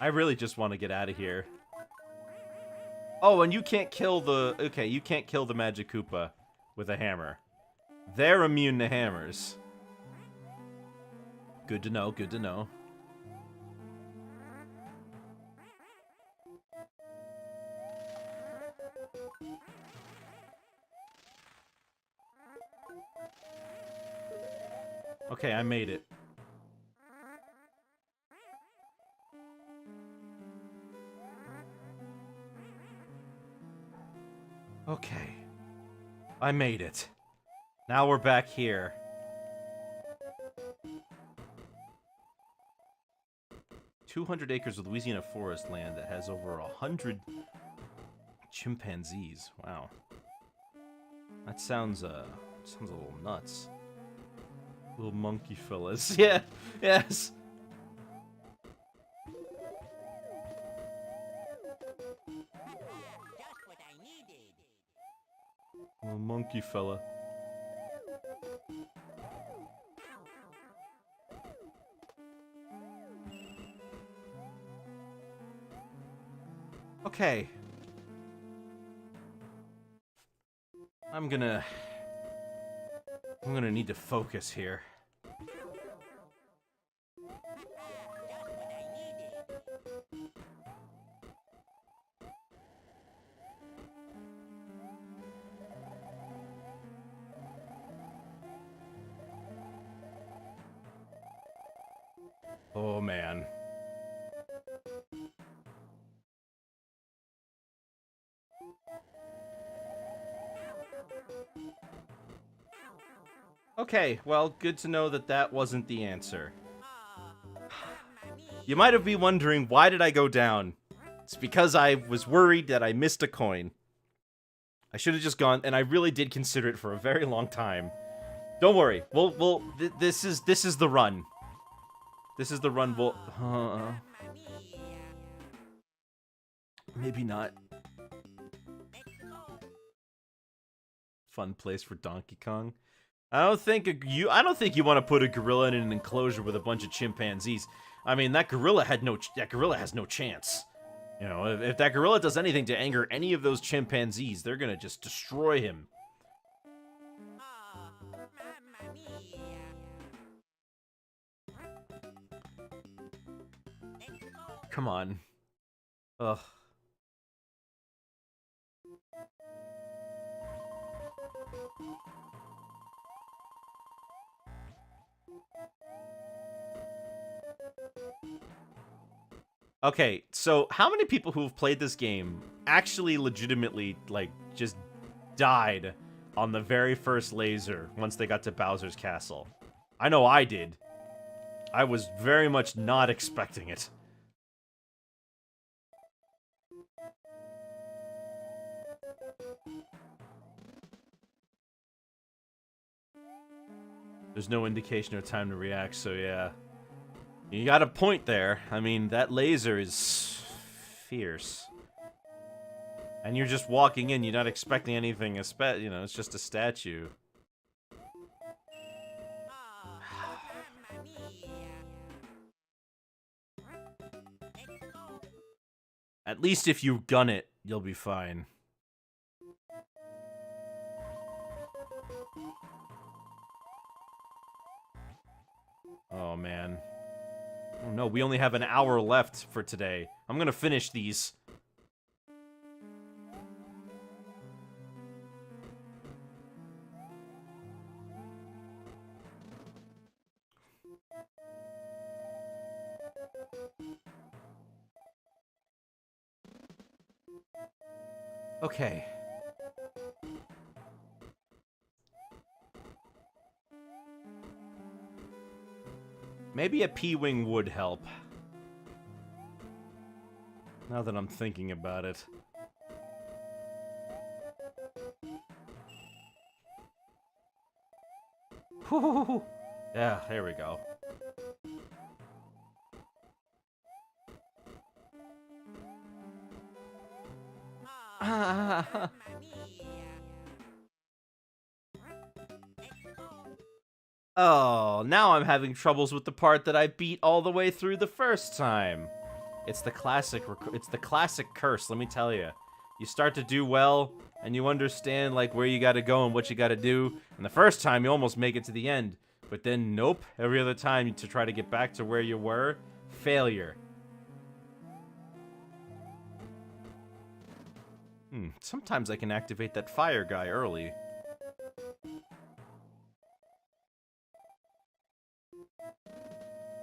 S1: I really just want to get out of here. Oh, and you can't kill the... Okay, you can't kill the Magic Koopa with a hammer. They're immune to hammers. Good to know, good to know. Okay, I made it. Okay. I made it. Now we're back here. ...200 acres of Louisiana forest land that has over 100 Chimpanzees. Wow. That sounds a little nuts. Little monkey fellas. Yeah. Yes.
S2: Just what I needed.
S1: Little monkey fella. Okay. I'm gonna need to focus here.
S2: Just what I needed.
S1: Oh man. Okay, well, good to know that that wasn't the answer.
S2: Oh, mamma mia.
S1: You might have been wondering, why did I go down? It's because I was worried that I missed a coin. I should have just gone, and I really did consider it for a very long time. Don't worry, this is the run. This is the run.
S2: Mamma mia.
S1: Maybe not.
S2: Let's go.
S1: Fun place for Donkey Kong. I don't think you want to put a gorilla in an enclosure with a bunch of chimpanzees. I mean, that gorilla has no chance. You know, if that gorilla does anything to anger any of those chimpanzees, they're gonna just destroy him.
S2: Oh, mamma mia. Let's go.
S1: Come on. Ugh. Okay, so how many people who have played this game actually legitimately, like, just died on the very first laser once they got to Bowser's Castle? I know I did. I was very much not expecting it. There's no indication of time to react, so yeah. You got a point there. I mean, that laser is fierce. And you're just walking in, you're not expecting anything, you know, it's just a statue.
S2: Oh, mamma mia. Let's go.
S1: At least if you gun it, you'll be fine. Oh, man. Oh, no, we only have an hour left for today. I'm gonna finish these. Okay. Maybe a P-Wing would help. Now that I'm thinking about it. Whew. Yeah, there we go.
S2: Oh, mamma mia. Let's go.
S1: Oh, now I'm having troubles with the part that I beat all the way through the first time. It's the classic curse, let me tell you. You start to do well, and you understand, like, where you gotta go and what you gotta do, and the first time you almost make it to the end. But then, nope, every other time to try to get back to where you were, failure. Sometimes I can activate that fire guy early.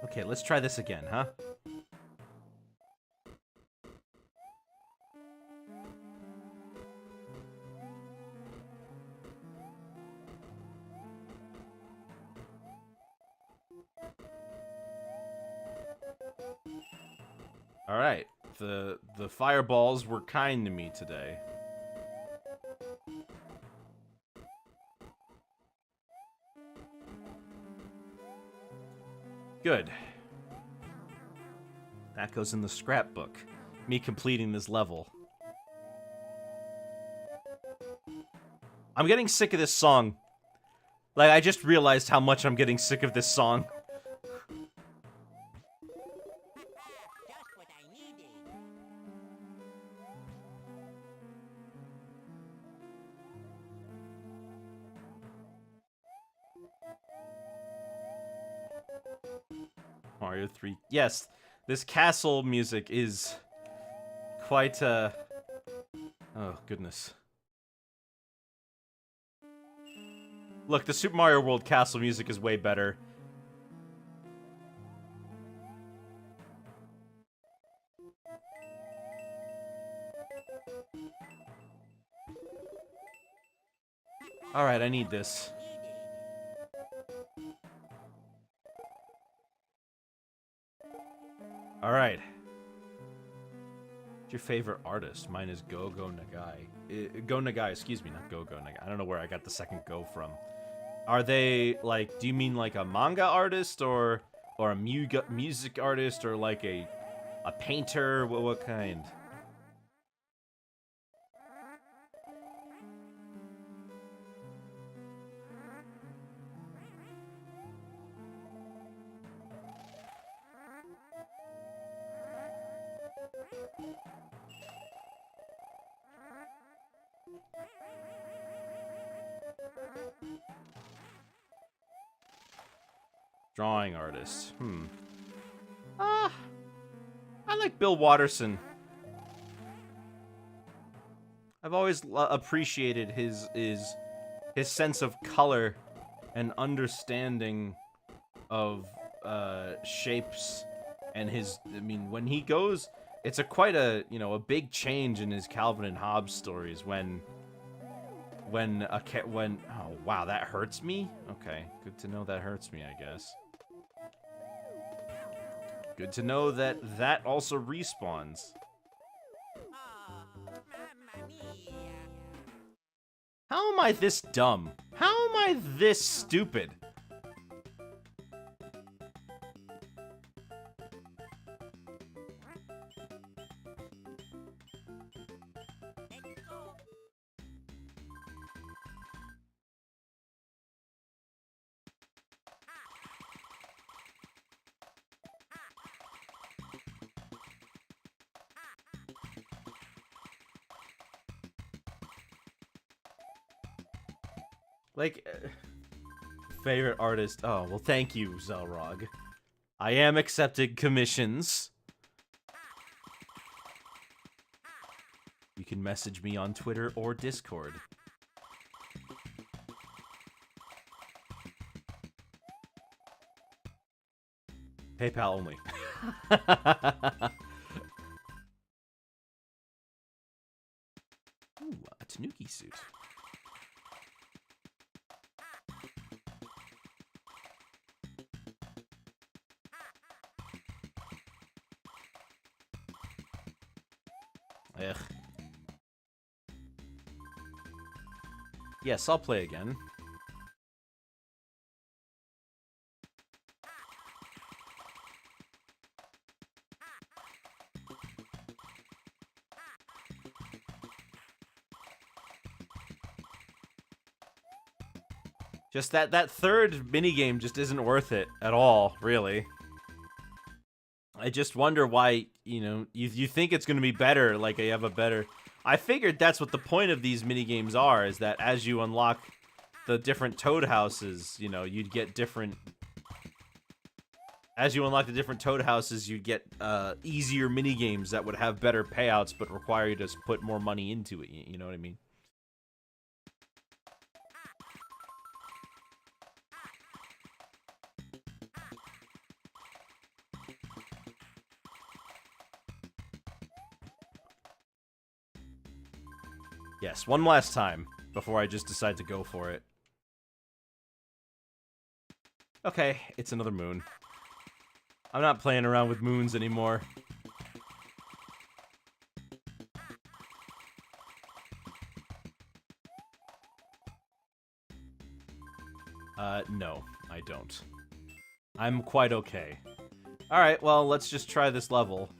S1: Okay, let's try this again, huh? Alright, the fireballs were kind to me today. Good. That goes in the scrapbook. Me completing this level. I'm getting sick of this song. Like, I just realized how much I'm getting sick of this song.
S2: Just what I needed.
S1: Mario 3. Yes, this castle music is quite, oh, goodness. Look, the Super Mario World castle music is way better. Alright, I need this. Alright. What's your favorite artist? Mine is Go-Go Nagai. Go Nagai, excuse me, not Go-Go Nagai. I don't know where I got the second go from. Are they, like, do you mean like a manga artist or a music artist or like a painter? What kind? Drawing artist. I like Bill Watterson. I've always appreciated his sense of color and understanding of shapes and his. I mean, when he goes, it's quite a big change in his Calvin and Hobbes stories when oh wow, that hurts me. Okay, good to know that hurts me, I guess. Good to know that also respawns.
S2: Oh, mamma mia.
S1: How am I this dumb? How am I this stupid?
S2: Let's go.
S1: Like, favorite artist. Oh, well, thank you, Zelrog. I am accepting commissions. You can message me on Twitter or Discord. PayPal only. Ooh, a Tanuki suit. Ugh. Yes, I'll play again. Just that third minigame just isn't worth it at all, really. I just wonder why, you think it's going to be better, like you have a better... I figured that's what the point of these minigames are, is that as you unlock the different Toad houses, you'd get different... As you unlock the different Toad houses, you'd get easier minigames that would have better payouts, but require you to put more money into it, you know what I mean? Yes, one last time before I just decide to go for it. Okay, it's another moon. I'm not playing around with moons anymore. No, I don't. I'm quite okay. Alright, well, let's just try this level.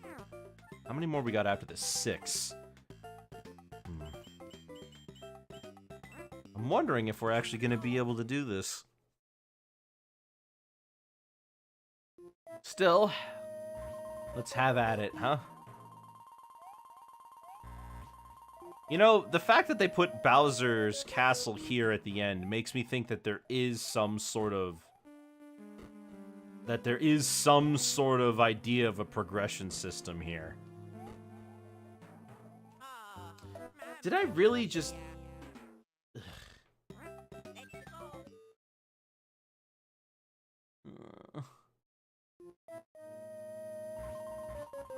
S1: How many more we got after this? 6. I'm wondering if we're actually going to be able to do this. Still, let's have at it, huh? You know, the fact that they put Bowser's castle here at the end makes me think that there is some sort of... idea of a progression system here. Did I really just...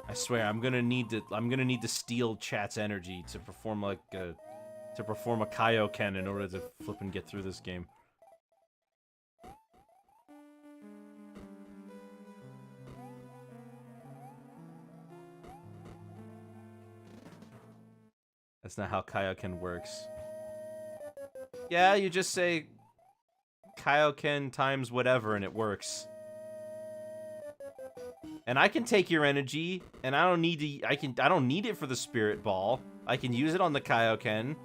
S1: I swear, I'm gonna need to steal chat's energy to perform a Kaioken in order to flip and get through this game. That's not how Kaioken works. Yeah, you just say Kaioken times whatever and it works. And I can take your energy, and I don't need to. I don't need it for the Spirit Ball. I can use it on the Kaioken.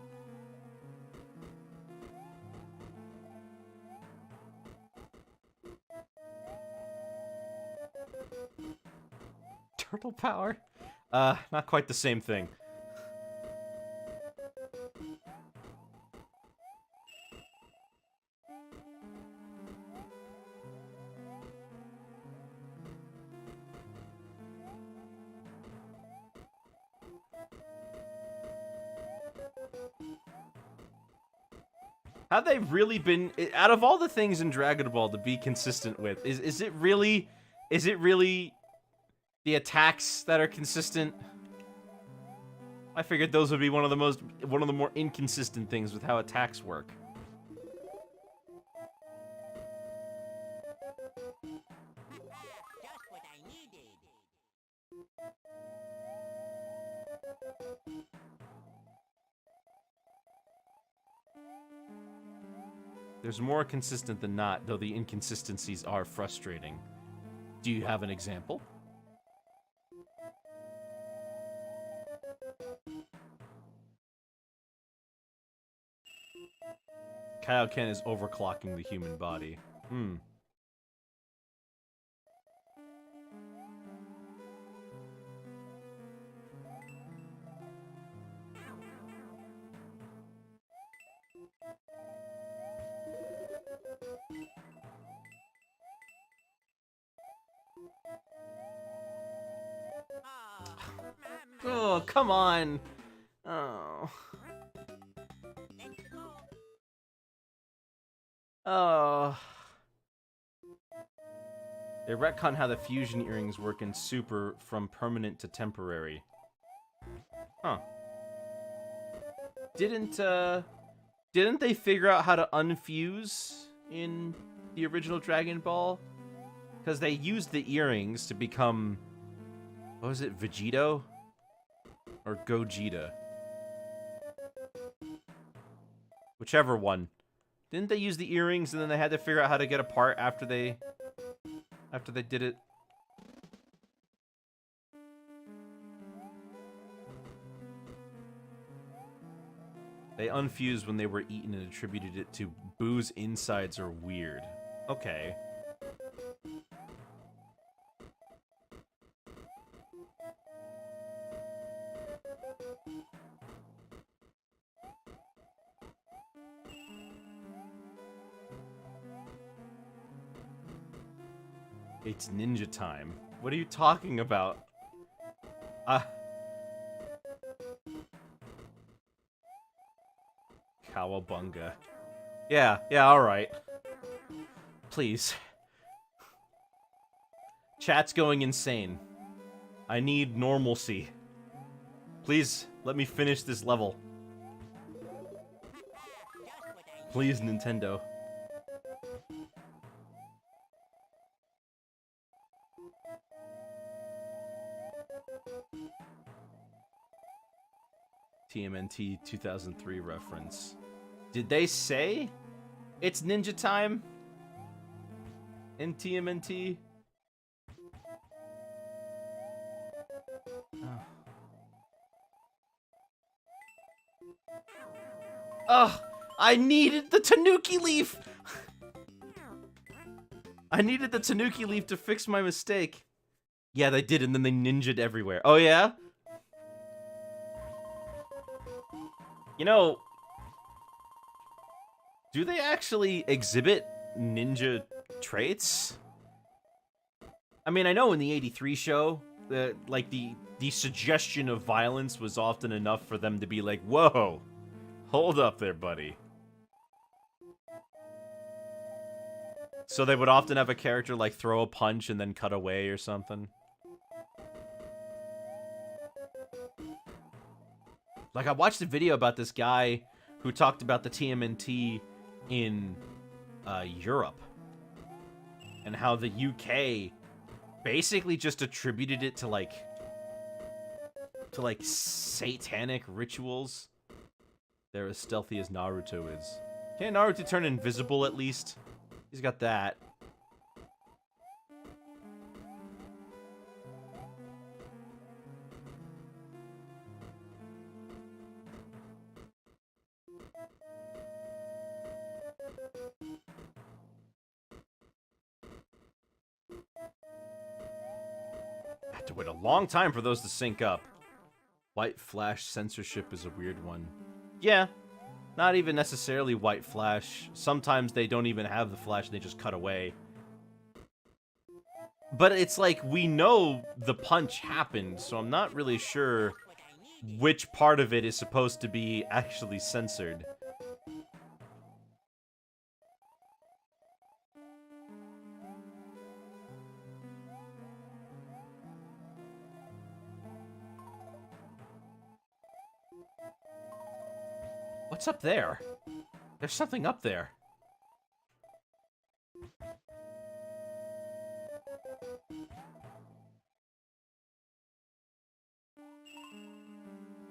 S1: Turtle power? Not quite the same thing. Have they really been, out of all the things in Dragon Ball to be consistent with, is it really the attacks that are consistent? I figured those would be one of the more inconsistent things with how attacks work.
S2: Just what I needed.
S1: There's more consistent than not, though the inconsistencies are frustrating. Do you have an example? Kaioken is overclocking the human body. Oh, come on. Oh. Oh. They retcon how the fusion earrings work in Super from permanent to temporary. Huh. Didn't they figure out how to unfuse in the original Dragon Ball? Because they used the earrings to become... What was it, Vegito? Or Gogeta? Whichever one. Didn't they use the earrings and then they had to figure out how to get apart after they did it? They unfused when they were eaten and attributed it to Boo's insides are weird. Okay. It's ninja time. What are you talking about? Cowabunga. Yeah, alright. Please. Chat's going insane. I need normalcy. Please, let me finish this level. Please, Nintendo. TMNT 2003 reference. Did they say it's ninja time? in TMNT? Oh. Ugh! I needed the Tanuki leaf! I needed the Tanuki leaf to fix my mistake. Yeah, they did, and then they ninja'd everywhere. Oh, yeah? You know, do they actually exhibit ninja traits? I mean, I know in the 83 show, like, the suggestion of violence was often enough for them to be like, whoa, hold up there, buddy. So they would often have a character, like, throw a punch and then cut away or something. Like, I watched a video about this guy who talked about the TMNT in Europe. And how the UK basically just attributed it to, like, satanic rituals. They're as stealthy as Naruto is. Can't Naruto turn invisible at least? He's got that. I have to wait a long time for those to sync up. White flash censorship is a weird one. Yeah, not even necessarily white flash. Sometimes they don't even have the flash, they just cut away. But it's like, we know the punch happened, so I'm not really sure which part of it is supposed to be actually censored. What's up there? There's something up there.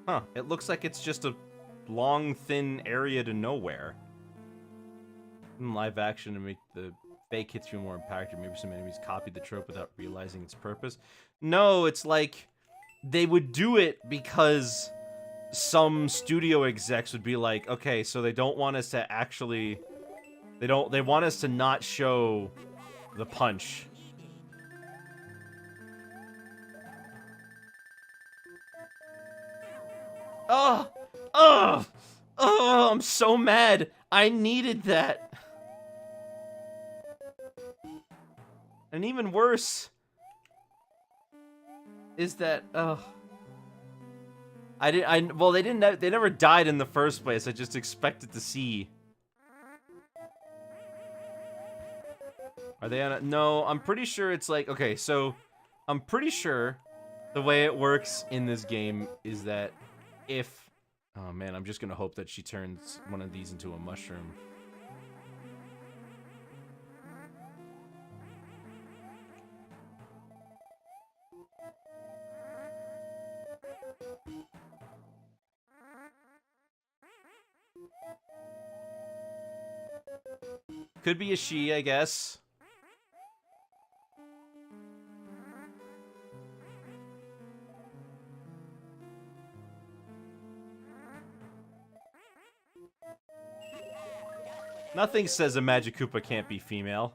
S1: Huh, it looks like it's just a long, thin area to nowhere. In live action to make the fake hits feel more impactful. Maybe some enemies copied the trope without realizing its purpose. No, it's like they would do it because some studio execs would be like, okay, so they don't want us to actually... They want us to not show the punch. Oh! Oh! Oh, I'm so mad! I needed that! And even worse is that, well, they never died in the first place. I just expected to see. Are they on a, no, I'm pretty sure it's like, okay, so I'm pretty sure the way it works in this game is that if, oh man, I'm just gonna hope that she turns one of these into a mushroom. Could be a she, I guess. Nothing says a Magikoopa can't be female.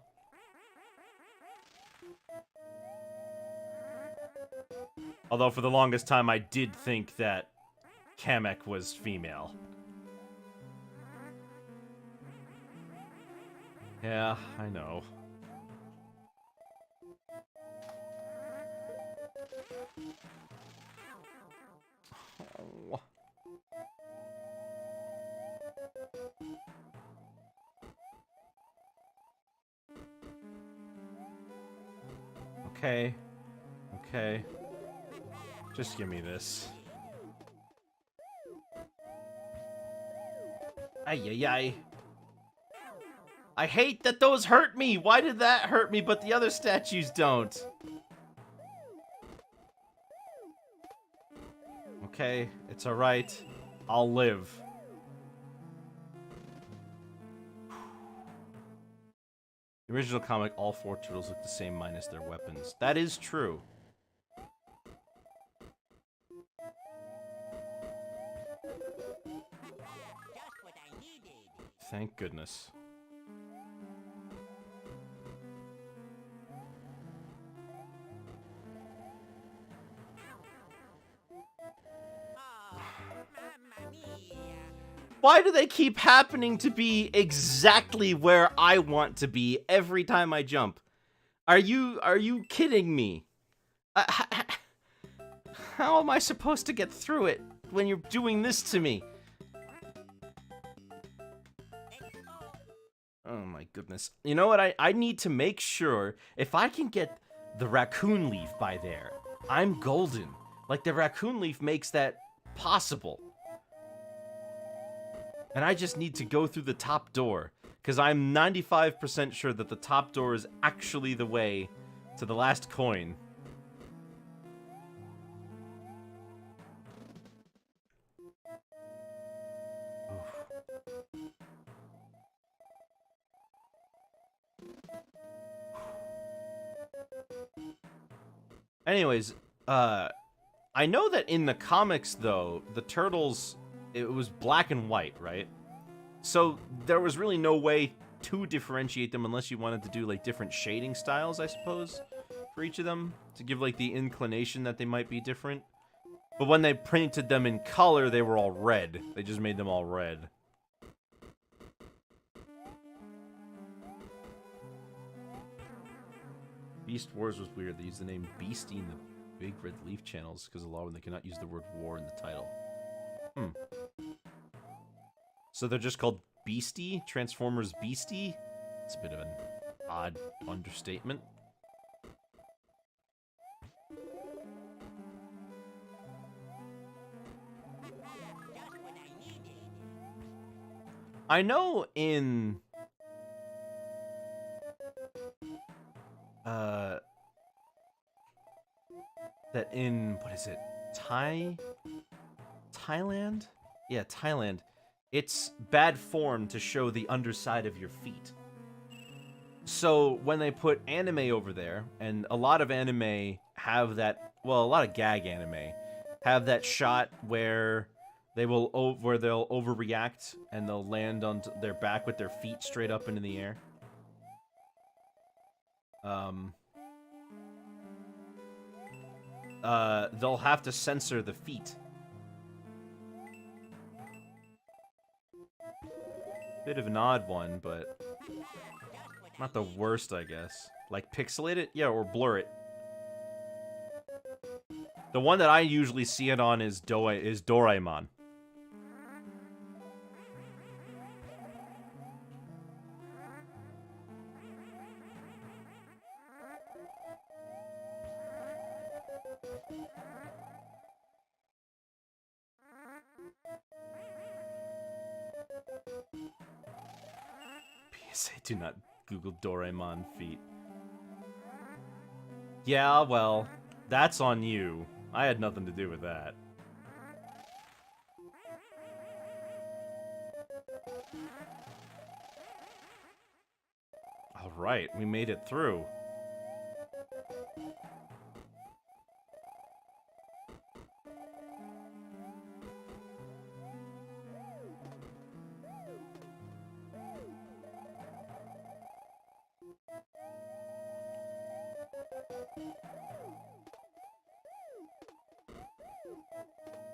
S1: Although for the longest time I did think that Kamek was female. Yeah, I know. Oh. Okay. Okay. Just give me this. Ay, ay, ay. I hate that those hurt me! Why did that hurt me, but the other statues don't? Okay, it's alright. I'll live. The original comic, all 4 turtles look the same minus their weapons. That is true.
S2: Just what I needed.
S1: Thank goodness.
S2: Oh, mamma mia.
S1: Why do they keep happening to be exactly where I want to be every time I jump? Are you kidding me? How am I supposed to get through it when you're doing this to me?
S2: Let's go.
S1: Oh my goodness. You know what? I need to make sure if I can get the raccoon leaf by there, I'm golden. Like the raccoon leaf makes that possible. And I just need to go through the top door. Because I'm 95% sure that the top door is actually the way to the last coin. Oof. Anyways, I know that in the comics, though, the turtles, it was black and white, right? So there was really no way to differentiate them unless you wanted to do, like, different shading styles, I suppose, for each of them, to give, like, the inclination that they might be different. But when they printed them in color, they were all red. They just made them all red. Beast Wars was weird. They used the name Beastie in the Big Red Leaf channels because a lot of them they cannot use the word war in the title. So they're just called Beastie? Transformers Beastie? It's a bit of an odd understatement.
S2: Just what I needed.
S1: I know in... that in... what is it? Thailand? Yeah, Thailand. It's bad form to show the underside of your feet. So when they put anime over there, and a lot of anime have that, well, a lot of gag anime have that shot where they will they'll overreact and they'll land on their back with their feet straight up into the air. They'll have to censor the feet. Bit of an odd one, but not the worst, I guess. Like, pixelate it? Yeah, or blur it. The one that I usually see it on is Doraemon. PSA, do not Google Doraemon feet. Yeah, well, that's on you. I had nothing to do with that. Alright, we made it through.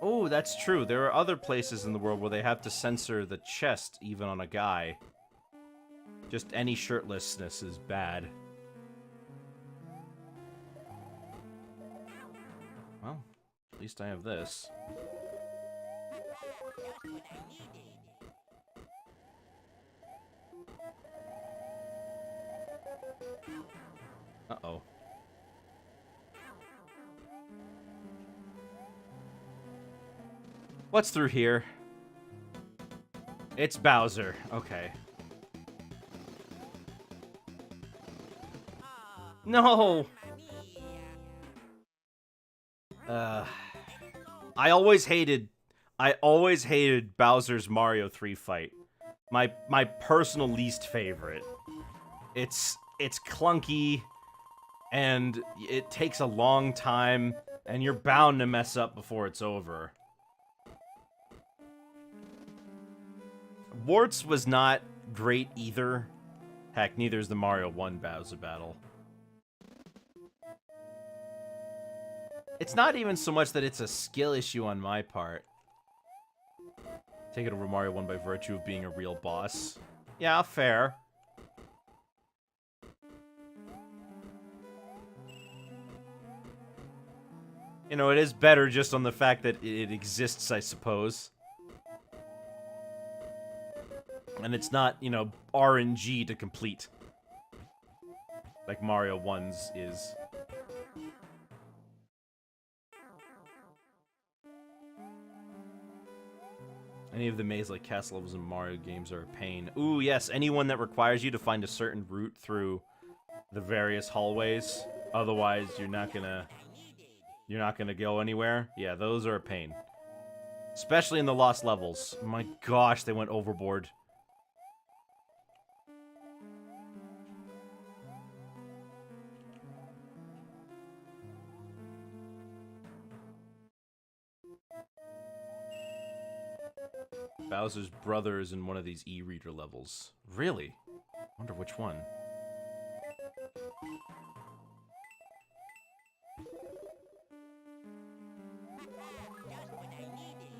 S1: Oh, that's true. There are other places in the world where they have to censor the chest, even on a guy. Just any shirtlessness is bad. Well, at least I have this.
S2: Just what I needed.
S1: Uh-oh. What's through here? It's Bowser. Okay.
S2: Oh,
S1: No!
S2: mamma mia.
S1: I always hated Bowser's Mario 3 fight. My personal least favorite. it's clunky, and it takes a long time, and you're bound to mess up before it's over. Warts was not great either. Heck, neither is the Mario 1 Bowser battle. It's not even so much that it's a skill issue on my part. Take it over Mario 1 by virtue of being a real boss. Yeah, fair. You know, it is better just on the fact that it exists, I suppose. And it's not, you know, RNG to complete. Like Mario 1's is. Any of the maze-like castle levels in Mario games are a pain. Ooh, yes, anyone that requires you to find a certain route through the various hallways. Otherwise, you're not gonna go anywhere. Yeah, those are a pain. Especially in the lost levels. My gosh, they went overboard. Bowser's brother is in one of these e-reader levels. Really? Wonder which one.
S2: Just what I needed.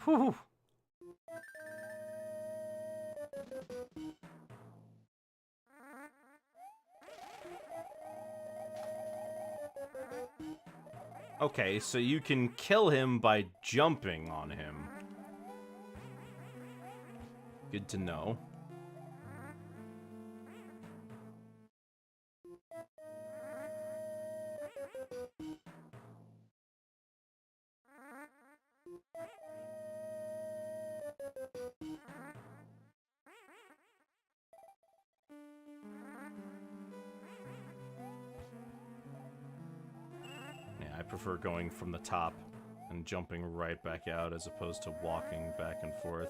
S1: Whew. Okay, so you can kill him by jumping on him. Good to know. I prefer going from the top and jumping right back out as opposed to walking back and forth.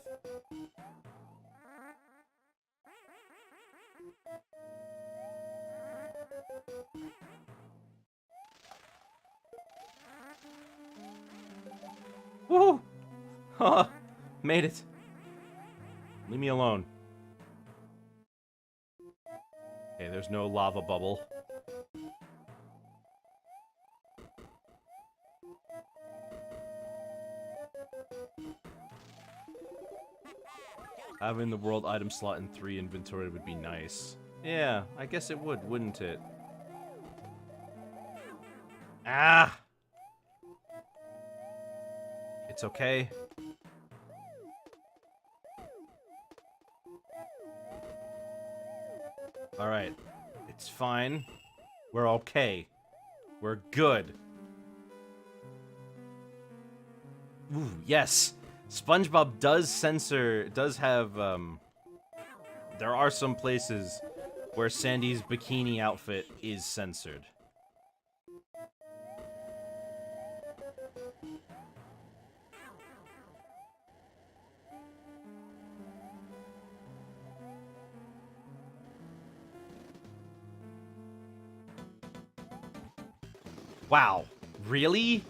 S1: Woohoo! Huh! Made it! Leave me alone. Okay, there's no lava bubble. Having the world item slot in 3 inventory would be nice. Yeah, I guess it would, wouldn't it? Ah! It's okay. Alright. It's fine. We're okay. We're good. Ooh, yes! SpongeBob does have, there are some places where Sandy's bikini outfit is censored. Wow. Really?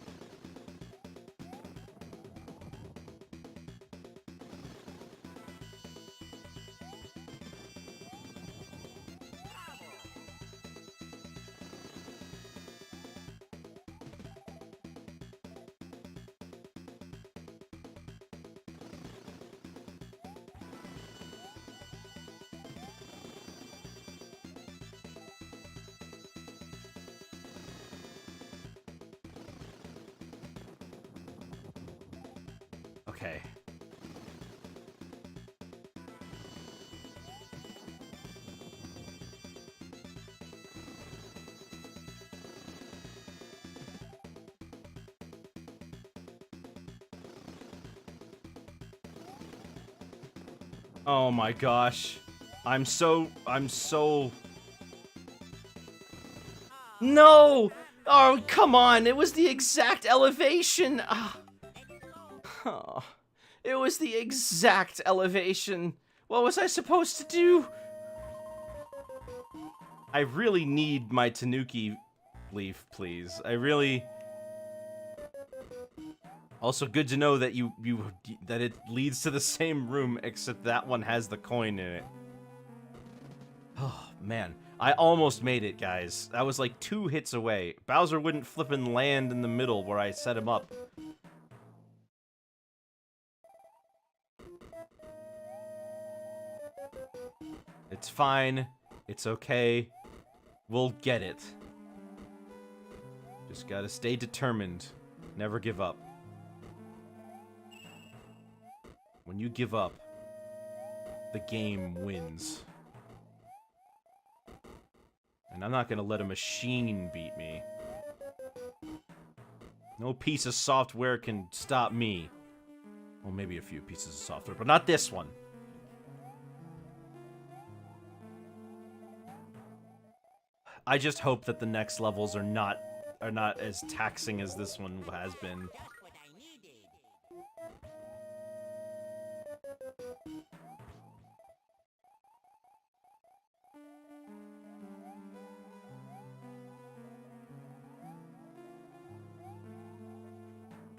S1: Okay. Oh my gosh. I'm so... No! Oh, come on! It was the exact elevation! Ah. Oh, it was the exact elevation. What was I supposed to do? I really need my Tanuki leaf, please. I really... Also, good to know that that it leads to the same room, except that one has the coin in it. Oh, man. I almost made it, guys. That was like 2 hits away. Bowser wouldn't flippin' land in the middle where I set him up. It's fine. It's okay. We'll get it. Just gotta stay determined. Never give up. When you give up, the game wins. And I'm not gonna let a machine beat me. No piece of software can stop me. Well, maybe a few pieces of software, but not this one. I just hope that the next levels are not as taxing as this one has been.
S2: Just what I needed.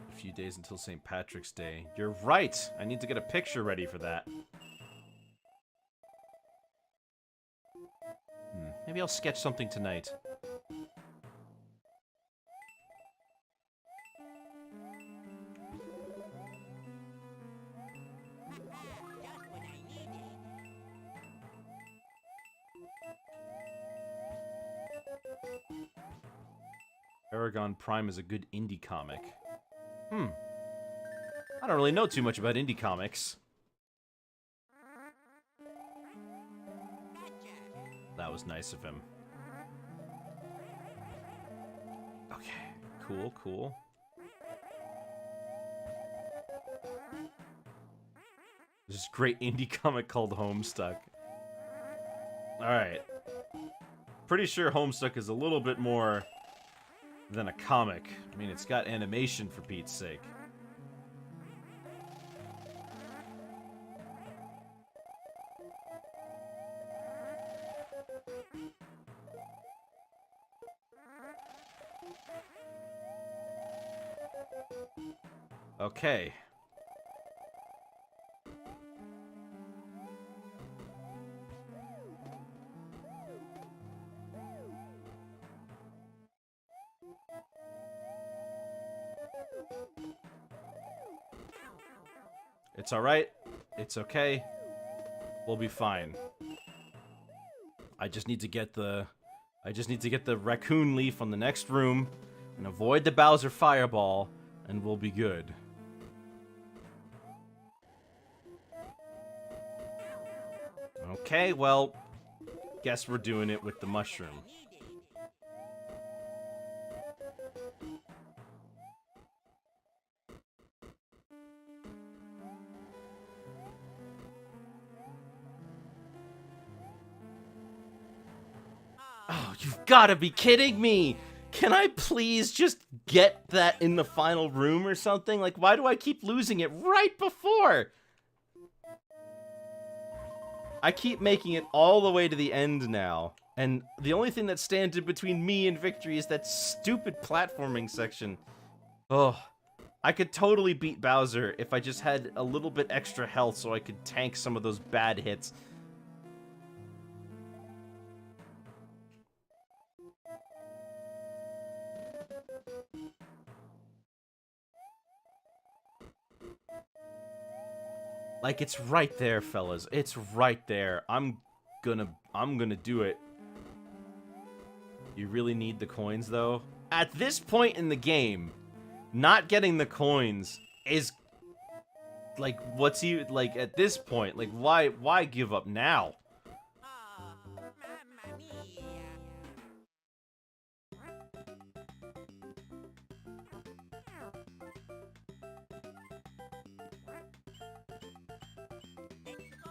S1: A few days until St. Patrick's Day. You're right! I need to get a picture ready for that. Maybe I'll sketch something tonight.
S2: Just what I needed.
S1: Aragon Prime is a good indie comic. I don't really know too much about indie comics.
S2: Gotcha.
S1: That was nice of him. Okay, cool, cool. There's this great indie comic called Homestuck. Alright. Pretty sure Homestuck is a little bit more than a comic. I mean, it's got animation for Pete's sake. Okay. It's alright. It's okay. We'll be fine. I just need to get the raccoon leaf on the next room and avoid the Bowser fireball, and we'll be good. Okay, well, guess we're doing it with the mushroom.
S2: Needed.
S1: Oh, you've gotta be kidding me! Can I please just get that in the final room or something? Like, why do I keep losing it right before? I keep making it all the way to the end now, and the only thing that stands in between me and victory is that stupid platforming section. Oh, I could totally beat Bowser if I just had a little bit extra health so I could tank some of those bad hits. Like, it's right there, fellas. It's right there. I'm gonna do it. You really need the coins, though? At this point in the game, not getting the coins is... Like, what's you... Like, at this point, like, why give up now?
S2: Oh, mamma mia. Let's go.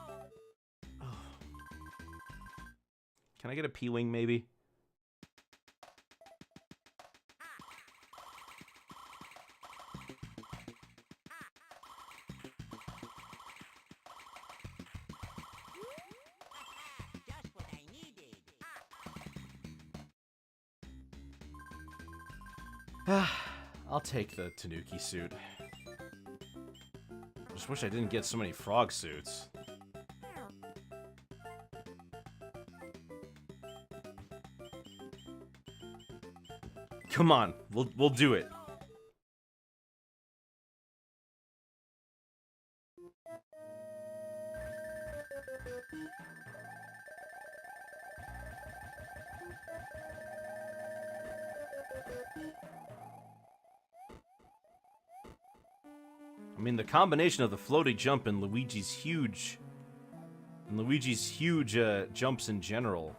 S1: Can I get a P-Wing, maybe? I'll take the Tanuki suit. Just wish I didn't get so many frog suits. Come on, we'll do it. I mean, the combination of the floaty jump and Luigi's huge jumps in general.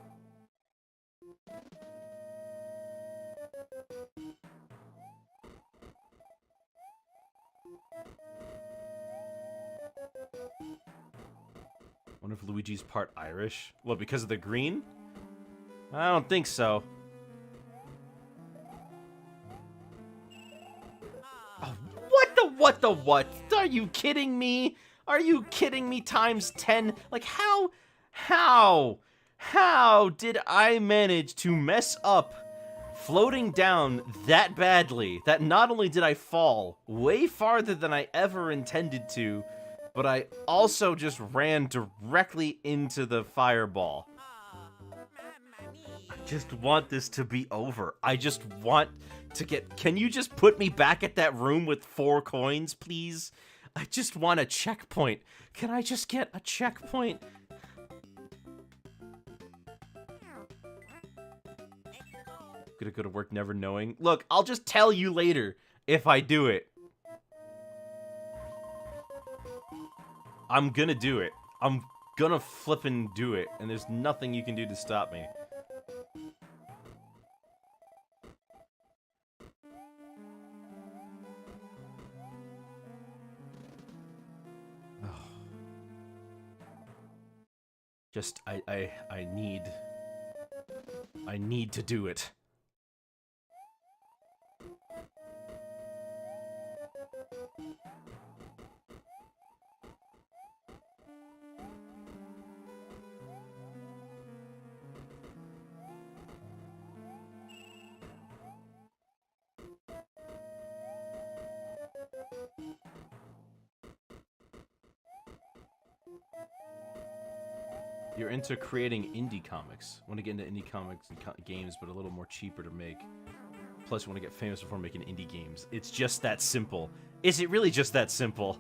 S1: Wonder if Luigi's part Irish? What, because of the green? I don't think so. Oh, what the what? Are you kidding me? Are you kidding me times 10? Like, how did I manage to mess up floating down that badly that not only did I fall way farther than I ever intended to, but I also just ran directly into the fireball?
S2: Mamma mia.
S1: I just want this to be over. I just want to get... Can you just put me back at that room with 4 coins, please? I just want a checkpoint. Can I just get a checkpoint? Gonna go to work never knowing. Look, I'll just tell you later if I do it. I'm gonna do it. I'm gonna flippin' do it, and there's nothing you can do to stop me. Just, I need to do it. You're into creating indie comics. Want to get into indie comics and games, but a little more cheaper to make. Plus, you want to get famous before making indie games. It's just that simple. Is it really just that simple?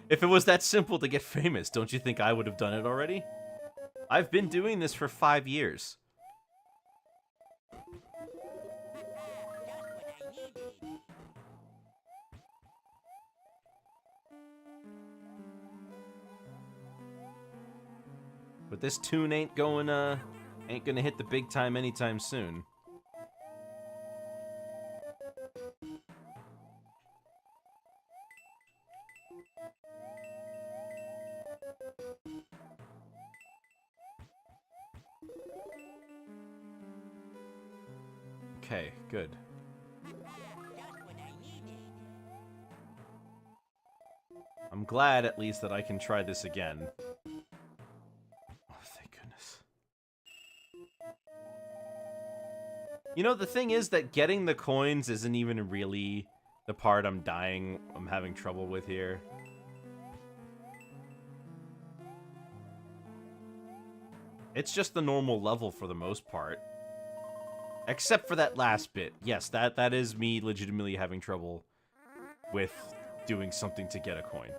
S1: If it was that simple to get famous, don't you think I would have done it already? I've been doing this for 5 years.
S2: Just what I needed.
S1: But this tune ain't gonna hit the big time anytime soon. Okay, good.
S2: Just what I needed.
S1: I'm glad at least that I can try this again. Oh, thank goodness. You know, the thing is that getting the coins isn't even really the part I'm having trouble with here. It's just the normal level for the most part. Except for that last bit. Yes, that is me legitimately having trouble with doing something to get a coin.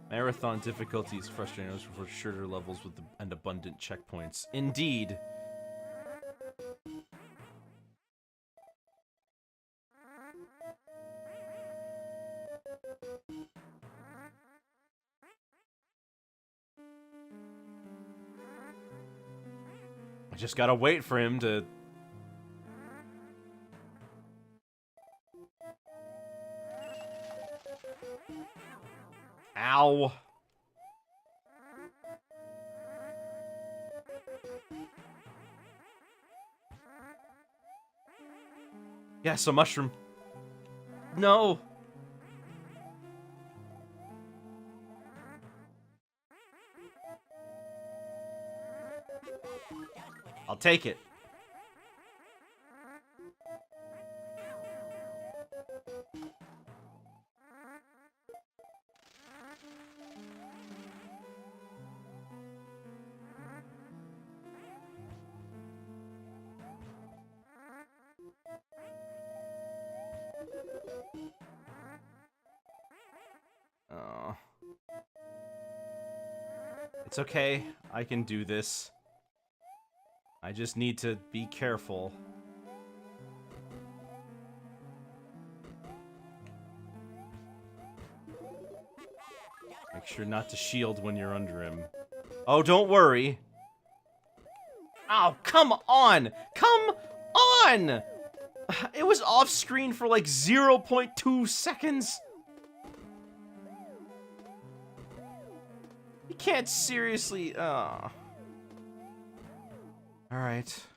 S1: Marathon difficulty is frustrating for shorter levels and abundant checkpoints. Indeed. I just gotta wait for him to... Ow. Yes, a mushroom. No. I'll take it. Oh. It's okay. I can do this. I just need to be careful. Make sure not to shield when you're under him. Oh, don't worry. Oh, come on! Come on! It was off screen for like 0.2 seconds. You can't seriously. Oh. Alright.
S2: Just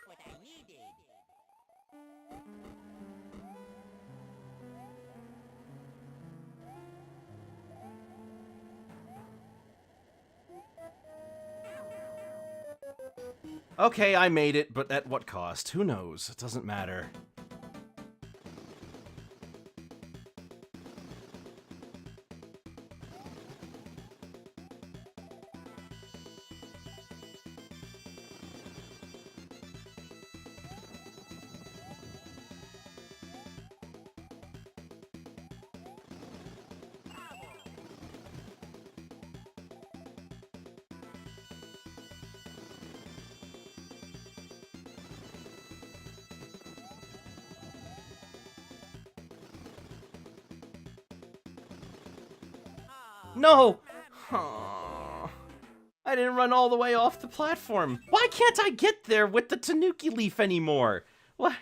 S2: what I needed.
S1: Okay, I made it, but at what cost? Who knows? It doesn't matter. No! Aw. I didn't run all the way off the platform. Why can't I get there with the Tanuki leaf anymore? What?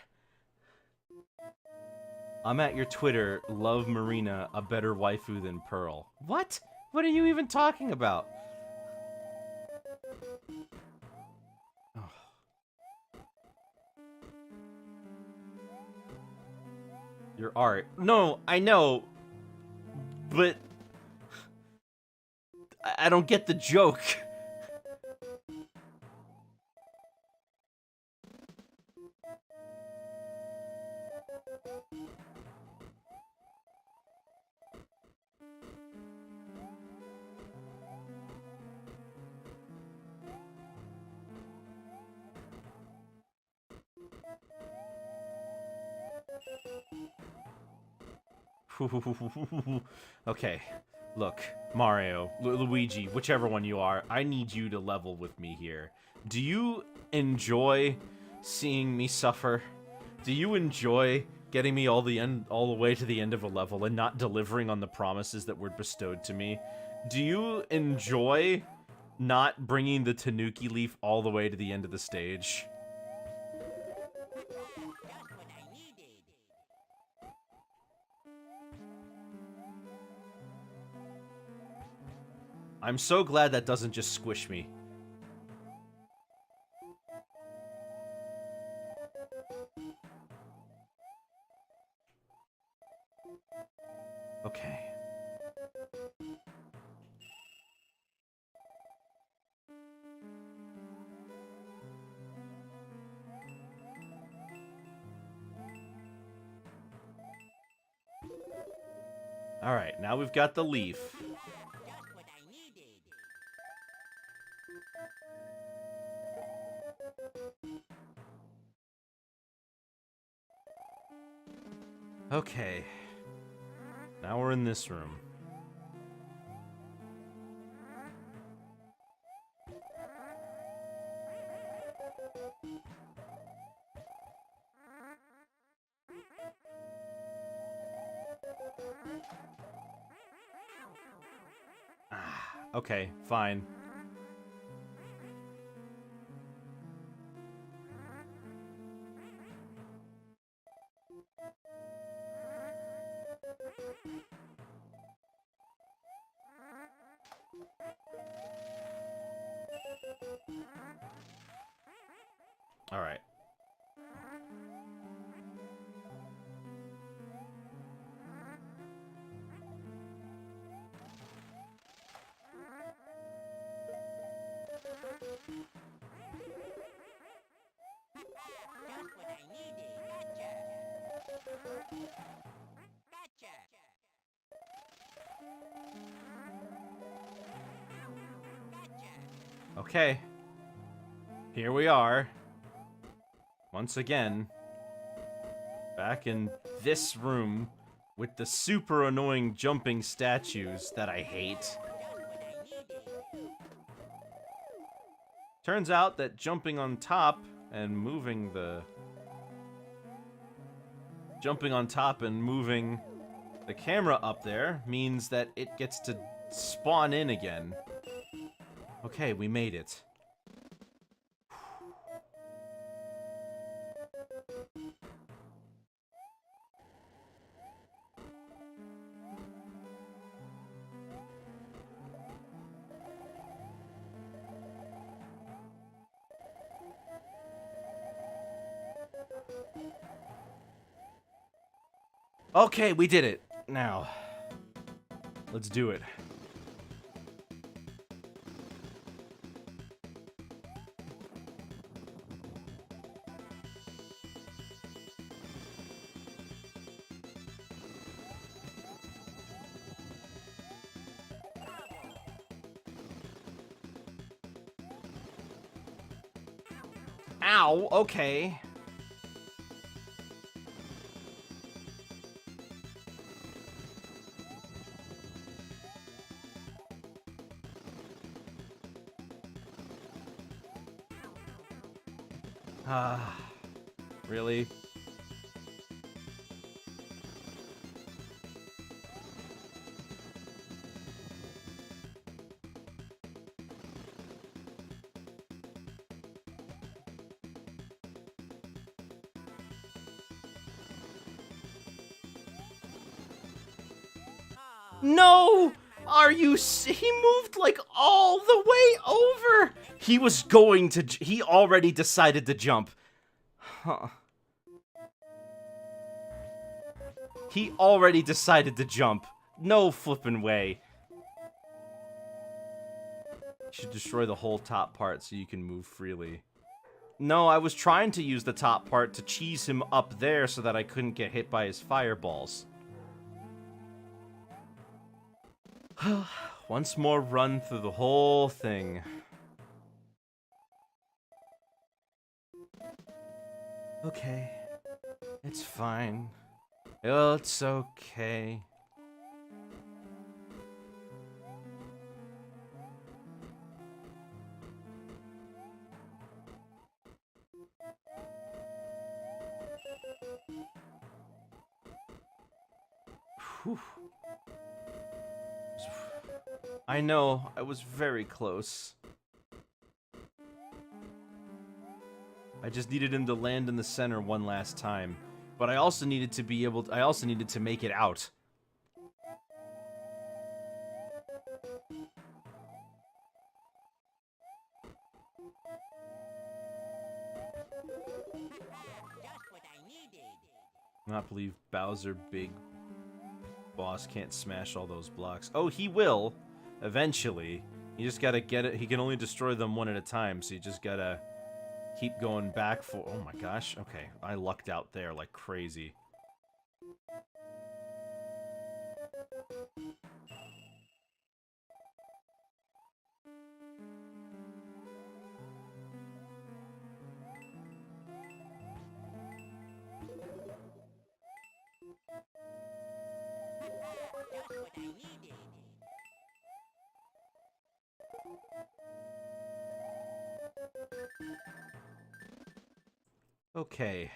S1: I'm at your Twitter, love Marina, a better waifu than Pearl. What? What are you even talking about? Oh. Your art. No, I know. But I don't get the joke. Okay, look, Mario, Luigi, whichever one you are, I need you to level with me here. Do you enjoy seeing me suffer? Do you enjoy getting me all the way to the end of a level and not delivering on the promises that were bestowed to me? Do you enjoy not bringing the Tanuki leaf all the way to the end of the stage?
S2: Just what I needed.
S1: I'm so glad that doesn't just squish me. Okay. Alright, now we've got the leaf.
S2: Just what I needed.
S1: Okay. Now we're in this room. Ah, okay, fine. All right.
S2: Just what I needed. Gotcha. Gotcha.
S1: Okay. Here we are. Once again. Back in this room with the super annoying jumping statues that I hate.
S2: Just what I needed.
S1: Turns out that jumping on top and moving the... Jumping on top and moving the camera up there means that it gets to spawn in again. Okay, we made it. Okay, we did it. Now, let's do it. Ow, okay. Really? No! Are you he moved like all the way over. He was going to he already decided to jump. Huh. He already decided to jump. No flippin' way. You should destroy the whole top part so you can move freely. No, I was trying to use the top part to cheese him up there so that I couldn't get hit by his fireballs. Once more run through the whole thing. Okay. It's fine. It's okay. Whew. I know, I was very close. I just needed him to land in the center one last time. But I also needed to be able to, I also needed to make it out.
S2: Just what I needed.
S1: Not believe Bowser Big Boss can't smash all those blocks. Oh, he will. Eventually. You just gotta get it. He can only destroy them one at a time, so you just gotta keep going back for... Oh my gosh. Okay, I lucked out there like crazy.
S2: Just what I needed.
S1: Okay.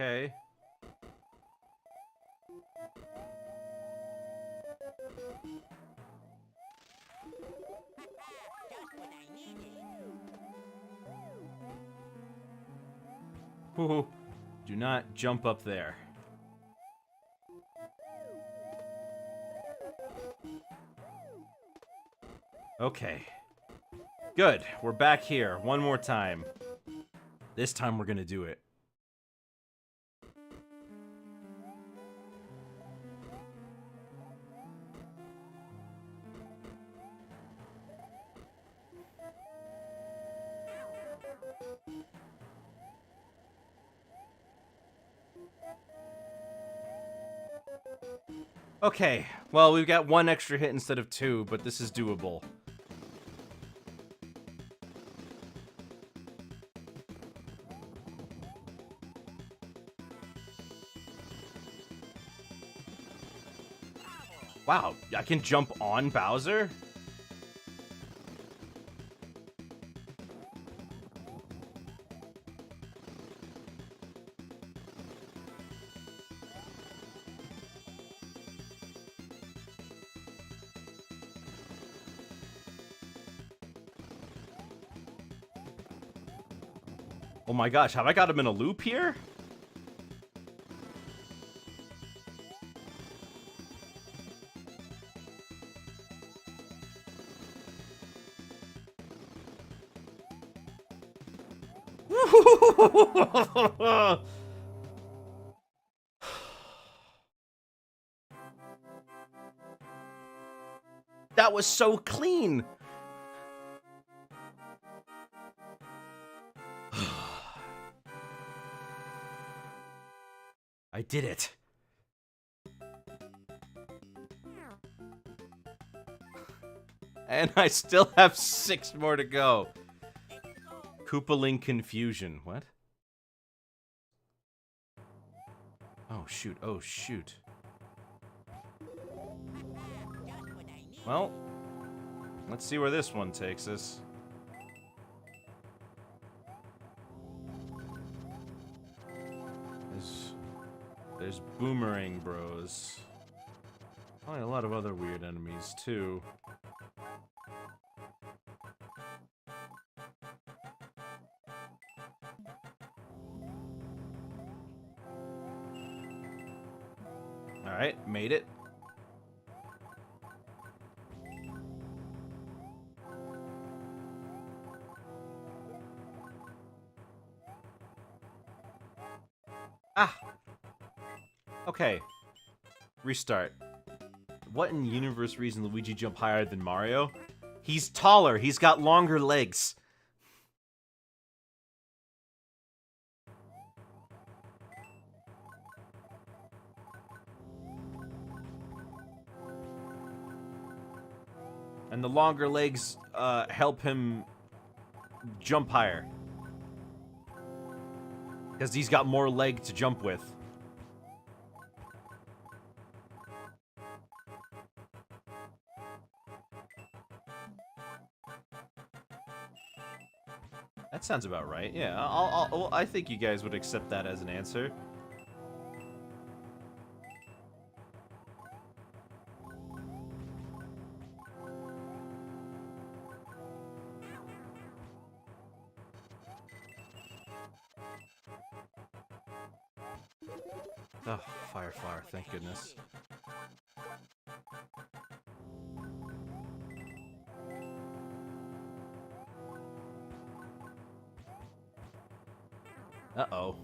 S1: Okay.
S2: Just what I needed.
S1: Ooh, do not jump up there. Okay. Good. We're back here. One more time. This time we're gonna do it. Okay, well, we've got one extra hit instead of two, but this is doable. Wow, I can jump on Bowser? Oh my gosh, have I got him in a loop here? That was so clean! I did it. And I still have 6 more to go. Koopaling confusion. What? Oh, shoot. Oh, shoot.
S2: Just what I needed.
S1: Well, let's see where this one takes us. There's Boomerang Bros. Probably a lot of other weird enemies, too. Alright, made it. Ah! Okay. Restart. What in the universe reason Luigi jump higher than Mario? He's taller. He's got longer legs. And the longer legs help him jump higher. Because he's got more leg to jump with. That sounds about right. Yeah, I think you guys would accept that as an answer. Oh, fire flower, thank goodness. Uh-oh.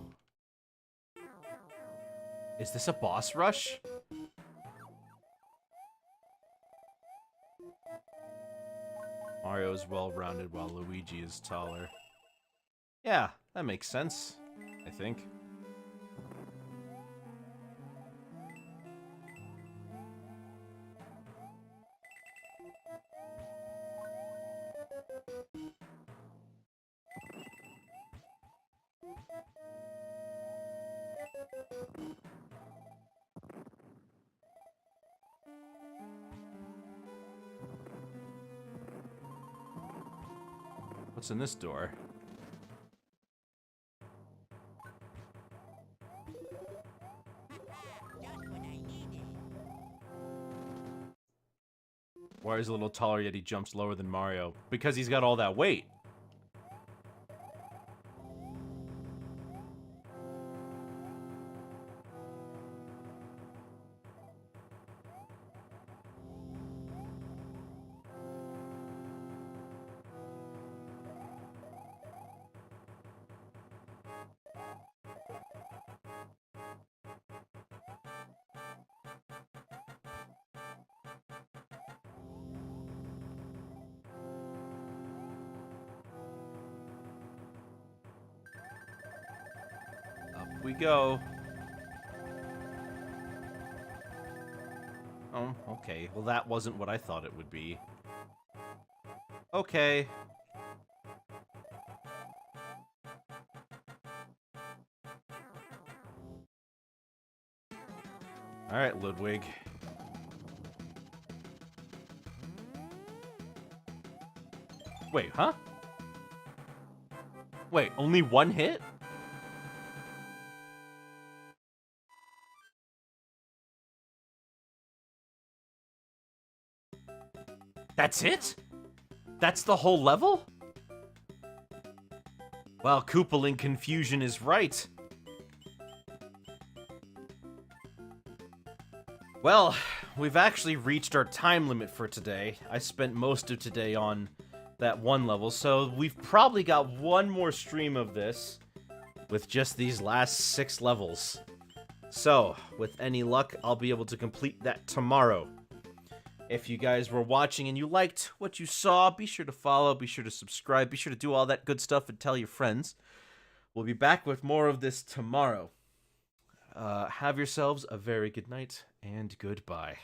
S1: Is this a boss rush? Mario is well-rounded while Luigi is taller. Yeah, that makes sense, I think. What's in this door? Why is he a little taller yet he jumps lower than Mario? Because he's got all that weight. Up we go. Oh, okay. Well, that wasn't what I thought it would be. Okay. Alright, Ludwig. Wait, huh? Wait, only one hit? That's it? That's the whole level? Well, Koopaling confusion is right. Well, we've actually reached our time limit for today. I spent most of today on that one level, so we've probably got one more stream of this with just these last 6 levels. So, with any luck, I'll be able to complete that tomorrow. If you guys were watching and you liked what you saw, be sure to follow, be sure to subscribe, be sure to do all that good stuff and tell your friends. We'll be back with more of this tomorrow. Have yourselves a very good night, and goodbye.